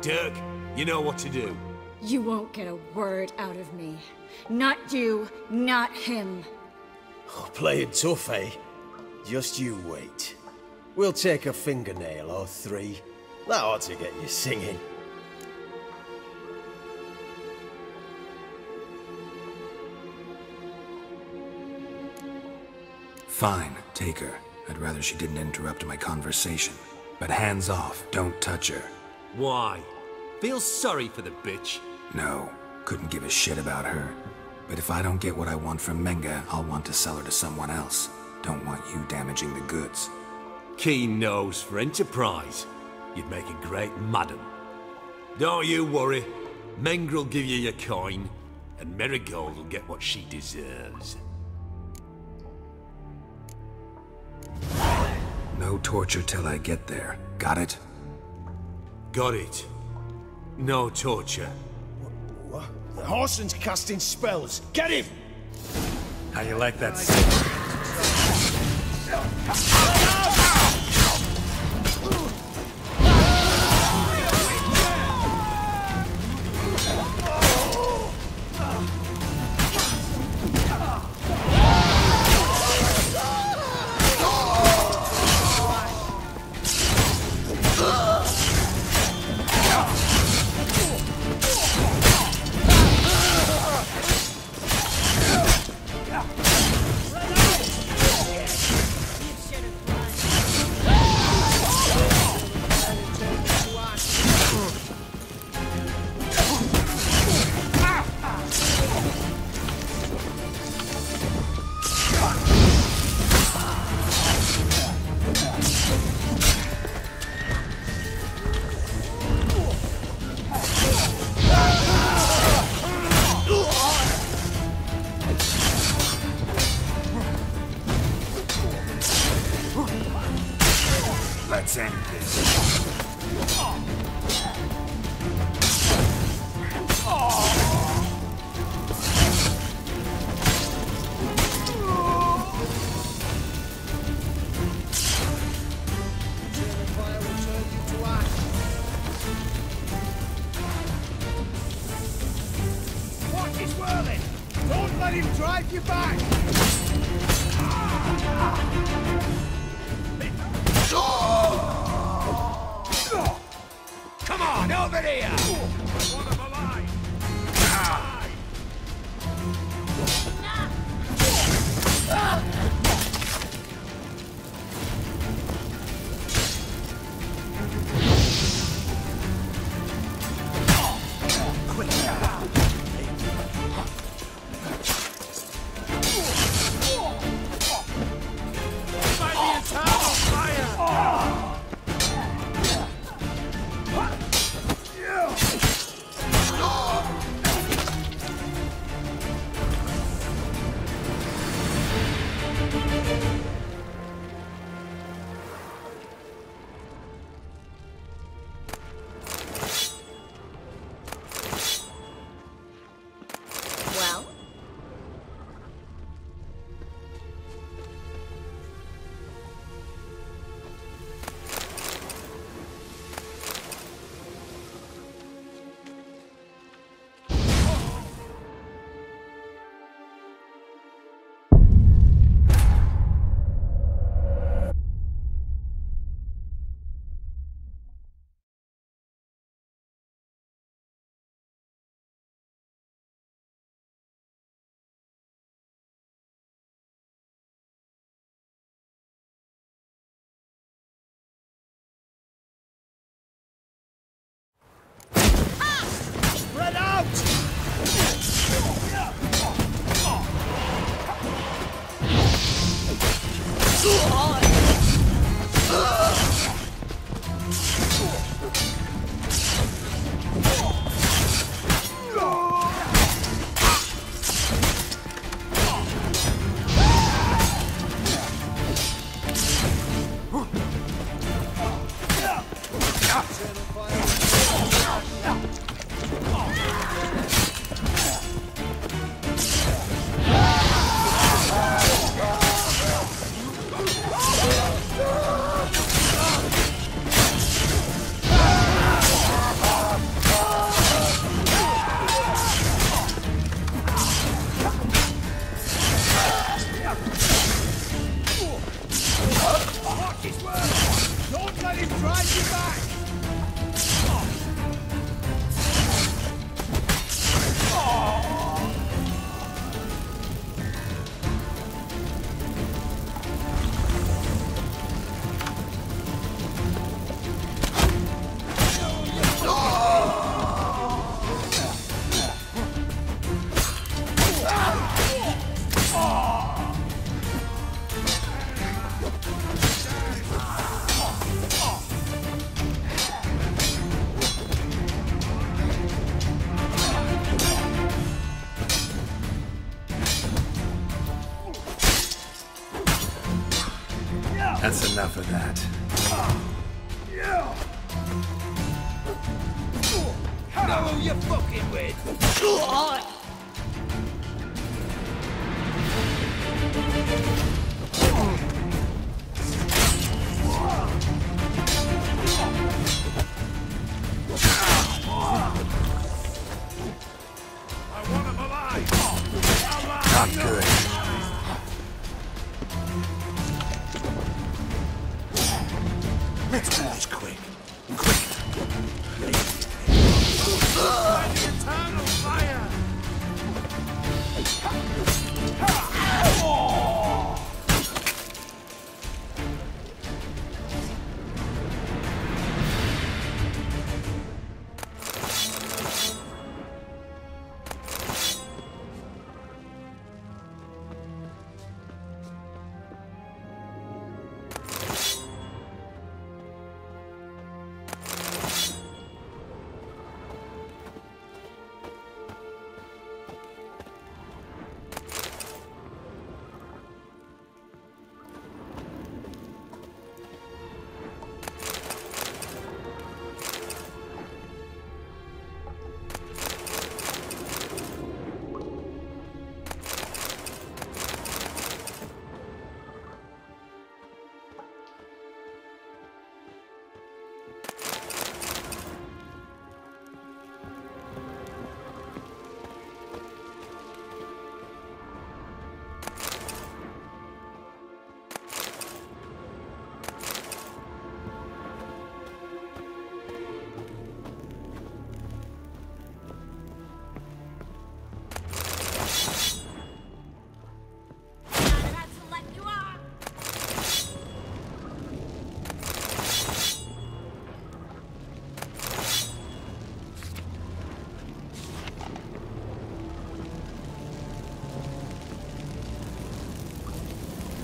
Dirk, you know what to do. You won't get a word out of me. Not you, not him. Oh, playing tough, eh? Just you wait. We'll take a fingernail or three. That ought to get you singing. Fine, take her. I'd rather she didn't interrupt my conversation. But hands off, don't touch her. Why? Feel sorry for the bitch? No, couldn't give a shit about her. But if I don't get what I want from Menge, I'll want to sell her to someone else. Don't want you damaging the goods. Keen nose for enterprise. You'd make a great madam. Don't you worry. Menge will give you your coin, and Marigold will get what she deserves. No torture till I get there. Got it? Got it. No torture. What? The Horson's casting spells. Get him! How you like that? Let's end this. Watch his whirling! Don't let him drive you back! Come on, over here! I want him alive! Drive you back! That's enough of that. Know who you're fucking with? I want him alive! Not good. Let's do this quick. Eternal fire!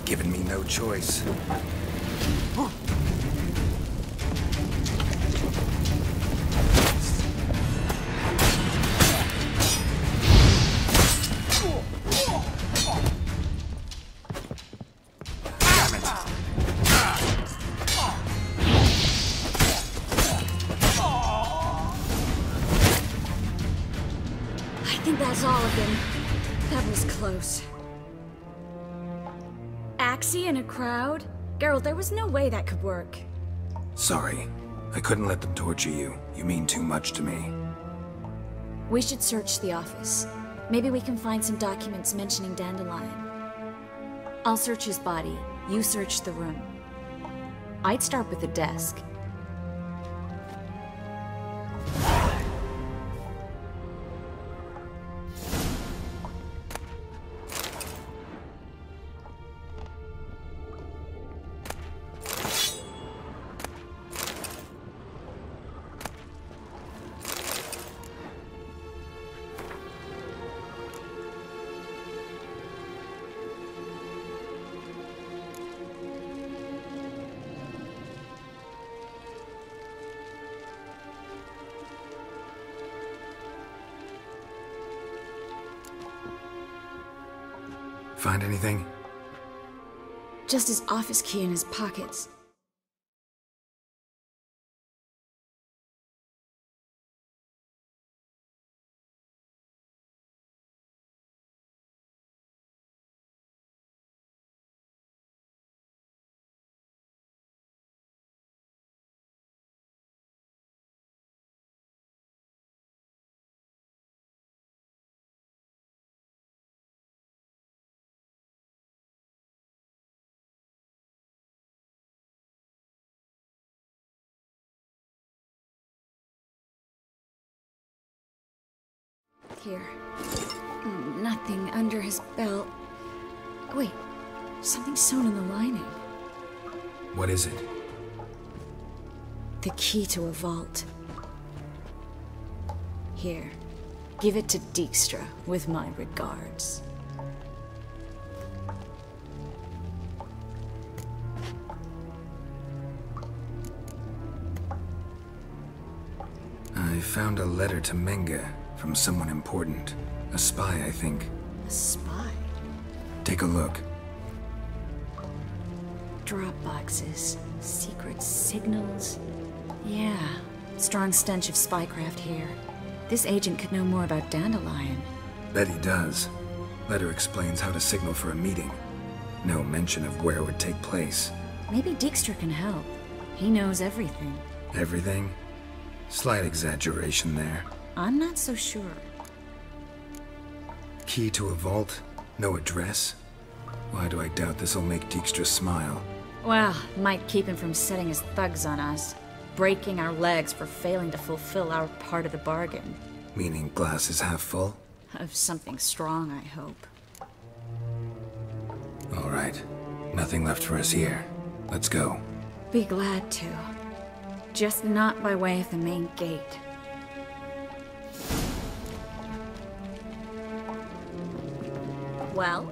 Giving me no choice. I think that's all of them. That was close. Axie in a crowd? Geralt, there was no way that could work. Sorry. I couldn't let them torture you. You mean too much to me. We should search the office. Maybe we can find some documents mentioning Dandelion. I'll search his body. You search the room. I'd start with the desk. Find anything? Just his office key in his pockets. Here. Nothing under his belt. Wait, something sewn in the lining. What is it? The key to a vault. Here, give it to Dijkstra with my regards. I found a letter to Menge from someone important. A spy, I think. A spy? Take a look. Drop boxes, secret signals. Yeah, strong stench of spycraft here. This agent could know more about Dandelion. Bet he does. Letter explains how to signal for a meeting. No mention of where it would take place. Maybe Dijkstra can help. He knows everything. Everything? Slight exaggeration there. I'm not so sure. Key to a vault? No address? Why do I doubt this'll make Dijkstra smile? Well, might keep him from setting his thugs on us. Breaking our legs for failing to fulfill our part of the bargain. Meaning glass is half full? Of something strong, I hope. All right. Nothing left for us here. Let's go. Be glad to. Just not by way of the main gate. Well?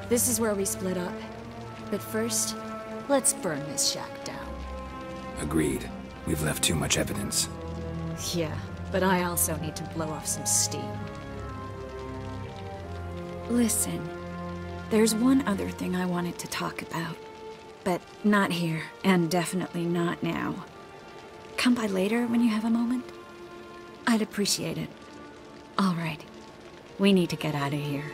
This is where we split up. But first, let's burn this shack down. Agreed. We've left too much evidence. Yeah, but I also need to blow off some steam. Listen, there's one other thing I wanted to talk about. But not here, and definitely not now. Come by later when you have a moment? I'd appreciate it. All right. We need to get out of here.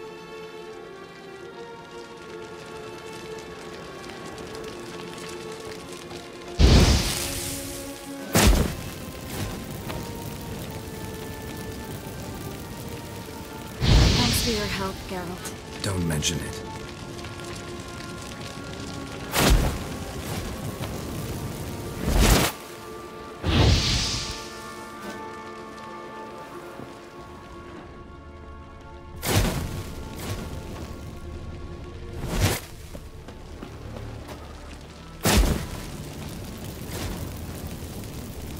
Thanks for your help, Geralt. Don't mention it.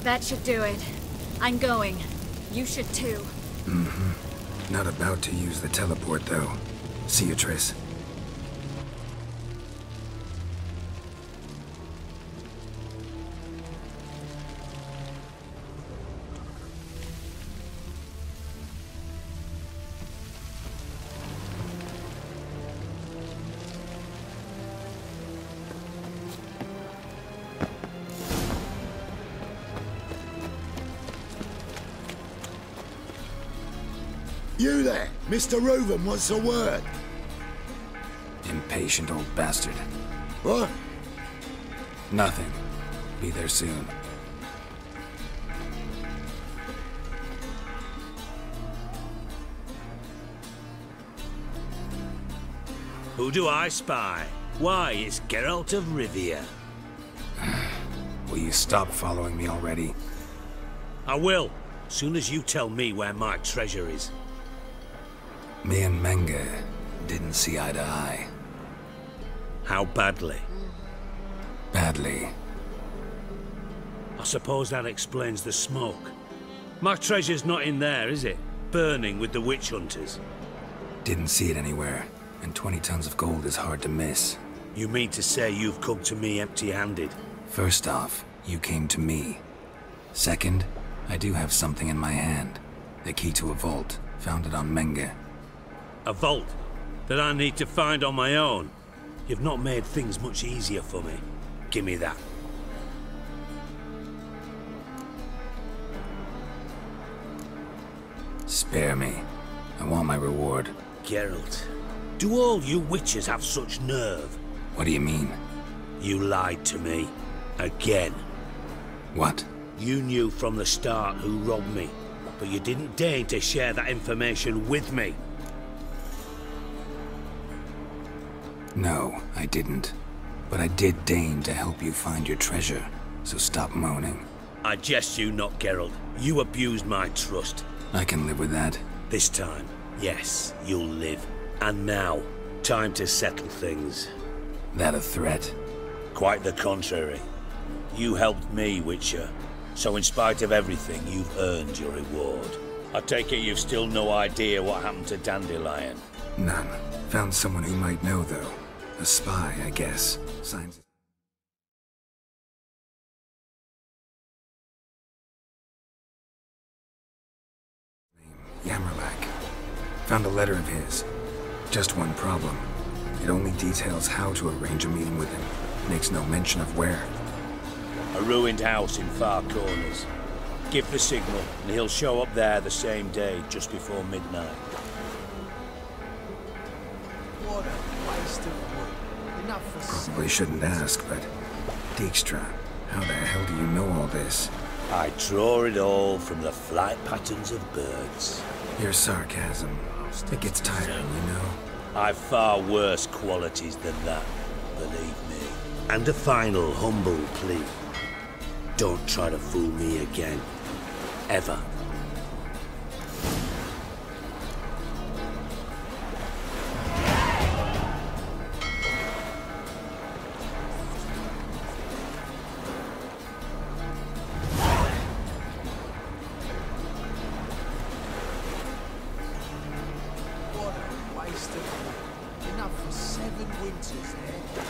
That should do it. I'm going. You should too. Mm-hmm. Not about to use the teleport, though. See you, Triss. You there, Mr. Reuven wants a word. Impatient old bastard. What? Nothing. Be there soon. Who do I spy? Why, it's Geralt of Rivia. Will you stop following me already? I will, soon as you tell me where my treasure is. Me and Menge didn't see eye to eye. How badly? Badly. I suppose that explains the smoke. My treasure's not in there, is it? Burning with the witch hunters. Didn't see it anywhere, and 20 tons of gold is hard to miss. You mean to say you've come to me empty-handed? First off, you came to me. Second, I do have something in my hand. The key to a vault, found it on Menge. A vault that I need to find on my own. You've not made things much easier for me. Give me that. Spare me. I want my reward. Geralt, do all you witches have such nerve? What do you mean? You lied to me. Again. What? You knew from the start who robbed me, but you didn't deign to share that information with me. No, I didn't. But I did deign to help you find your treasure, so stop moaning. I jest you not, Geralt. You abused my trust. I can live with that. This time, yes, you'll live. And now, time to settle things. That a threat? Quite the contrary. You helped me, Witcher. So in spite of everything, you've earned your reward. I take it you've still no idea what happened to Dandelion? None. Found someone who might know, though. A spy, I guess. Signs... Yammerlack. Found a letter of his. Just one problem. It only details how to arrange a meeting with him. Makes no mention of where. A ruined house in Far Corners. Give the signal, and he'll show up there the same day, just before midnight. What a waste of wood. Enough for... Probably shouldn't ask, but... Dijkstra, how the hell do you know all this? I draw it all from the flight patterns of birds. Your sarcasm. It gets tiring, you know? I've far worse qualities than that, believe me. And a final humble plea. Don't try to fool me again. Ever. What a waste of wood. Enough for 7 winters there.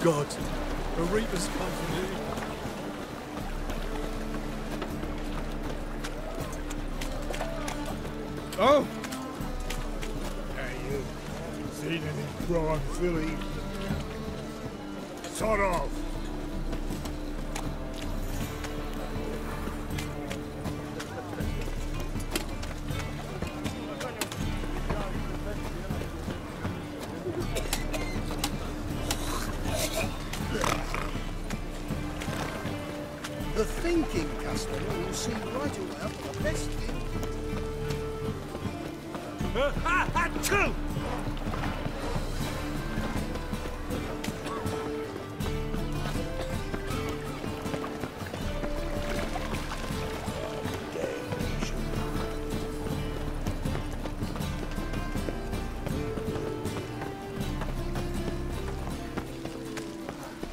God, the Reaper's come for me. Oh! Hey, you seen any brawn filly? Sort of. The thinking customer will see right away up the best thing. Achoo!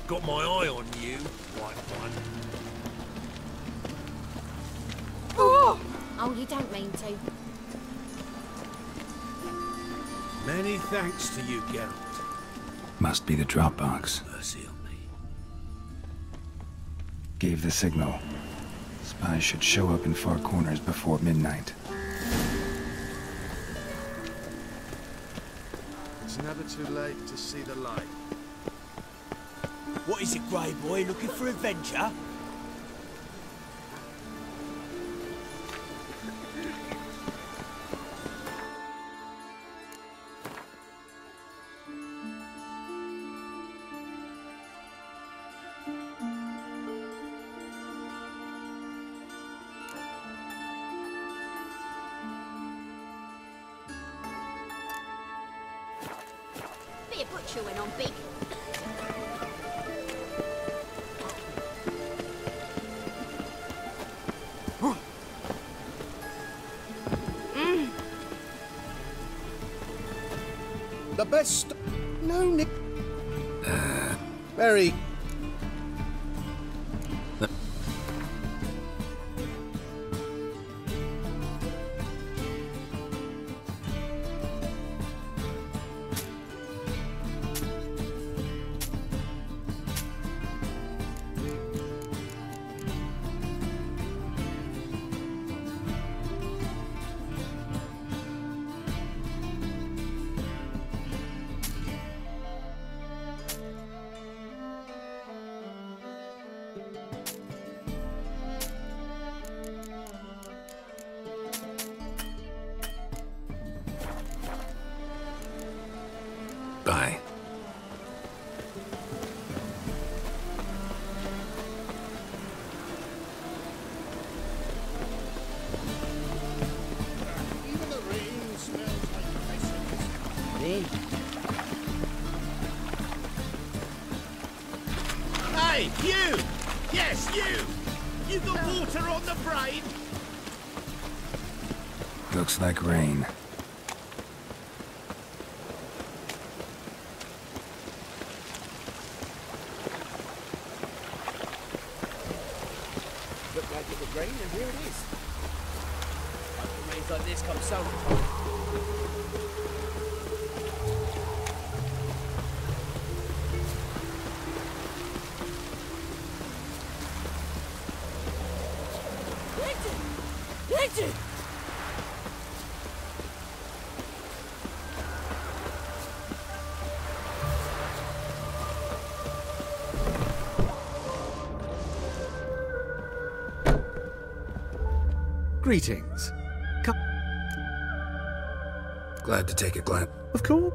Got my eye on you, white one. Oh, you don't mean to. Many thanks to you, Geralt. Must be the drop box. Mercy on me. Gave the signal. Spies should show up in far corners before midnight. It's never too late to see the light. What is it, Grey Boy? Looking for adventure? Bit of butcher went on big. The best... No, Nick. Very... Bye. Even the rain smells like Christmas. Rain? Hey, you! Yes, you! You got water on the brain? Looks like rain. Looked like it would rain, and here it is. Hope it rains like this come summertime. Richard! Greetings. Come. Glad to take a glance. Of course.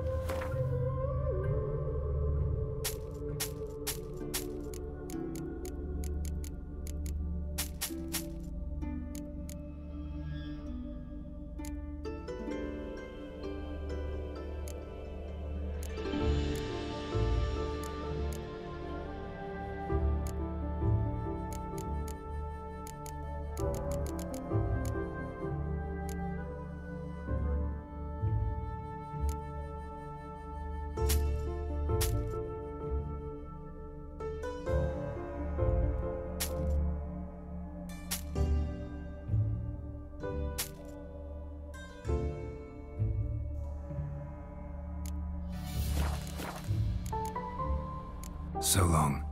So long.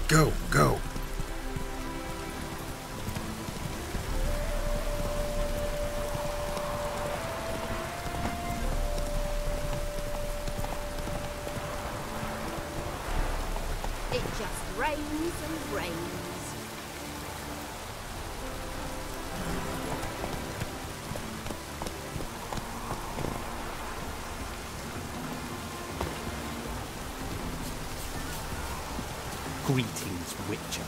Go, go. It just rains and rains. Greetings, Witcher.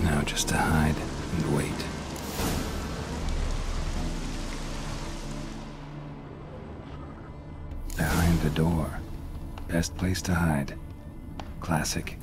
Now just to hide and wait. Behind the door. Best place to hide. Classic.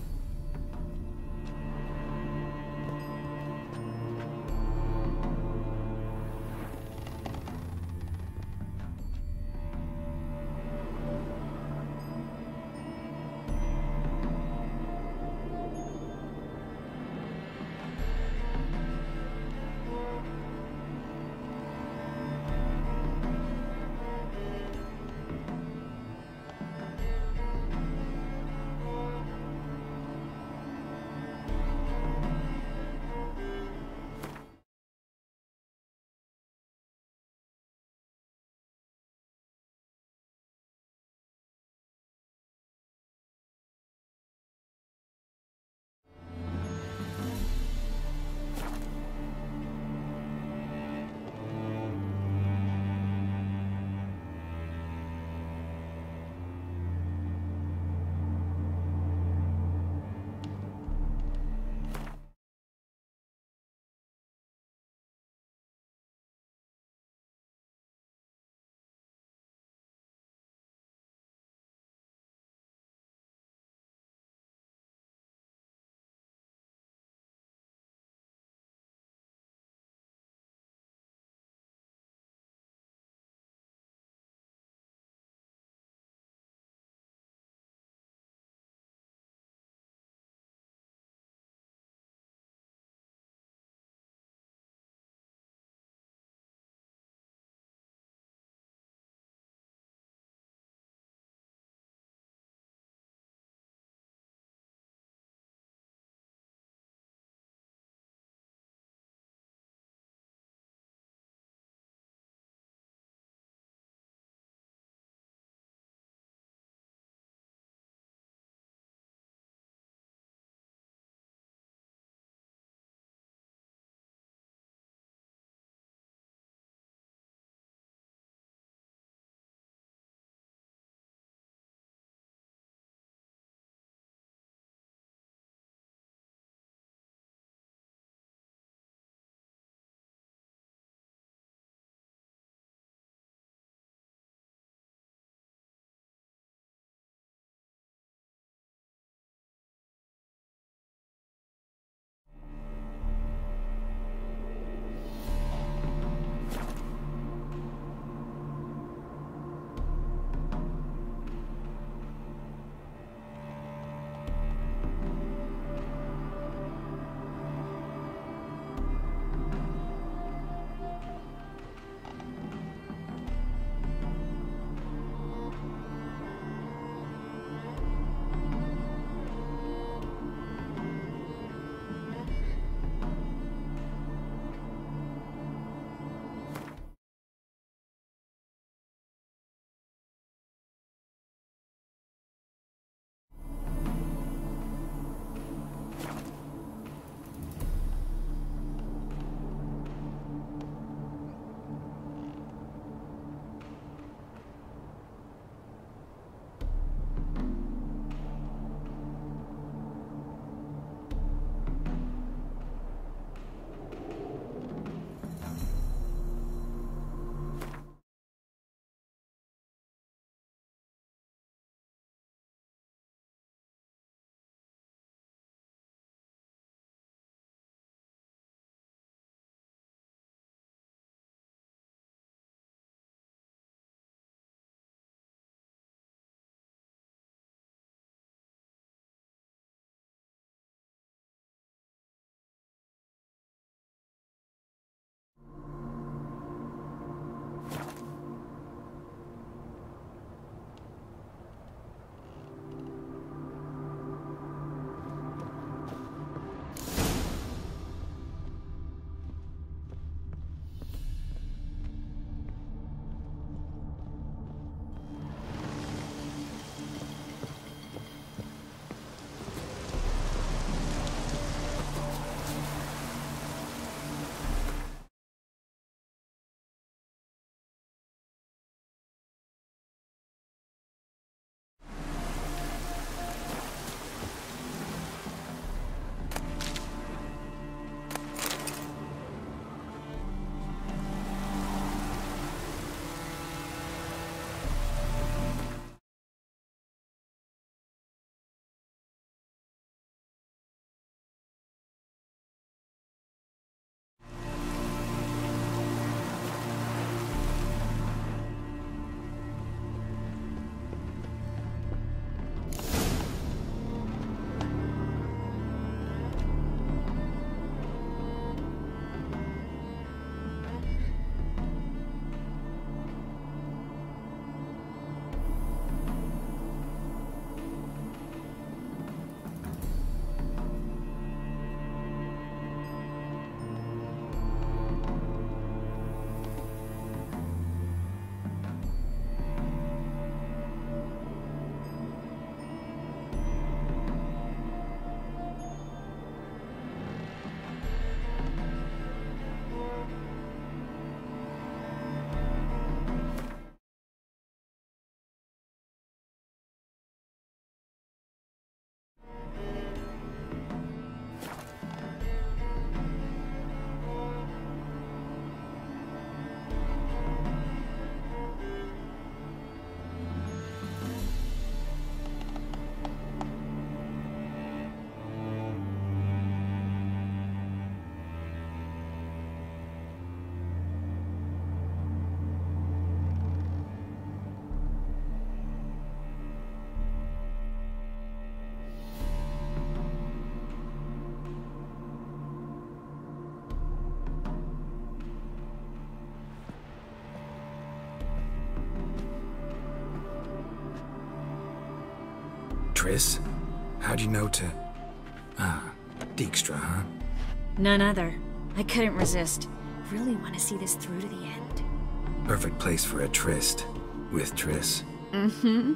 Triss? How'd you know to... Ah, Dijkstra, huh? None other. I couldn't resist. Really want to see this through to the end. Perfect place for a tryst. With Triss. Mm-hmm.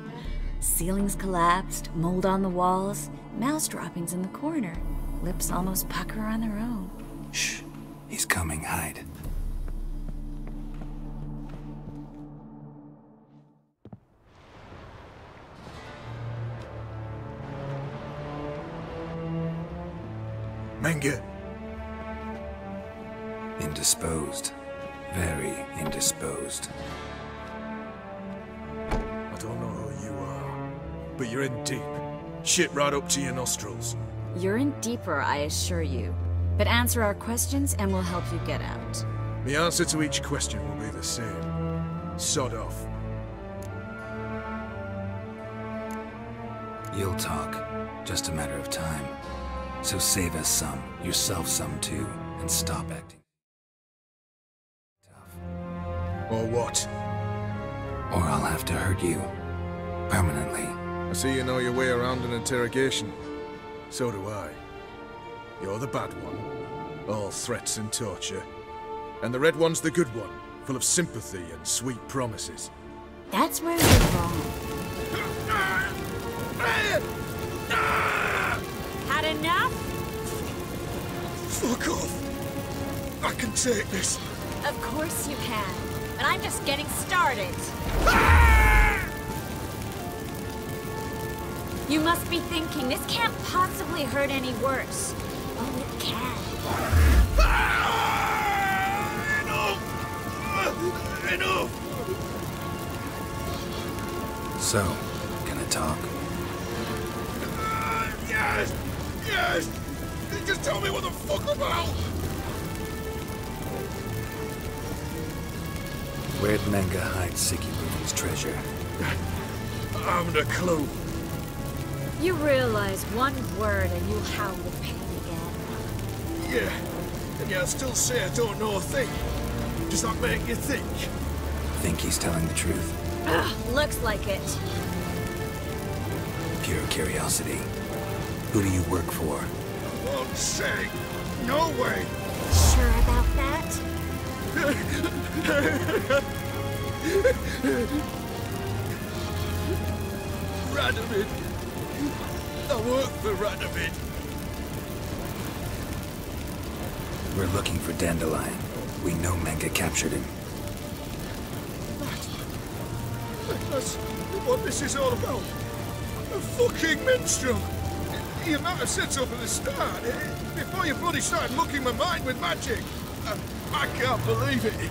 Ceilings collapsed, mold on the walls, mouse droppings in the corner. Lips almost pucker on their own. Shh. He's coming, hide. Menge. Indisposed. Very indisposed. I don't know who you are, but you're in deep. Shit right up to your nostrils. You're in deeper, I assure you. But answer our questions and we'll help you get out. The answer to each question will be the same. Sod off. You'll talk. Just a matter of time. So save us some, yourself some too, and stop acting tough. Or what? Or I'll have to hurt you. Permanently. I see you know your way around an interrogation. So do I. You're the bad one. All threats and torture. And the red one's the good one, full of sympathy and sweet promises. That's where you're wrong. Had enough? Fuck off! I can take this. Of course you can. But I'm just getting started. You must be thinking, this can't possibly hurt any worse. Oh, it can. Enough! So, gonna talk? Yes! Yes! Just tell me what the fuck about! Where'd Menge hide Siki Reuven's treasure? I haven't a clue. You realize one word and you'll howl with pain again. Yeah, and yet I still say I don't know a thing. Does that make you think? Think he's telling the truth? Ugh, looks like it. Pure curiosity. Who do you work for? I won't say. No way. Sure about that? Radovid. I work for Radovid. We're looking for Dandelion. We know Menge captured him. That's what this is all about. A fucking minstrel. You might have said so from the start, before you bloody started mucking my mind with magic. I can't believe it.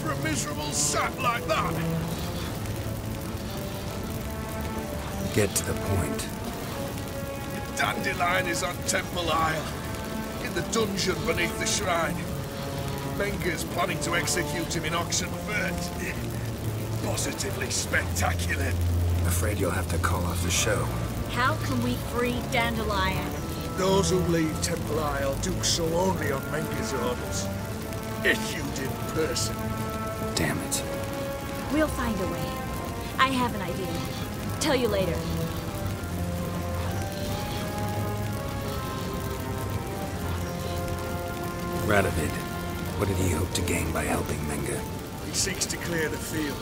For a miserable sap like that. Get to the point. Dandelion is on Temple Isle, in the dungeon beneath the shrine. Menge's planning to execute him in Oxenfurt. Positively spectacular. Afraid you'll have to call off the show. How can we free Dandelion? Those who leave Temple Isle do so only on Menge's orders. Issued in person. Damn it. We'll find a way. I have an idea. Tell you later. Radovid, what did he hope to gain by helping Menge? He seeks to clear the field,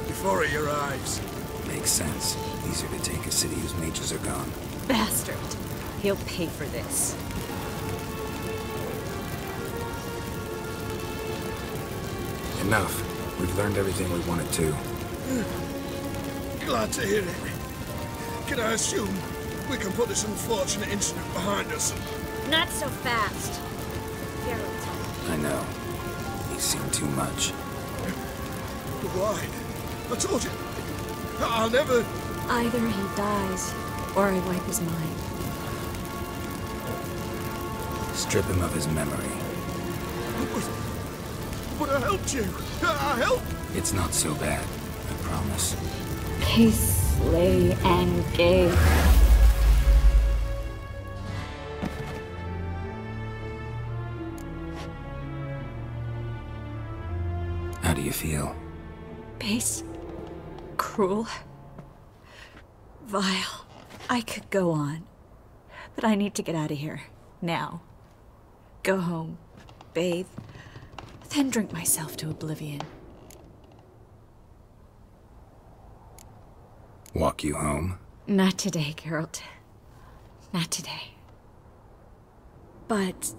before he arrives. Makes sense. Easier to take a city whose mages are gone. Bastard. He'll pay for this. Enough. We've learned everything we wanted to. Glad to hear it. Can I assume we can put this unfortunate incident behind us? Not so fast. Geralt. I know. He's seen too much. But why? I told you. I'll never... Either he dies, or I wipe his mind. Strip him of his memory. But I helped you. I helped. It's not so bad, I promise. Kiss, slay, and gay. How do you feel? Base. Cruel. Vile. I could go on, but I need to get out of here. Now. Go home, bathe, then drink myself to oblivion. Walk you home? Not today, Geralt. Not today. But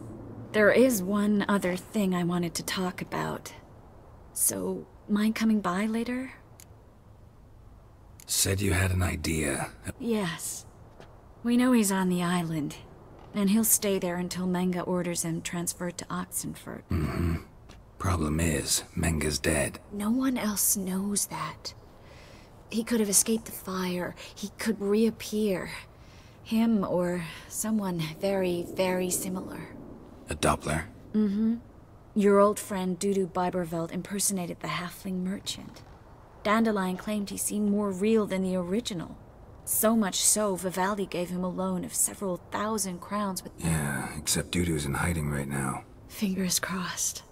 there is one other thing I wanted to talk about. So, mind coming by later? Said you had an idea. Yes. We know he's on the island, and he'll stay there until Menga orders him transferred to Oxenfurt. Mm-hmm. Problem is, Menga's dead. No one else knows that. He could have escaped the fire. He could reappear. Him or someone very, very similar. A Doppler? Mm-hmm. Your old friend Dudu Biberveld impersonated the halfling merchant. Dandelion claimed he seemed more real than the original. So much so, Vivaldi gave him a loan of several thousand crowns with... Yeah, except Dudu's in hiding right now. Fingers crossed.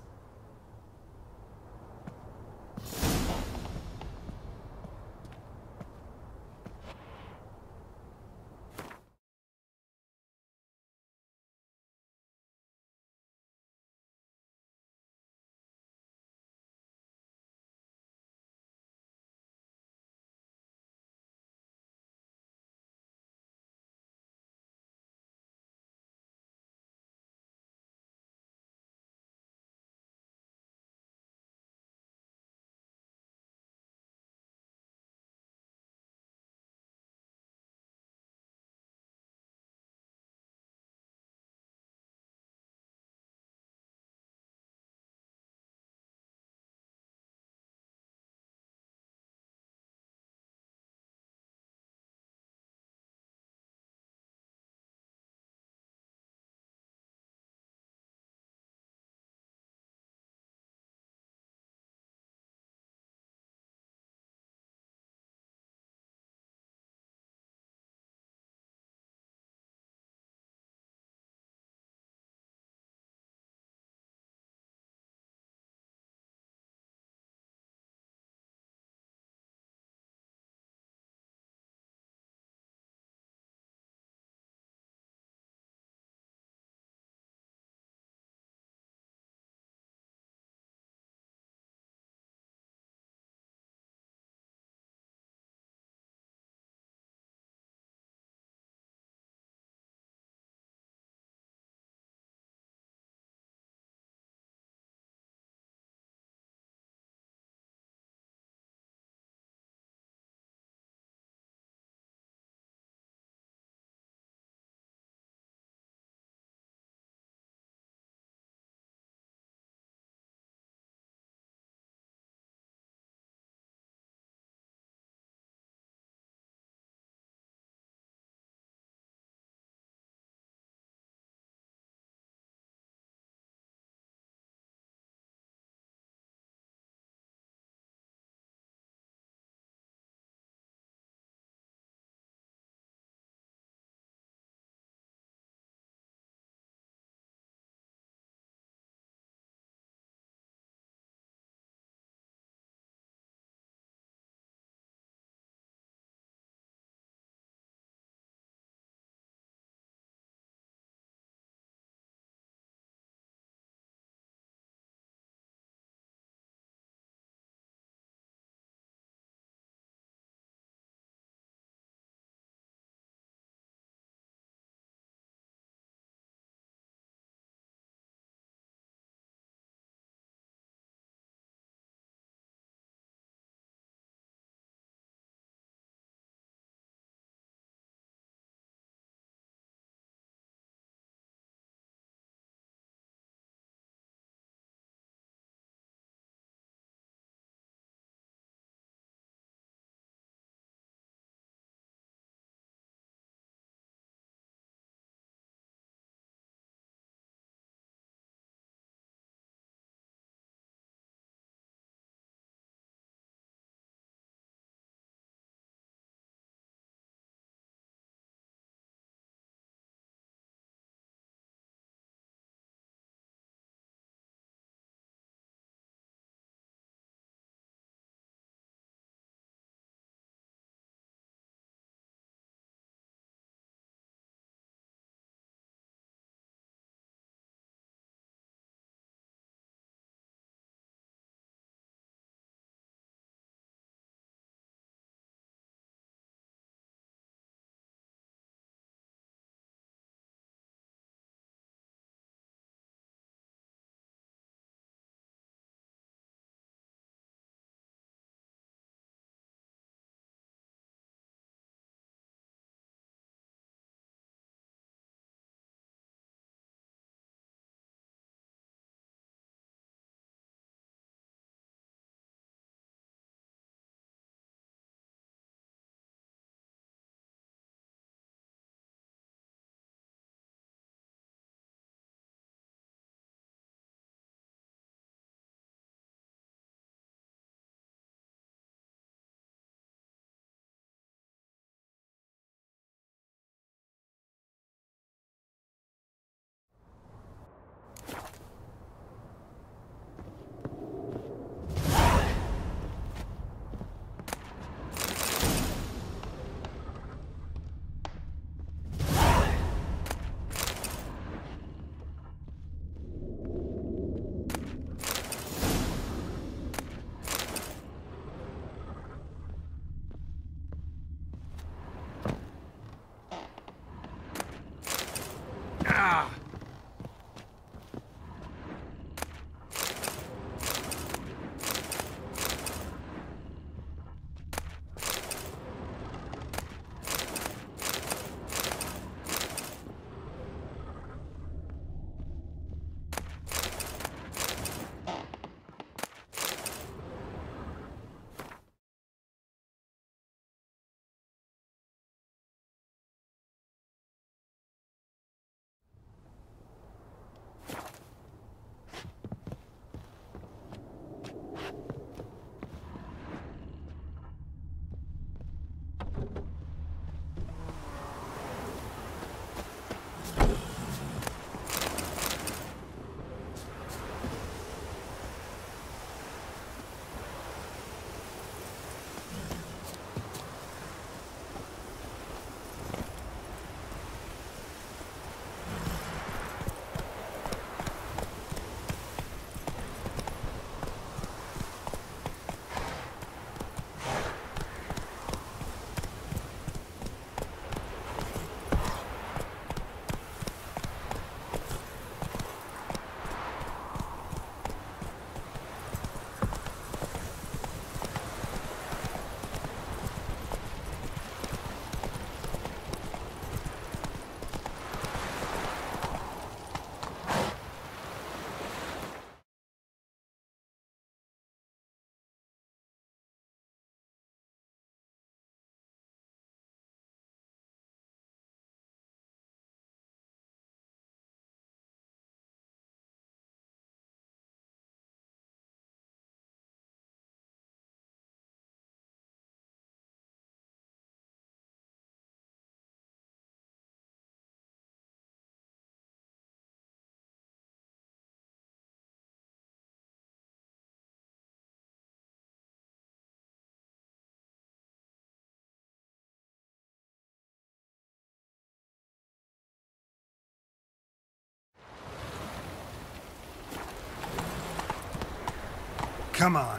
Come on.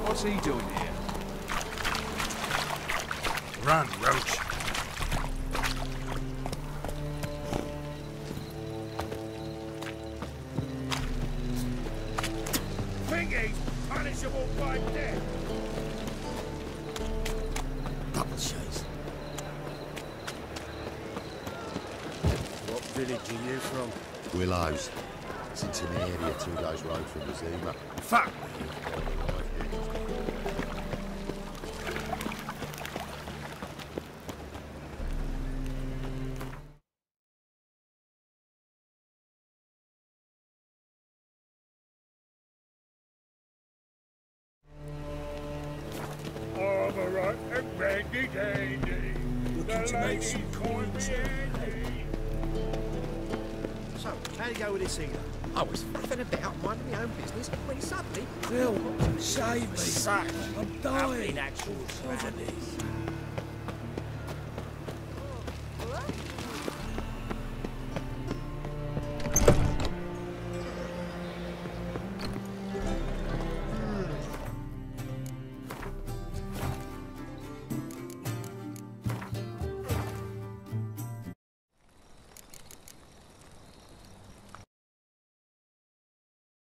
What's he doing here? Run, Roach. Think he's punishable by death. Double chase. What village are you from? Willows. It's in the area 2 days' road from the Zima. Fuck! Alright, and Randy Dandy. Looking to make some coins. So, how do you go with this healer? I was faffing about, minding my own business, when suddenly... Phil, save me. Sack. I'm How dying. in actual sadness.